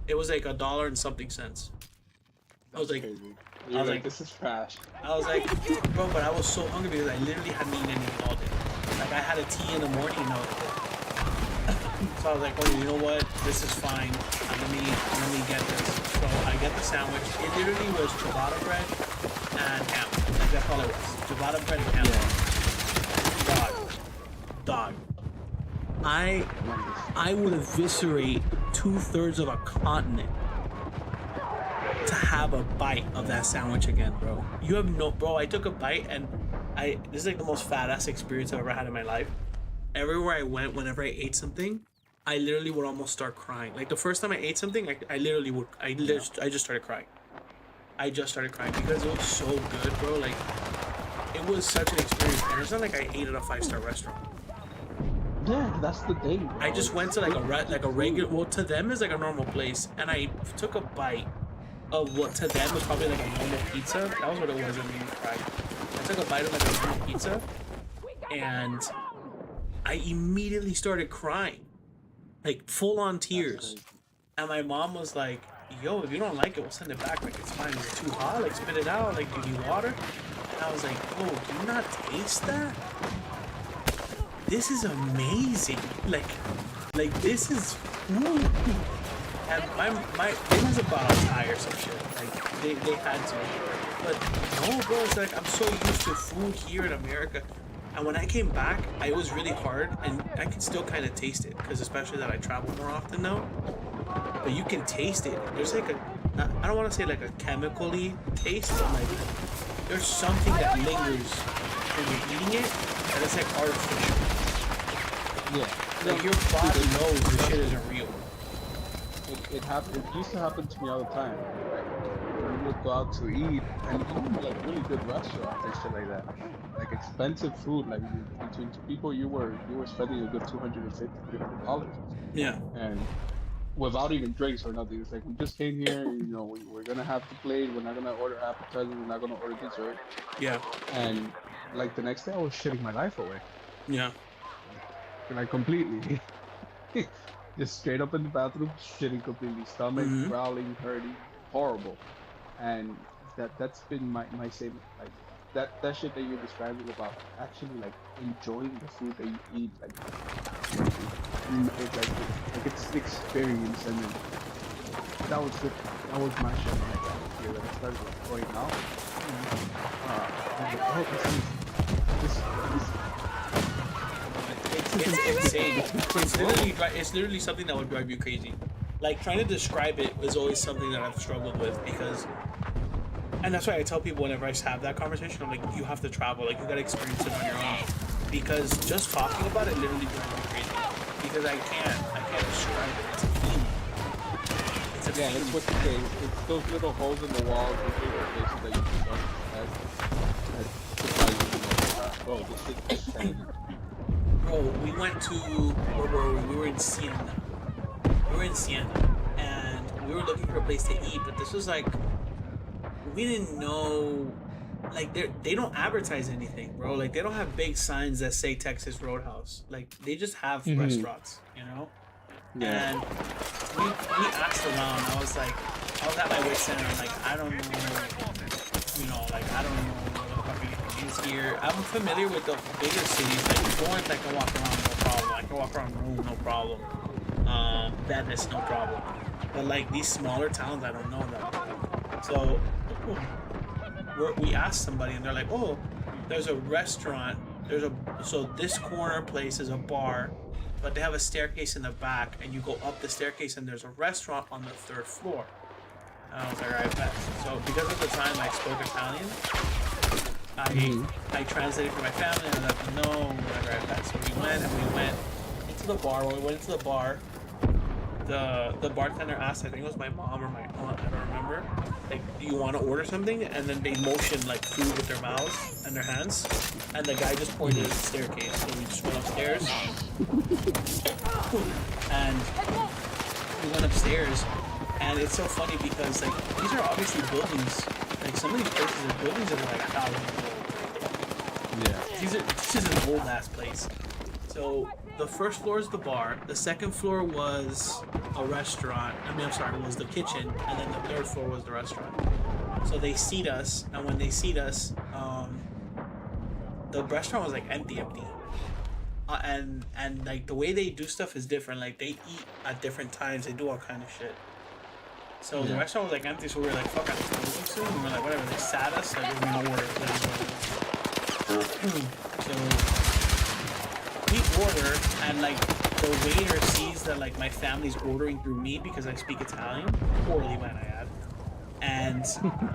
it was like $1 and something cents. I was like, this is trash. I was like, bro, but I was so hungry because I literally hadn't eaten anything all day. Like I had a tea in the morning and I was so I was like, oh, you know what? This is fine. Let me get this. So I get the sandwich. It literally was ciabatta bread and ham. Like that's all it was. Ciabatta bread and ham. Dog. I would eviscerate 2/3 of a continent to have a bite of that sandwich again, bro. You have no, bro. I took a bite and this is like the most fat ass experience I've ever had in my life. Everywhere I went, whenever I ate something, I literally would almost start crying. Like the first time I ate something, I just started crying. I just started crying because it was so good, bro. Like it was such an experience, and it's not like I ate at a 5-star restaurant. Yeah, that's the thing, bro. I just went to like a regular, well, to them is like a normal place, and I took a bite of what to them was probably like a normal pizza. That was what it was when we cried. I took a bite of like a normal pizza, and I immediately started crying, like full on tears. And my mom was like, yo, if you don't like it, we'll send it back. Like, it's fine. It's too hot. Like, spit it out. Like, do you need water? And I was like, yo, do you not taste that? This is amazing. Like this is food. And they must have bought a tie or some shit. Like, they had to. But no, bro, it's like I'm so used to food here in America. And when I came back, it was really hard, and I could still kind of taste it, because especially that I travel more often now. but you can taste it. There's like I don't want to say like a chemically taste, but like there's something that lingers when you're eating it, and it's like artificial. Yeah. Like your body knows this shit isn't real. It happened. It used to happen to me all the time. Like, we would go out to eat, and even like really good restaurants and shit like that. Like expensive food, like between two people, you were spending a good $250, $300. Yeah. And without even drinks or nothing, it's like we just came here. We're gonna have the plate. We're not gonna order appetizers. We're not gonna order dessert. Yeah. And like the next day, I was shitting my life away. Yeah. Like completely. Just straight up in the bathroom, shitting completely, stomach growling, hurting, horrible. And that's been my same, like that shit that you're describing about actually like enjoying the food that you eat, like it's an experience. And then that was my shit when I got here, that I started like, going out. I was like, oh, this It's insane. It's literally something that would drive you crazy. Like trying to describe it is always something that I've struggled with because, and that's why I tell people whenever I have that conversation, I'm like, you have to travel, like you gotta experience it on your own, because just talking about it literally drives me crazy. Because I can't describe it. It's a feeling. It's a feeling. That's what you say. It's those little holes in the walls, those little places that you can go that surprise you. Bro, this shit is insane. Bro, we went to, where were we? We were in Siena. And we were looking for a place to eat, but this was like, we didn't know, like they don't advertise anything, bro. Like they don't have big signs that say Texas Roadhouse. Like they just have restaurants, you know? Yeah. And we asked around. I was at my wit's center. I'm like, I don't know, I don't know what the fuck anything is here. I'm familiar with the bigger cities. Like Florence, I can walk around, no problem. I can walk around Rome, no problem. Venice, no problem. But like these smaller towns, I don't know them. So we asked somebody, and they're like, "Oh, there's a restaurant. So this corner place is a bar, but they have a staircase in the back, and you go up the staircase, and there's a restaurant on the 3rd floor." And I was like, "Alright, bet." So because at the time I spoke Italian, I translated for my family, and I let them know whatever I bet. So we went into the bar. When we went into the bar, the bartender asked, I think it was my mom or my aunt, I don't remember, like, do you want to order something? And then they motioned like food with their mouths and their hands, and the guy just pointed at the staircase. So we just went upstairs, and we went upstairs, and it's so funny because like these are obviously buildings. Like some of these places are buildings that are like 1,000 years old. Yeah. This is an old ass place. So the first floor is the bar. The second floor was a restaurant. It was the kitchen, and then the 3rd floor was the restaurant. So they seat us, and when they seat us, the restaurant was like empty. And like the way they do stuff is different. Like they eat at different times. They do all kind of shit. So the restaurant was like empty. So we were like, "Fuck, I'm closing soon." And we're like, "Whatever." They sat us. Like we're gonna order. So we order, and like the waiter sees that like my family's ordering through me because I speak Italian poorly, might I add. And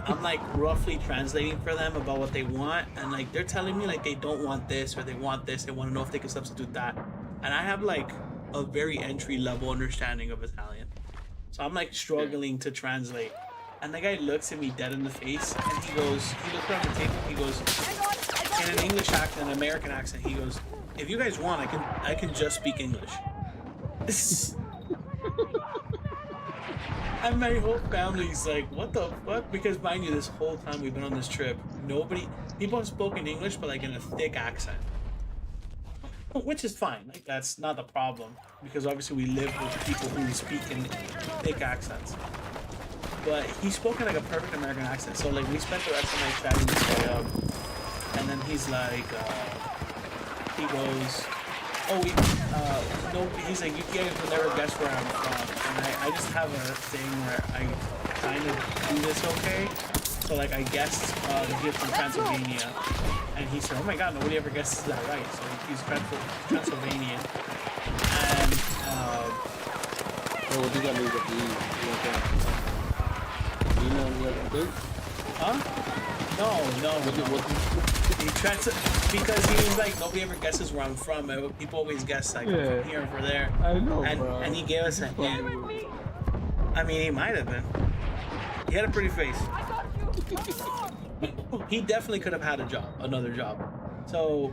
I'm like roughly translating for them about what they want, and like they're telling me like they don't want this or they want this. They want to know if they can substitute that, and I have like a very entry level understanding of Italian, so I'm like struggling to translate. And the guy looks at me dead in the face, and he looks around the table, he goes, in an English accent, an American accent, he goes, "If you guys want, I can just speak English." And my whole family's like, "What the fuck?" Because mind you, this whole time we've been on this trip, people have spoken English, but like in a thick accent, which is fine. Like that's not the problem, because obviously we live with people who speak in thick accents. But he spoke in like a perfect American accent, so like we spent the rest of the night chatting this guy up, and then he's like, he goes, no, he's like, "You guys will never guess where I'm from," and I just have a thing where I kind of do this okay. So like I guessed that he's from Transylvania, and he said, "Oh my god, nobody ever guesses that right." So he's Transylvanian, and what do you got to do with the email you have to do? Huh? No. He tried to, because he was like, nobody ever guesses where I'm from. People always guess like I'm Yeah. from here and from there. I know, and, bro. And he gave us a hint. I mean, he might have been. He had a pretty face. He definitely could have had another job. So,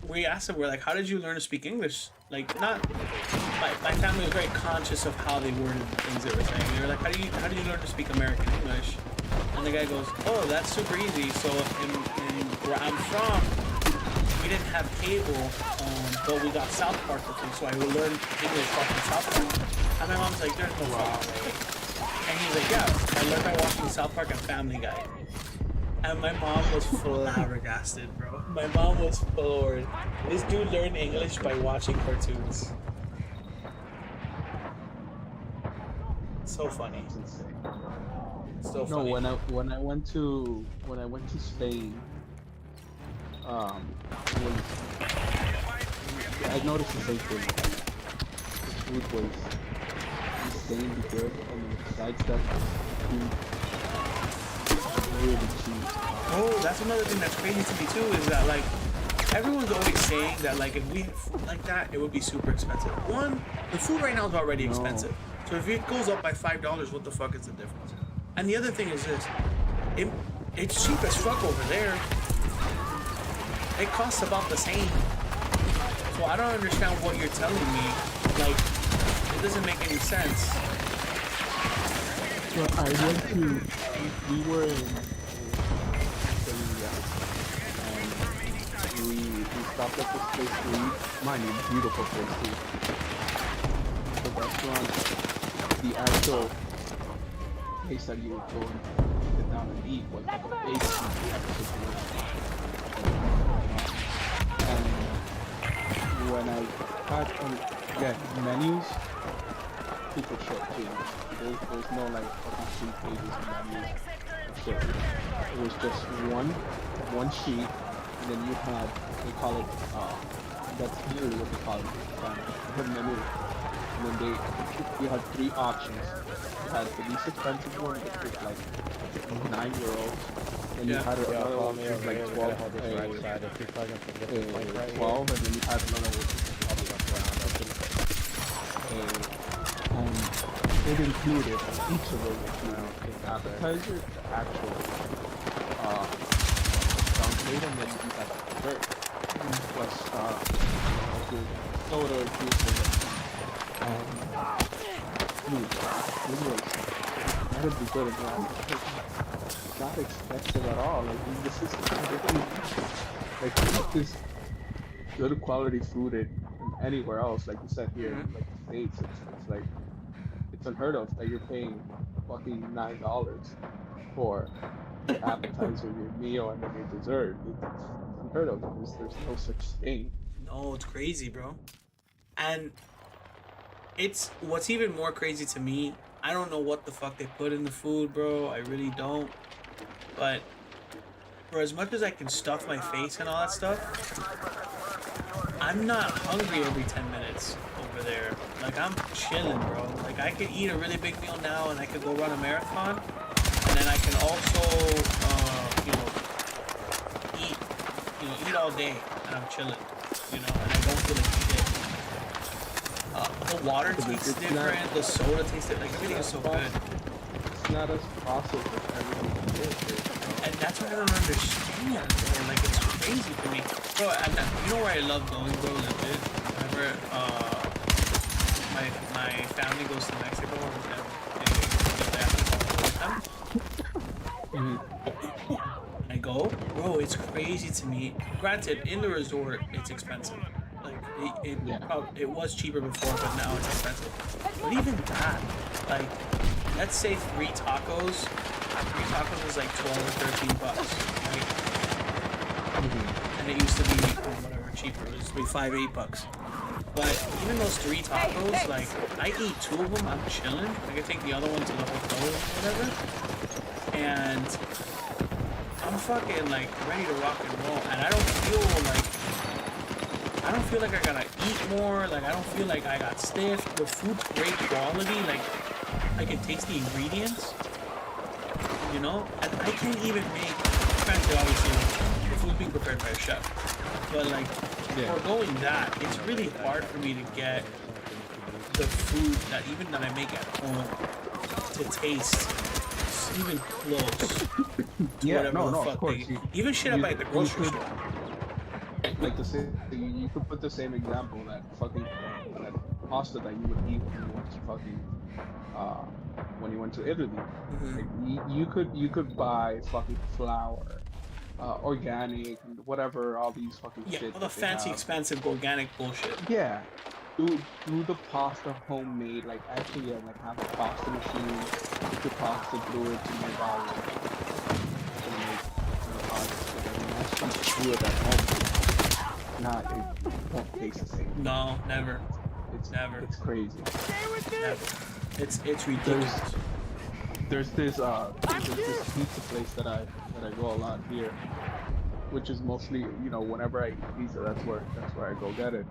we asked him, we're like, how did you learn to speak English? Like, not, my family was very conscious of how they worded the things they were saying. They were like, how do you learn to speak American English? And the guy goes, oh, that's super easy. So in where I'm from, we didn't have cable, but we got South Park with me, so I would learn English watching South Park. And my mom's like, there's no fucking way. And he's like, yeah, I learned by watching South Park and Family Guy. And my mom was flabbergasted, bro. My mom was floored. This dude learned English by watching cartoons. So funny. That's insane. So No, funny. when I went to Spain, I noticed the same thing. The food was insanely good, and besides that, food really cheap. Oh, that's another thing that's crazy to me too, is that like everyone's always saying that like if we had food like that, it would be super expensive. One, the food right now is already expensive. So if it goes up by $5, what the fuck is the difference? And the other thing is this, it's cheap as fuck over there. It costs about the same. So I don't understand what you're telling me. Like, it doesn't make any sense. So I went to, we were in Sevilla, and we stopped at this place to eat. Mind you, beautiful place to eat. The restaurant, the actual place that you would go and sit down and eat was like a basement type of situation. And when I had menus, super short too. There's no like fucking 3 pages of menus. Shit. It was just one sheet, and then you had, they call it that's usually what they call it, the menu. And then you had 3 options. You had the least expensive one, which was like €9. And you had another one which was like 12, and then you had another one which was probably like around, I think. And it included each of those included an appetizer, the actual down plate, and then you got the dessert. Plus soda, juice, and food was incredibly good and not expensive at all. Like this is like this good quality food in anywhere else. Like you said here, in like the States, it's like it's unheard of that you're paying fucking $9 for your appetizer, your meal, and then your dessert. It's unheard of. There's no such thing. No, it's crazy, bro. And it's what's even more crazy to me. I don't know what the fuck they put in the food, bro. I really don't. But for as much as I can stuff my face and all that stuff, I'm not hungry every 10 minutes over there. Like, I'm chilling, bro. Like, I could eat a really big meal now and I could go run a marathon. And then I can also, eat all day and I'm chilling, and I don't feel like shit. The water tastes different, the soda tastes different, like everything is so good. It's not as processed as everything is. And that's what I don't understand, man. Like, it's crazy for me. Bro, you know where I love going, bro, legit? Whenever, my family goes to Mexico, or I go, bro, it's crazy to me. Granted, in the resort, it's expensive. Like, it was cheaper before, but now it's expensive. But even that, like, let's say 3 tacos. 3 tacos is like $12 or $13, right? And it used to be whatever cheaper. It used to be $5-8. But even those 3 tacos, like, I eat 2 of them. I'm chilling. Like, I take the other one to the hotel or whatever, and I'm fucking like ready to rock and roll. And I don't feel like I don't feel like I gotta eat more. Like I don't feel like I got stiff. The food's great quality. Like I can taste the ingredients. You know, and I can't even make. Granted, obviously, the food's being prepared by a chef. But like, foregoing that, it's really hard for me to get the food that even that I make at home to taste even close to whatever the fuck they. Even shit I buy at the grocery store. Like the same, you could put the same example that fucking that pasta that you would eat when you went to fucking when you went to Italy. Like, you could buy fucking flour, organic, whatever, all these fucking shit. All the fancy, expensive organic bullshit. Yeah, do the pasta homemade. Like actually, like have a pasta machine, put your pasta through it to make all the pasta, and actually do it at home. Not, it won't taste the same. No, never. It's never. It's crazy. Never. It's ridiculous. There's this pizza place that I go a lot here, which is mostly, you know, whenever I eat pizza, that's where I go get it.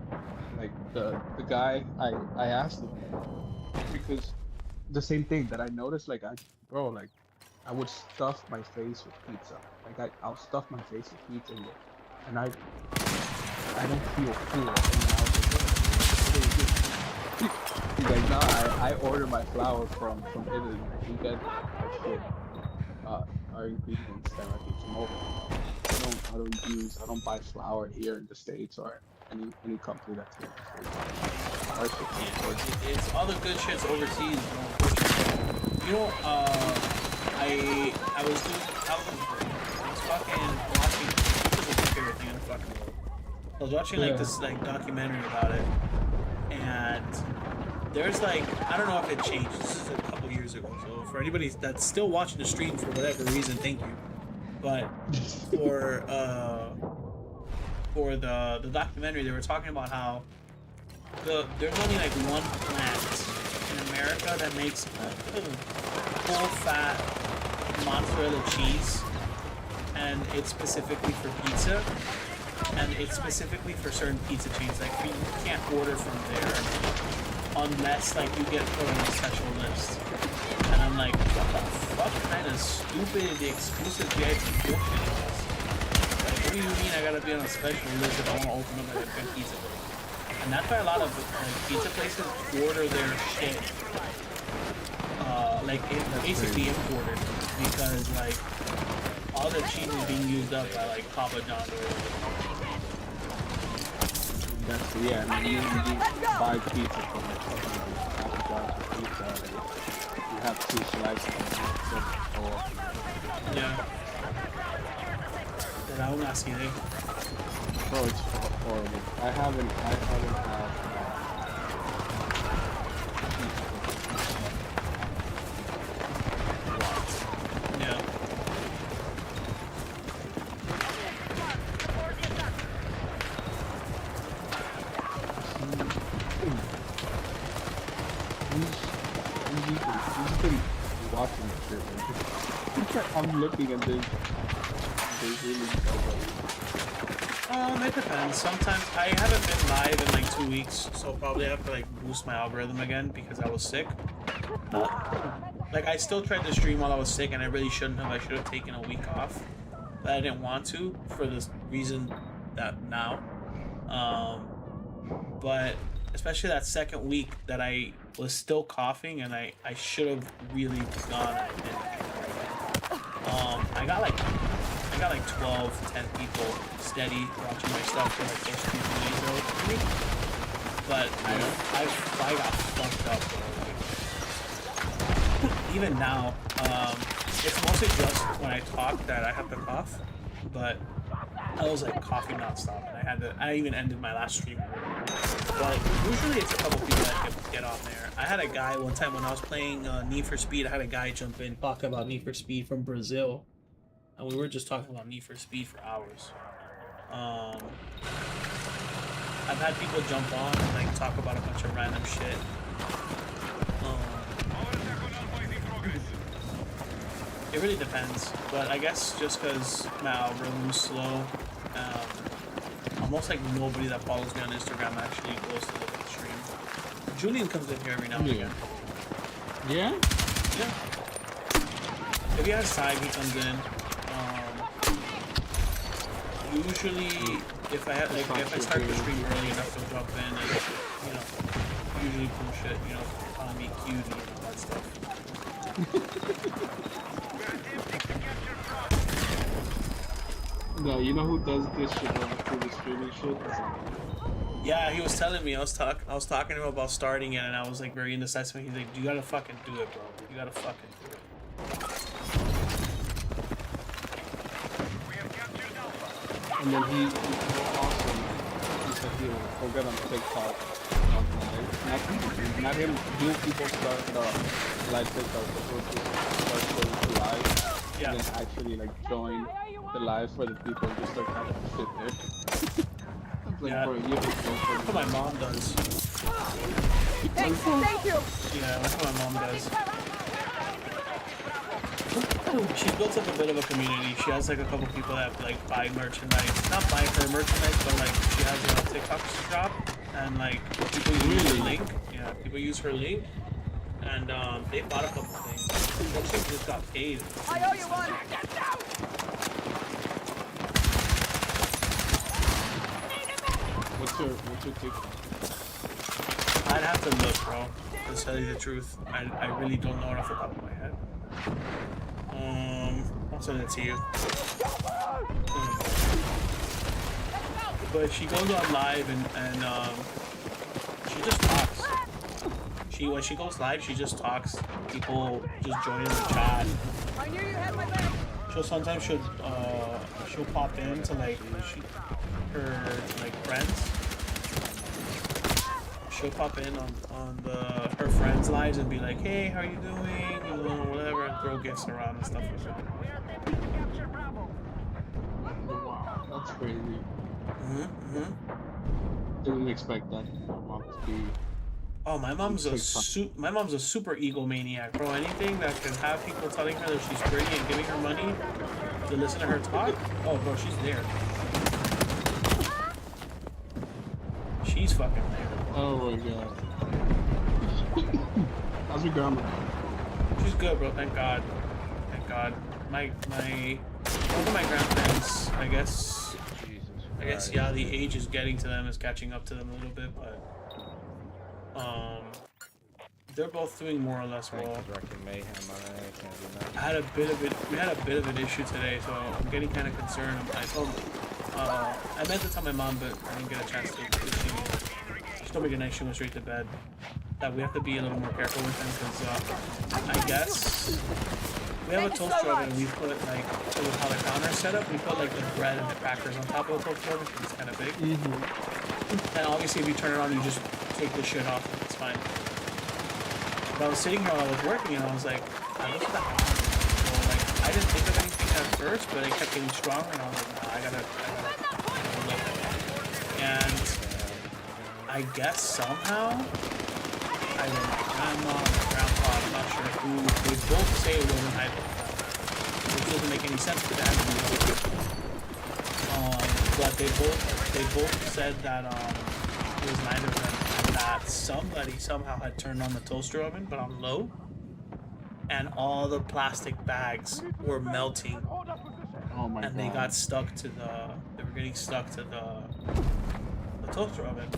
Like the guy, I asked him, because the same thing that I noticed, like I would stuff my face with pizza. Like I'll stuff my face with pizza and I don't feel full. And I was like, he's like, nah, I order my flour from Italy. Like, we get that shit. Our ingredients directly from over. I don't buy flour here in the States or any company that's here in the States. It's all the good shit's overseas. You know, I was fucking watching. This is my favorite thing in the fucking world. I was watching like this like documentary about it, and there's like, I don't know if it changed. This is a couple years ago, so for anybody that's still watching the stream for whatever reason, thank you. But for the documentary, they were talking about how there's only like one plant in America that makes full fat mozzarella cheese, and it's specifically for pizza. And it's specifically for certain pizza chains. Like, you can't order from there unless, like, you get put on a special list. And I'm like, what the fuck kind of stupid exclusive VIP bullshit is this? Like, what do you mean I gotta be on a special list if I want to open up like a good pizza place? And that's why a lot of like pizza places order their shit, basically imported, because like all the cheese is being used up by like Papa John's or whatever. That's I mean, you buy pizza from Papa John's pizza. You have two slices or Yeah. Then I will ask you. Oh, it's horrible. I haven't had Yeah. Who's been watching this shit? I'm looking at this. There's really nobody. It depends. Sometimes I haven't been live in like 2 weeks, so probably have to like boost my algorithm again because I was sick. Like I still tried to stream while I was sick, and I really shouldn't have. I should have taken a week off, but I didn't want to for this reason that now. But especially that second week that I was still coughing, and I should have really gone. And I didn't. I got like 12, 10 people steady watching my stuff for like those 2 days though. But I got fucked up though. Like, even now, it's mostly just when I talk that I have to cough. But I was like coughing nonstop, and I even ended my last stream. But usually it's a couple people that can get on there. I had a guy one time when I was playing Need for Speed. I had a guy jump in talk about Need for Speed from Brazil. And we were just talking about Need for Speed for hours. I've had people jump on and like talk about a bunch of random shit. It really depends, but I guess just because my algorithm's slow, I'm almost like nobody that follows me on Instagram actually goes to look at the stream. Julian comes in here every now and again. Yeah? Yeah. If he has time, he comes in. Usually, if I start the stream early enough, he'll jump in and, you know, usually bullshit, you know, calling me cutie and all that stuff. No, you know who does this shit through the streaming shit? Yeah, he was telling me. I was talking to him about starting it, and I was like very indecisive. He's like, "You gotta fucking do it, bro. You gotta fucking do it." And then he awesome. He said he'll get on TikTok. Not him. People start live TikTok, but he'll just start going to live. Yeah. And then actually like join the live for the people and just start kind of sit there. Like, Yeah. bro, you have to go for That's what my mom does. Thank you. Yeah, that's what my mom does. She built up a bit of a community. She has like a couple people that like buy merchandise. Not buy her merchandise, but like she has a TikTok shop, and like people use her link. Yeah, people use her link, and they bought a couple things. She just got paid. I owe you one. Get down. What's your TikTok? I'd have to look, bro. To tell you the truth, I really don't know it off the top of my head. I'll send it to you. But she goes on live and she just talks. When she goes live, she just talks. People just join in the chat. I knew you had my back. Sometimes she'll pop in to like her like friends. She'll pop in on her friends' lives and be like, "Hey, how are you doing?" You know, whatever, and throw gifts around and stuff like that. Wow, that's crazy. Mm-hmm. Didn't expect that mom to be. Oh, my mom's a super egomaniac, bro. Anything that can have people telling her that she's pretty and giving her money to listen to her talk. Oh, bro, she's there. She's fucking there. Oh my god. How's your grandma? She's good, bro. Thank God. Thank God. Both of my grandparents, I guess, yeah, the age is getting to them, is catching up to them a little bit, but they're both doing more or less well. Mayhem, We had a bit of an issue today, so I'm getting kind of concerned. I meant to tell my mom, but I didn't get a chance to. She told me good night. She went straight to bed. That we have to be a little more careful with them because I guess we have a toaster oven. We put like with how the counter is set up. We put like the bread and the crackers on top of the toaster oven because it's kind of big. And obviously, if you turn it on, you just take the shit off. It's fine. But I was sitting here while I was working, and I was like, I looked at that on. So, like, I didn't think of anything at first, but it kept getting stronger, and I was like, nah, I gotta look. And I guess somehow, either my grandma or my grandpa, I'm not sure who, they both say it wasn't hypo. Which doesn't make any sense to them. But they both said that it was neither of them, and that somebody somehow had turned on the toaster oven, but on low, and all the plastic bags were melting, Oh my god. and they got stuck to they were getting stuck to the toaster oven,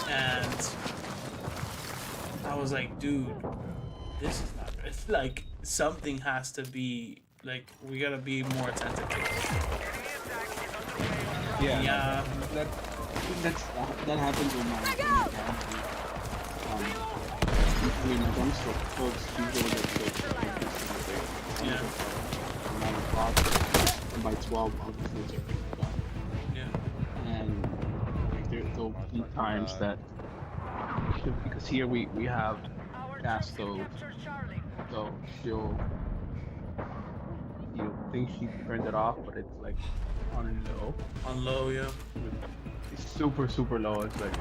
and I was like, dude, this is not good. Like, something has to be, like, we gotta be more attentive to this. Yeah. That happens with my grandma. I mean, my grandma's folks usually get sick like this Yeah. 9 o'clock, and by 12, obviously it's already done. Yeah. And like, there'll be times that, because here we have gas stoves, so you'll think she turned it off, but it's like on low. On low, yeah. It's super low. It's like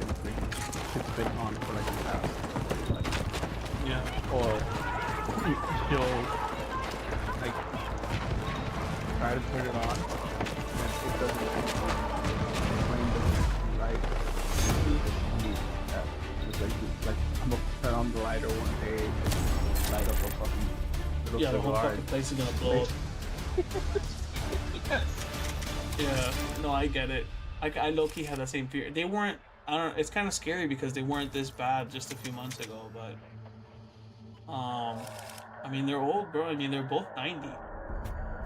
it's been on for like the past, like, Yeah. or she'll like try to turn it on, and it doesn't flame the like, it's like I'm gonna turn on the lighter one day, and light up a fucking little Yeah, the whole cigar. fucking place is gonna blow up. Yes. Yeah, no, I get it. I low-key had that same fear. They weren't, I don't know, it's kind of scary because they weren't this bad just a few months ago, but, I mean, they're old, bro. I mean, they're both 90.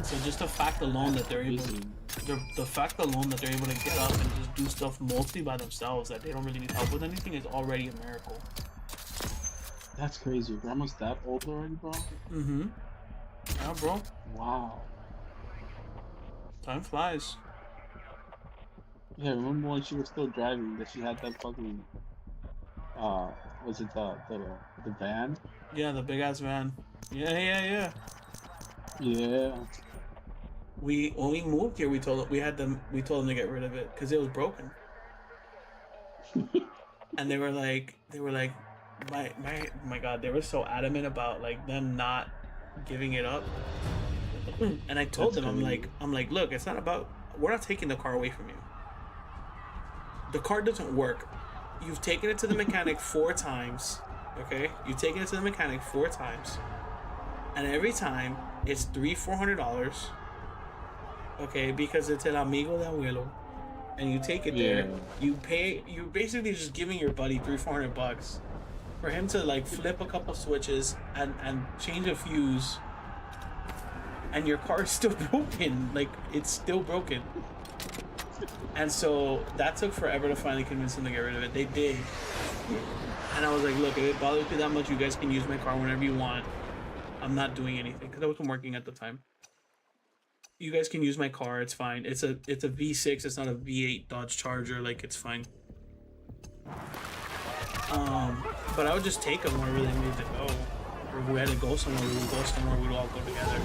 So just the fact alone that they're able, the fact alone that they're able to get up and just do stuff mostly by themselves, that they don't really need help with anything, is already a miracle. That's crazy. Grandma's that old already, bro? Mm-hmm. Yeah, bro. Wow. Time flies. Yeah, remember when she was still driving that she had that fucking was it the van? Yeah, the big ass van. Yeah. Yeah. When we moved here, we told them to get rid of it because it was broken. And they were like, my God, they were so adamant about like them not giving it up. And I told them, I'm like, look, it's not about, we're not taking the car away from you. The car doesn't work. You've taken it to the mechanic 4 times. Okay, you've taken it to the mechanic 4 times, and every time it's $300-$400. Okay, because it's el amigo de abuelo, and you take it there. You pay. You're basically just giving your buddy $300-$400 for him to like flip a couple switches and change a fuse, and your car is still broken. Like, it's still broken. And so that took forever to finally convince them to get rid of it. They did. And I was like, look, if it bothers you that much, you guys can use my car whenever you want. I'm not doing anything because I wasn't working at the time. You guys can use my car. It's fine. It's a V6. It's not a V8 Dodge Charger. Like, it's fine. But I would just take them wherever they needed to go. Or if we had to go somewhere, we would go somewhere. We'd all go together.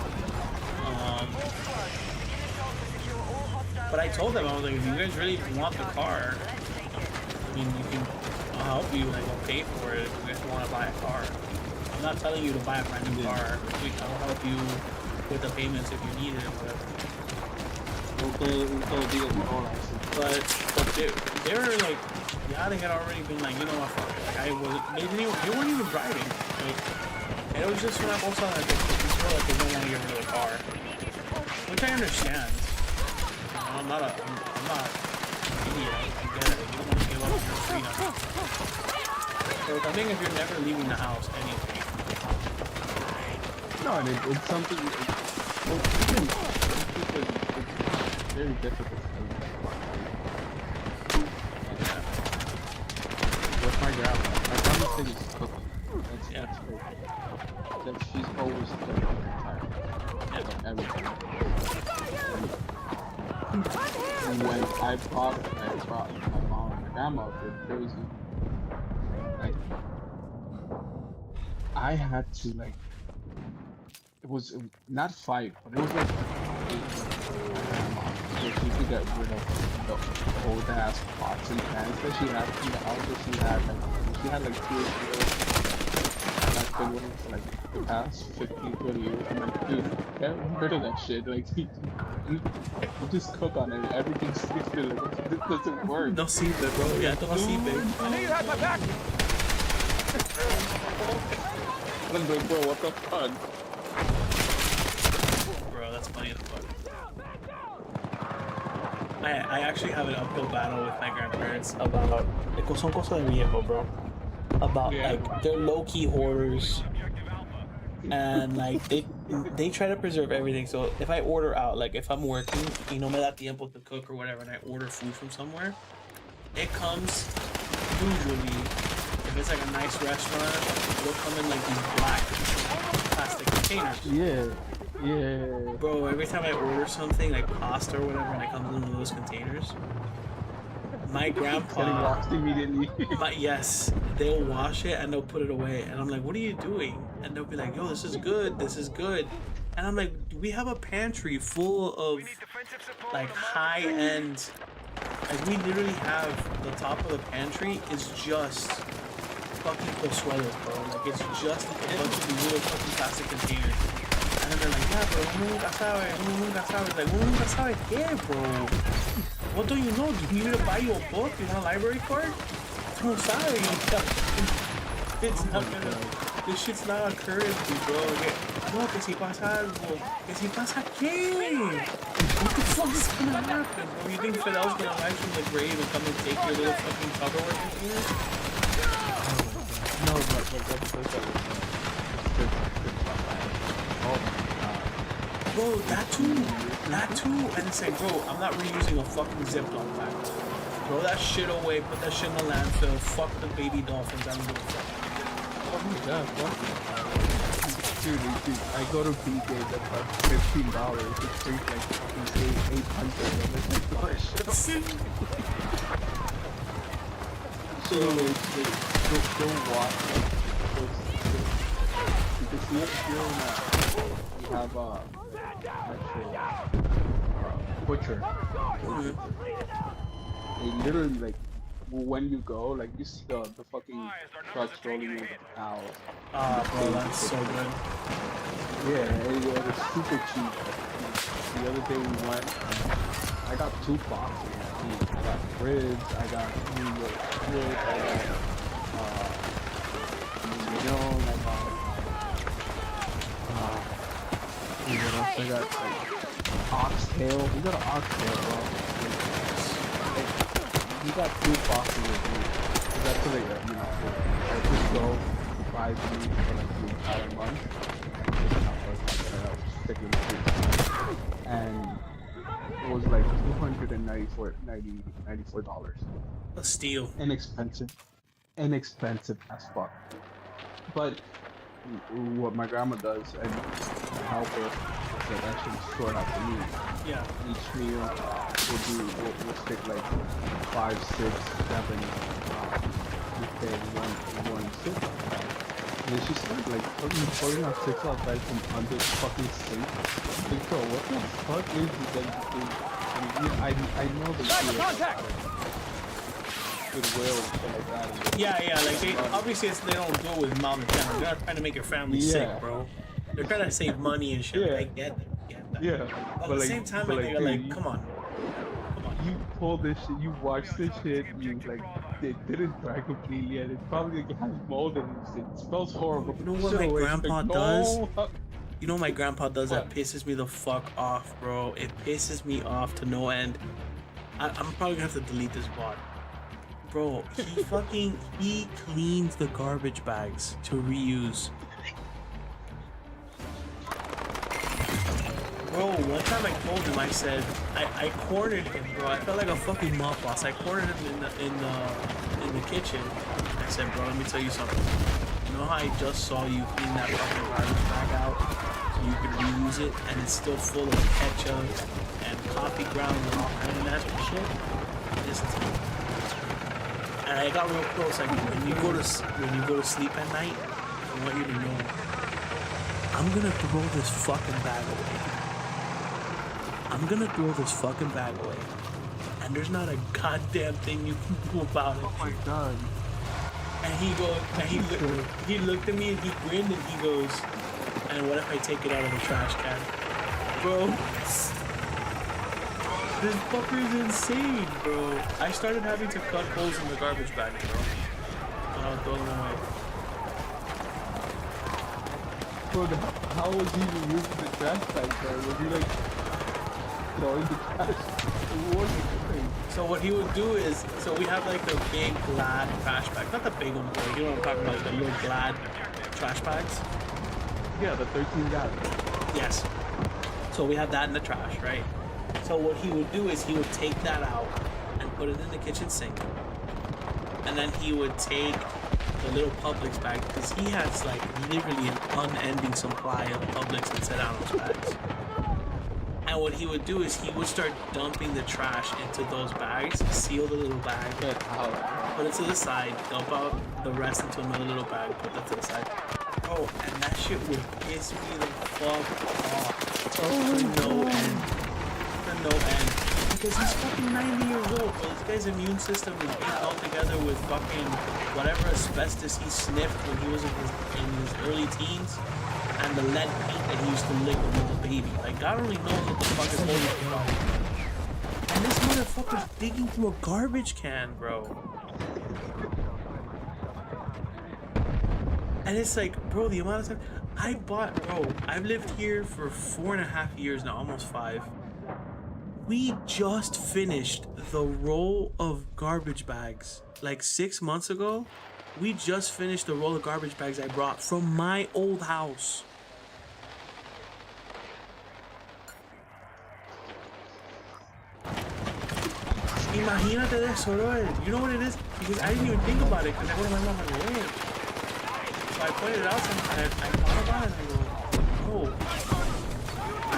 But I told them, I was like, if you guys really want the car, I mean, I'll help you, like, I'll pay for it if you guys want to buy a car. I'm not telling you to buy a brand new car. I'll help you with the payments if you need it or whatever. But they were like, yeah, they had already been like, you know what, fuck it. Like, they weren't even driving. Like, and it was just when I also like, they don't want to get rid of the car. Which I understand. I'm not an idiot. I get it. You don't want to give up your freedom. So I think if you're never leaving the house anyway. No, and it's something. It's very difficult. With my grandma thing is cooking. That's crazy. That she's always cooking all the time. Like, everything. When I brought my mom and my grandma to Jersey, like, I had to, like, it was not fight, but it was like my grandma, so she could get rid of the old ass pots and pans that she had in the house. That she had like 2 or 3 that's been with her for like the past 15-20 years. I'm like, dude, get rid of that shit. Like, you just cook on it. Everything's stupid. Like, this doesn't work. No sirve, bro. Yeah, no sirve. I knew you had my back. I'm like, bro, what the fuck? Bro, that's funny as fuck. I actually have an uphill battle with my grandparents about, son cosas de viejo, bro. About, like, they're low-key hoarders. And, like, they try to preserve everything. So if I order out, like, if I'm working, you know, me da tiempo to cook or whatever, and I order food from somewhere, it comes usually, if it's like a nice restaurant, it'll come in like these black plastic containers. Yeah. Bro, every time I order something like pasta or whatever, and it comes in one of those containers, my grandpa, Getting washed immediately. yes, they'll wash it and they'll put it away, and I'm like, what are you doing? And they'll be like, yo, this is good, and I'm like, we have a pantry full of like high-end, like, we literally have the top of the pantry is just fucking pozuelos, bro. Like, it's just a bunch of these little fucking plastic containers. And then they're like, yeah, bro, uno nunca sabe. Like, uno nunca sabe, ¿qué, bro? What don't you know? Do you need to buy you a book? You want a library card? I'm sorry. It's not gonna. This shit's not a currency, bro. No, que si pasa algo. Que si pasa qué? What the fuck's gonna happen, bro? You think Fidel's gonna rise from the grave and come and take your little fucking Tupperware container? No, but that's good. Oh my god. Bro, that too. And it's like, bro, I'm not reusing a fucking Ziploc bag. Throw that shit away, put that shit in the landfill, fuck the baby dolphins, I don't give a fuck. Oh my god, fuck it. Dude, I go to BJ, that's like $15. It takes like fucking 800 of it. Oh shit. So, don't watch it. Because here we have actual butcher. They literally like when you go, like you see the fucking trucks rolling over the cows. Ah, bro, that's so good. Yeah, it's super cheap. The other day we went, I got 2 boxes. I got ribs, I got New York strip, I got mignon, I got I got like oxtail. We got an oxtail, bro. We got 2 boxes of meat. That's like, you know, I just go buy meat for like the entire month. And it was like $294. A steal. Inexpensive as fuck. But what my grandma does, and I help her, is like actually sort out the meat. Yeah. Each meal we'll stick like 5, 6, 7 one sit. And then she started like pulling out TikTok right from under the fucking sink. Like, bro, what the fuck is it that you do? I know that Goodwill and stuff like that. Yeah, like they obviously they don't do it with mom and dad. They're not trying to make your family sick, bro. They're trying to save money and shit. Yeah. I get that. Yeah. But at the same time, like, dude, like, come on. You pull this shit, you watch this shit, you like, it didn't dry completely, and it probably like, has mold in it. It smells horrible. You know what my grandpa does? You know what my grandpa does that pisses me the fuck off, bro? It pisses me off to no end. I'm probably gonna have to delete this VOD. Bro, he cleans the garbage bags to reuse. Bro, one time I told him, I said, I cornered him, bro. I felt like a fucking mob boss. I cornered him in the kitchen. I said, bro, let me tell you something. You know how I just saw you clean that fucking garbage bag out so you could reuse it, and it's still full of ketchup and coffee grounds and all kind of nasty shit? Listen to me. And I got real close. Like when you go to sleep at night, I want you to know, I'm gonna throw this fucking bag away. I'm gonna throw this fucking bag away, and there's not a goddamn thing you can do about it. Oh my god. And he goes, and he looked at me and he grinned and he goes, and what if I take it out of the trash can? Bro, this fucker is insane, bro. I started having to cut holes in the garbage bag, bro. And I'll throw them away. Bro, how was he even using the trash bag, bro? Was he like throwing the trash? What was he doing? So what he would do is, so we have like the big Glad trash bag, not the big one, but you know what I'm talking about, like the little Glad trash bags. Yeah, the 13 gallon. Yes. So we have that in the trash, right? So what he would do is he would take that out and put it in the kitchen sink. And then he would take the little Publix bag, because he has like literally an unending supply of Publix and set down those bags. And what he would do is he would start dumping the trash into those bags, seal the little bag, put it to the side, dump out the rest into another little bag, put that to the side. Oh, and that shit would piss me the fuck off. For no end. For no end. Because he's fucking 90 years old, bro. This guy's immune system is being held together with fucking whatever asbestos he sniffed when he was in his early teens. And the lead paint that he used to lick when he was a baby. Like, God only knows what the fuck is holding him. And this motherfucker's digging through a garbage can, bro. And it's like, bro, the amount of time I've lived here for 4.5 years now, almost 5. We just finished the roll of garbage bags like 6 months ago. We just finished the roll of garbage bags I brought from my old house. Imagínate de eso, bro. You know what it is? Because I didn't even think about it because I went to my mom like, wait. So I pointed it out to him and I thought about it and I go, bro, I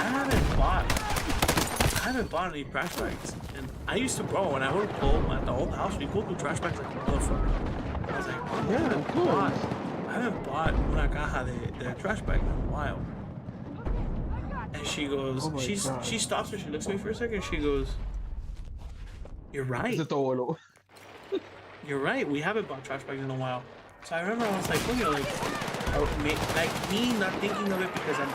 haven't bought any trash bags. And I used to, bro, when I would go at the old house, we go through trash bags like a motherfucker. I was like, bro, I haven't bought una caja de trash bag in a while. And she goes, she stops and she looks at me for a second and she goes, you're right. You're right. We haven't bought trash bags in a while. So I remember I was like, well, you know, like me not thinking of it because I'm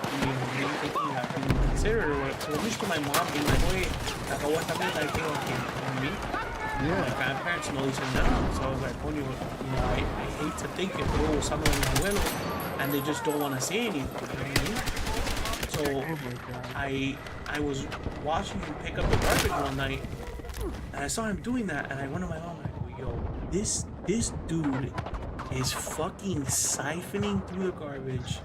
maybe thinking that I'm considered or what. So I'm used to my mom being like, oye, acabo esta mierda y tengo que, you know what I mean? Yeah. My grandparents and all these things now. So I was like, well, you know, I hate to think if there was someone in my abuelo and they just don't want to say anything. You know what I mean? So I was watching him pick up the garbage one night. And I saw him doing that, and I went to my mom and I go, yo, this dude is fucking siphoning through the garbage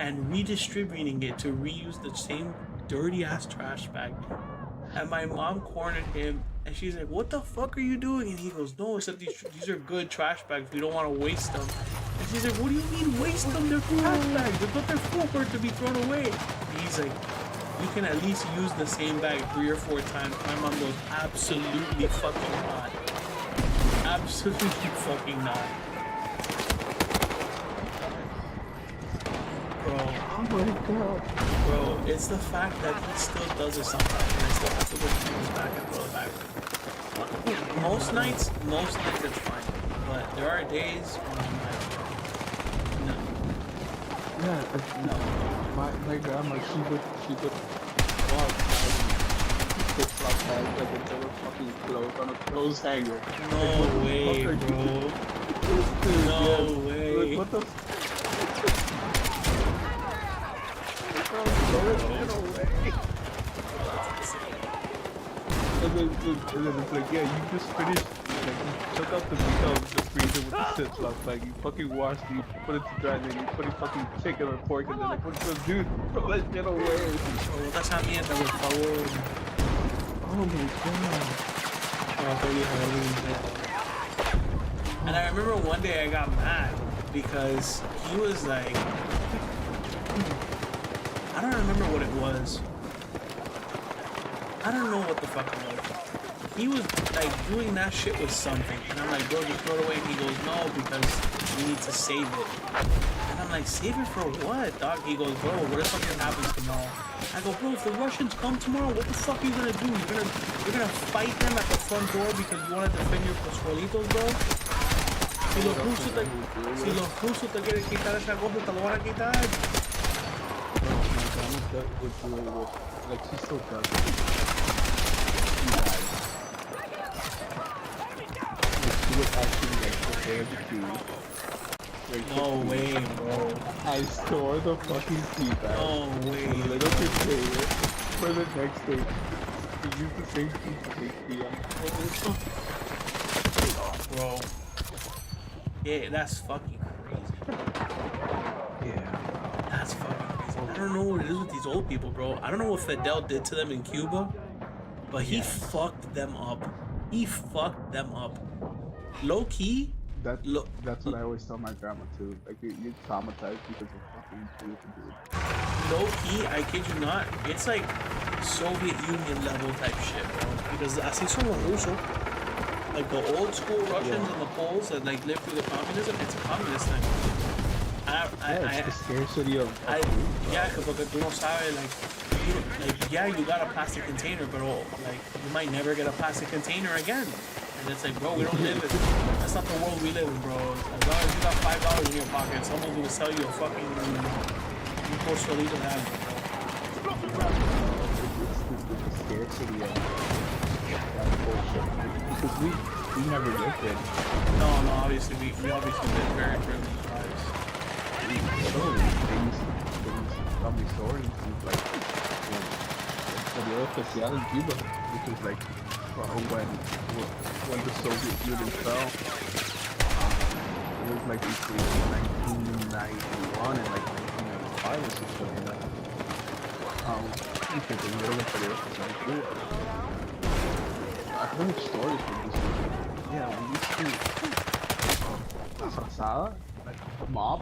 and redistributing it to reuse the same dirty ass trash bag. And my mom cornered him, and she's like, what the fuck are you doing? And he goes, no, it's that these are good trash bags. We don't want to waste them. And she's like, what do you mean waste them? They're trash bags. They're not their for to be thrown away. And he's like, you can at least use the same bag 3 or 4 times. My mom goes, absolutely fucking not. Absolutely fucking not. Bro. Oh my god. Bro, it's the fact that he still does it sometimes and I still have to go through his back and throw it back. Most nights it's fine. But there are days when I'm like, no. Yeah, no. My grandma, she would walk flip-flop bags like they were fucking clothes on a clothes hanger. No way, bro. No way. Like, what the And then it's like, yeah, you just finished, like, you took out the meat out of the freezer with the flip-flop, like, you fucking washed it, you put it to dry, and then you put it fucking chicken or pork, and then like, what the dude, throw that shit away. Esa mierda, por favor. Oh my god. And I remember one day I got mad because he was like, I don't remember what it was. I don't know what the fuck it was. He was like doing that shit with something. And I'm like, bro, just throw it away. And he goes, no, because we need to save it. And I'm like, save it for what, dog? He goes, bro, what if something happens tomorrow? I go, bro, if the Russians come tomorrow, what the fuck are you gonna do? You're gonna fight them at the front door because you wanna defend your pascualitos, bro? Si los rusos te quieren quitar esa cosa, te lo van a quitar. Like, she still does it. She would actually, like, prepare the tea. No way, bro. I store the fucking tea bag. No way. In a little container for the next day. To use the same tea to make tea on. Bro. Yeah, that's fucking crazy. Yeah. That's fucking crazy. I don't know what it is with these old people, bro. I don't know what Fidel did to them in Cuba, but he fucked them up. He fucked them up. Low key. That's what I always tell my grandma too. Like, you're traumatized because of fucking Cuba, dude. Low key, I kid you not, it's like Soviet Union level type shit, bro. Because así son los rusos. Like the old school Russians and the Poles that like lived through the communism, it's a communist thing. It's the scarcity of yeah, because tú no sabes, like, yeah, you got a plastic container, but like, you might never get a plastic container again. And it's like, bro, we don't live in, that's not the world we live in, bro. As long as you got $5 in your pocket, someone's gonna sell you a fucking postalito of that, bro. It's the scarcity of That's bullshit. Because we never lived it. No, obviously we obviously live very privileged lives. They used to tell me stories of like for the other especial in Cuba, which is like when the Soviet Union fell. It was like between 1991 and like 1995 or something like that. Because the middle of the I heard stories from this. Yeah, we used to Frazada, like the mob.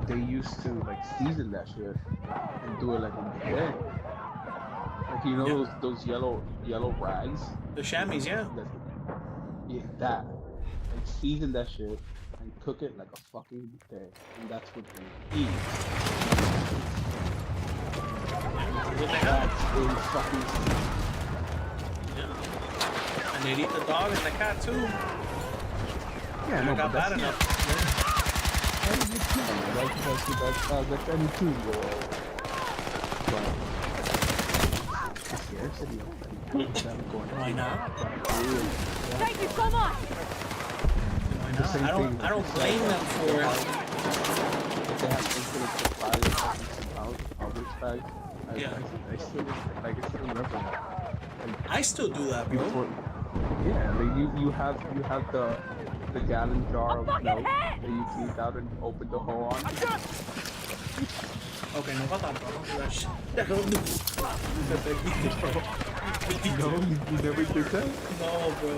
They used to like season that shit and do it like in the day. Like you know those yellow rags. The chamois, yeah. Yeah, that. And season that shit and cook it like a fucking day, and that's what they eat. What they have. That's in fucking. Yeah. And they'd eat the dog and the cat too. Yeah, Never got bad enough. That's any too, but the scarcity of them going. Why not? Thank you so much. Why not? I don't blame them for it. If they have infinite supply of powder bags, Yeah. I still remember that. And I still do that, bro. before, yeah, like you have the gallon jar of milk that you take out and open the hole on. Okay, no, hold on, bro. Don't do that shit. Don't do No, you never did that? No, bro.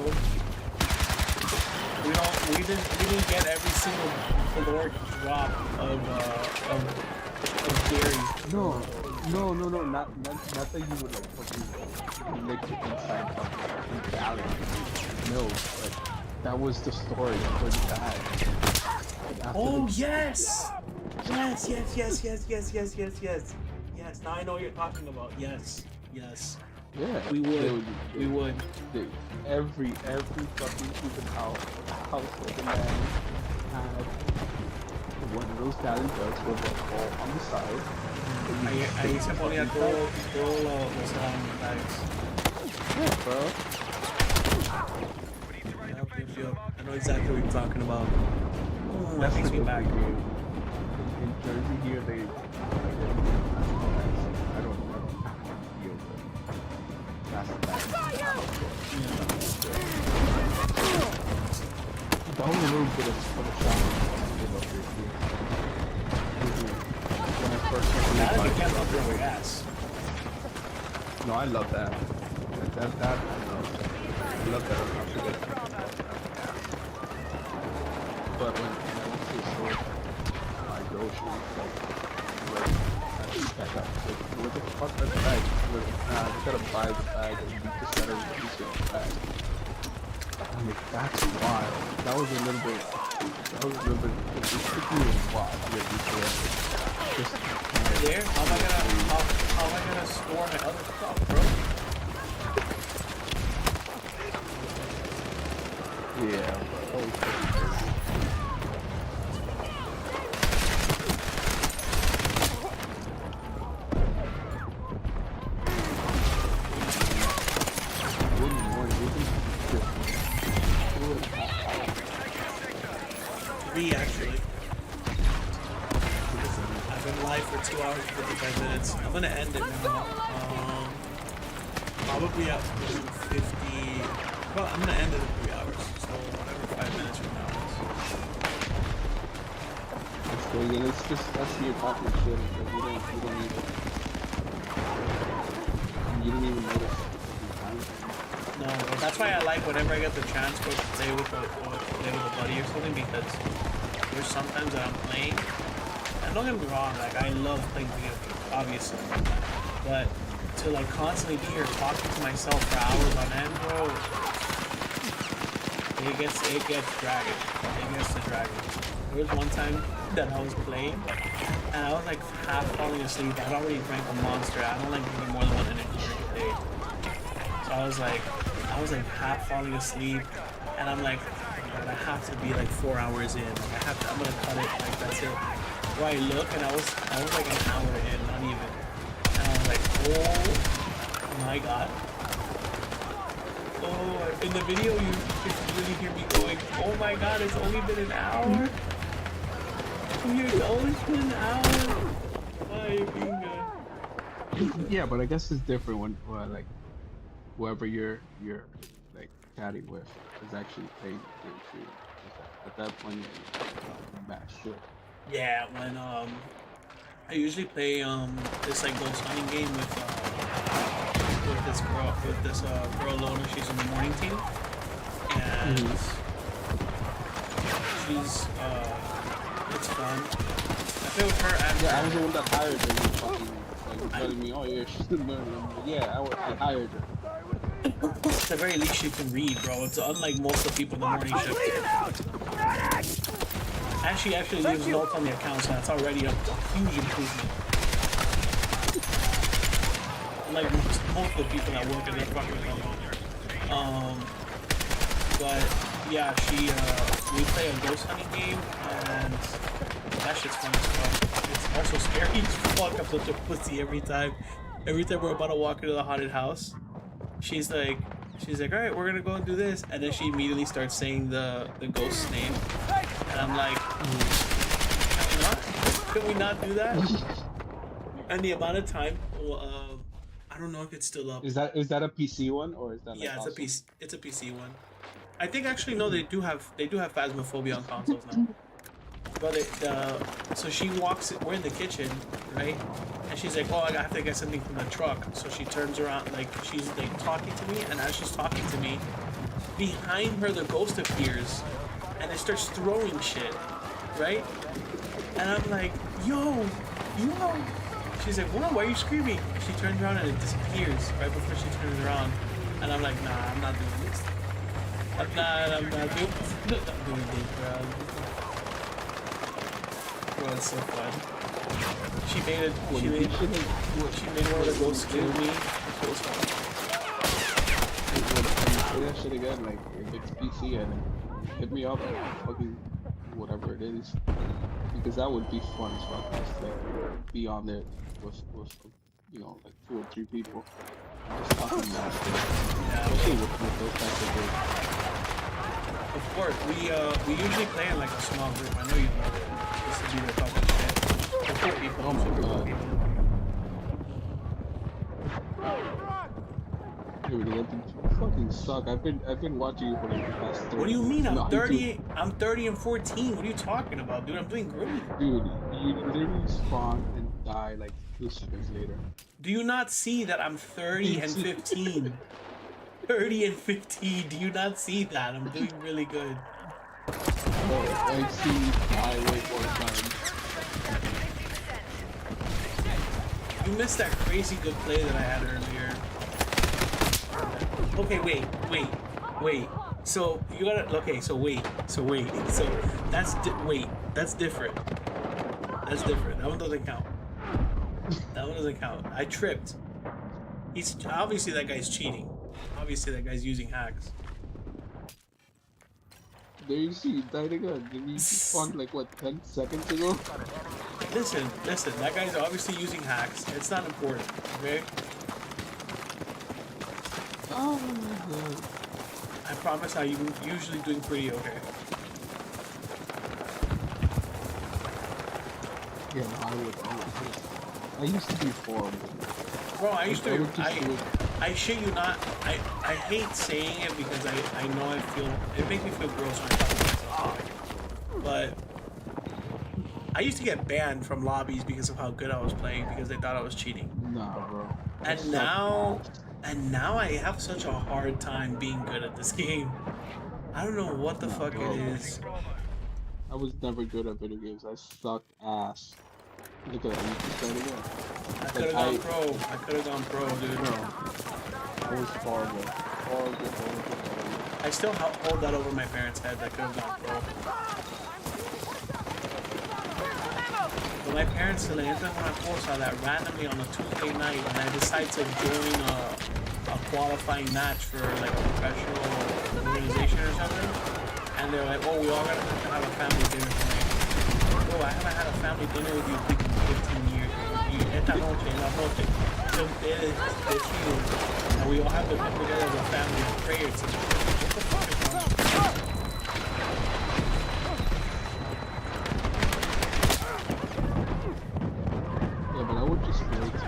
We didn't get every single caloric drop of dairy. No, not that you would like fucking mix it inside fucking gallon milk, but that was the story for the bag. Oh yes! Yes. Yes, now I know what you're talking about. Yes. Yeah, We would. Every fucking human household man had one of those gallon jugs with a hole on the side. Ahí se ponía todos los bags. Yeah, bro. Yep. I know exactly what you're talking about. Oh, that makes me back. In Jersey here, they I don't know. That's the bad. That was a little bit of a shock when I first went to Now the you can't up your ass. No, I love that. That I love. I love that. I forget that. But when I went to the store, I go to what the fuck that bag? You gotta buy the bag and you just gotta release the bag. I'm like, that's wild. That was a little bit, it took me a while to get used to it. Just, There? How am I gonna store my other stuff, bro? yeah, but holy shit. Me, actually. I've been live for 2 hours and 55 minutes. I'm gonna end it now. Probably at 50. Well, I'm gonna end it in 3 hours. So whatever 5 minutes from now is. It's good, and it's just us here talking shit because you don't even notice the time. No, that's why I like whenever I get the chance to play with a buddy or something, because there's sometimes that I'm playing, and don't get me wrong, like I love playing video games, obviously, but to like constantly be here talking to myself for hours on end, bro, it gets dragging. It gets to dragging. There was one time that I was playing, and I was like half falling asleep. I'd already drank a Monster. I don't like drinking more than one energy drink a day. So I was like half falling asleep, and I'm like, I have to be like 4 hours in. Like I'm gonna cut it. Like that's it. Where I look, and I was like an hour in, not even. And I was like, oh My God. Oh, in the video you can really hear me going, oh my God, it's only been an hour. It's only been an hour. Ay, pinga. Yeah, but I guess it's different when like whoever you're like chatting with is actually playing the game too. At that point, you're mad shit. Yeah, when I usually play this like ghost hunting game with this girl Lona. She's in the morning team, and she's it's fun. I play with her after. Yeah, I was the one that hired her. You fucking like telling me, oh yeah, she's the murderer. Like, yeah, I hired her. At the very least, she can read, bro. It's unlike most of the people in the morning shift. And she actually leaves notes on the account, so that's already a huge improvement. Unlike most of the people that work in their fucking company. But yeah, we play a ghost hunting game, and that shit's fun as fuck. It's also scary as fuck. I'm such a pussy every time. Every time we're about to walk into the haunted house, she's like, all right, we're gonna go and do this, and then she immediately starts saying the ghost's name, and I'm like, can we not do that? And the amount of time, I don't know if it's still up. Is that a PC one or is that like Yeah, also... it's a PC one. I think actually no, they do have Phasmophobia on consoles now. But so she walks. We're in the kitchen, right? And she's like, "Oh, I have to get something from the truck." So she turns around, like she's like talking to me, and as she's talking to me, behind her the ghost appears, and it starts throwing shit, right? And I'm like, "Yo!" She's like, "Whoa, why are you screaming?" She turns around and it disappears right before she turns around, and I'm like, "Nah, I'm not doing this. I'm not doing this, bro." Bro, it's so fun. She made one of the ghosts kill me. It was fun. Say that shit again, like if it's PC and hit me up and fucking whatever it is, because that would be fun as fuck. Just like be on there with you know like 2 or 3 people, just talking about shit. Yeah, especially with those types of games. of course, we usually play in like a small group. I know you know it. Just to be there talking shit. With 4 people. Oh my god. Dude, that fucking suck. I've been watching you for like the past 30 What do you mean? I'm No, 30. I'm 30 and 14. What are you talking about, dude? I'm doing great. Dude, you literally spawn and die like 2 seconds later. Do you not see that I'm 30 and 15? 30 and 15. Do you not see that? I'm doing really good. Oh, I see die way more times. You missed that crazy good play that I had earlier. Okay, wait. So you gotta. Okay, so wait. So that's that's different. That's different. That one doesn't count. That one doesn't count. I tripped. He's obviously that guy's cheating. Obviously that guy's using hacks. There you see, you died again. Did you spawn like what 10 seconds ago? Listen. That guy's obviously using hacks. It's not important. Okay. Oh my god. I promise I'm usually doing pretty okay. Yeah, no, I used to be horrible. Bro, I used to. I would just do it. I shit you not. I hate saying it because I know it makes me feel gross when I talk about myself. But I used to get banned from lobbies because of how good I was playing because they thought I was cheating. Nah, bro. And now I have such a hard time being good at this game. I don't know what the fuck it is. I was never good at video games. I sucked ass. Look at that. You just started again. I could have gone pro. I could have gone pro, dude. Bro, I was horrible. Horrible. I still hold that over my parents' heads. I could have gone pro. But my parents, when I saw that randomly on a Tuesday night, and I decided to join a qualifying match for like a professional organization or something, and they're like, "Oh, we all gotta have a family dinner tonight." Bro, I haven't had a family dinner with you in 15 years. Esta noche, en la noche. They feel and we all have to come together as a family and pray or something. What the fuck is wrong? Yeah, but I would just feel to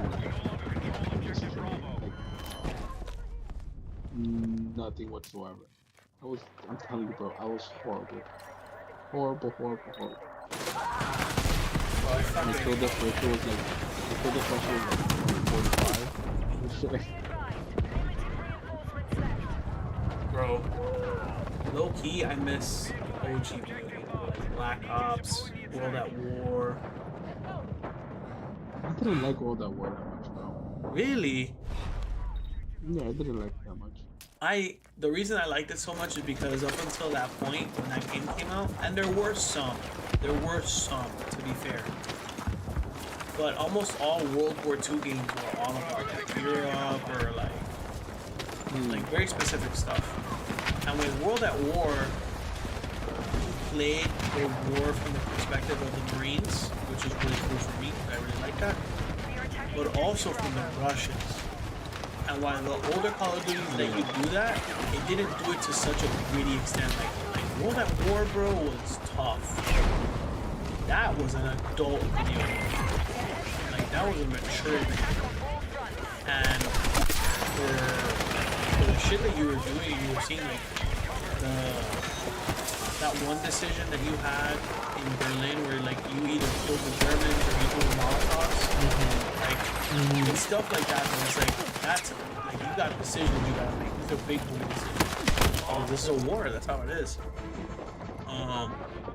nothing whatsoever. I'm telling you, bro, I was horrible. Horrible. Until the first was like, until the first was like 45. Bro, low key, I miss OG Black Ops, World at War. I didn't like all that war that much, bro. Really? Yeah, I didn't like it that much. The reason I liked it so much is because up until that point when that game came out, and there were some to be fair, but almost all World War II games were all about like Europe or like very specific stuff. And with World at War, played the war from the perspective of the Marines, which is really cool for me. I really like that, but also from the Russians. And while the older Call of Duty let you do that, it didn't do it to such a gritty extent. Like World at War, bro, was tough. That was an adult video game. Like that was a mature video game. And for the shit that you were doing, you were seeing like that one decision that you had in Berlin where like you either killed the Germans or you killed the Molotovs. Like it's stuff like that, and it's like that's like you got decisions you gotta make. These are big boy decisions. Oh, this is a war. That's how it is.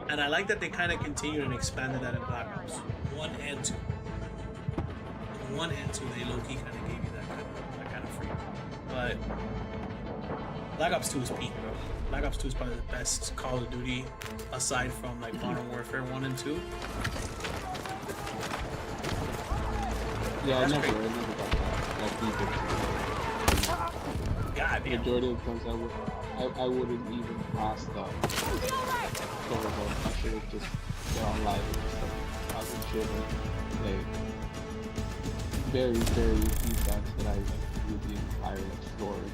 And I like that they kind of continued and expanded that in Black Ops 1 and 2. In 1 and 2, they low-key kind of gave you that kind of freedom. But Black Ops 2 is peak, bro. Black Ops 2 is probably the best Call of Duty aside from like Modern Warfare 1 and 2. Yeah, That's I never great. got that deep into it. God The damn. majority of times I wouldn't even pass the story mode. I should have just get on live and stuff. I would chill and play. Very, very few times that I went through the entire story.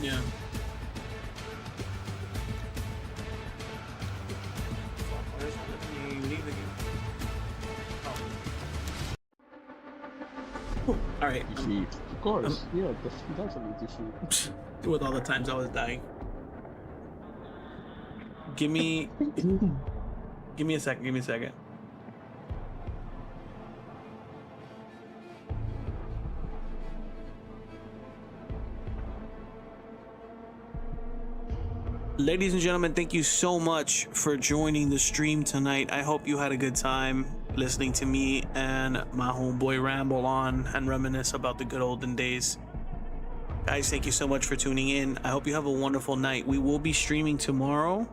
Yeah. Let me leave the game. Oh. All right. Defeat. Of course. Yeah, definitely defeat. With all the times I was dying. Give me a second. Ladies and gentlemen, thank you so much for joining the stream tonight. I hope you had a good time listening to me and my homeboy ramble on and reminisce about the good olden days. Guys, thank you so much for tuning in. I hope you have a wonderful night. We will be streaming tomorrow,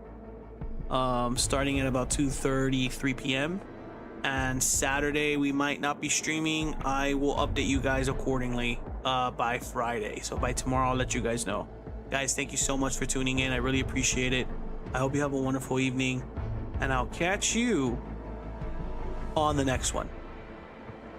starting at about 2:30, 3 p.m. And Saturday, we might not be streaming. I will update you guys accordingly by Friday. So by tomorrow, I'll let you guys know. Guys, thank you so much for tuning in. I really appreciate it. I hope you have a wonderful evening. And I'll catch you on the next one.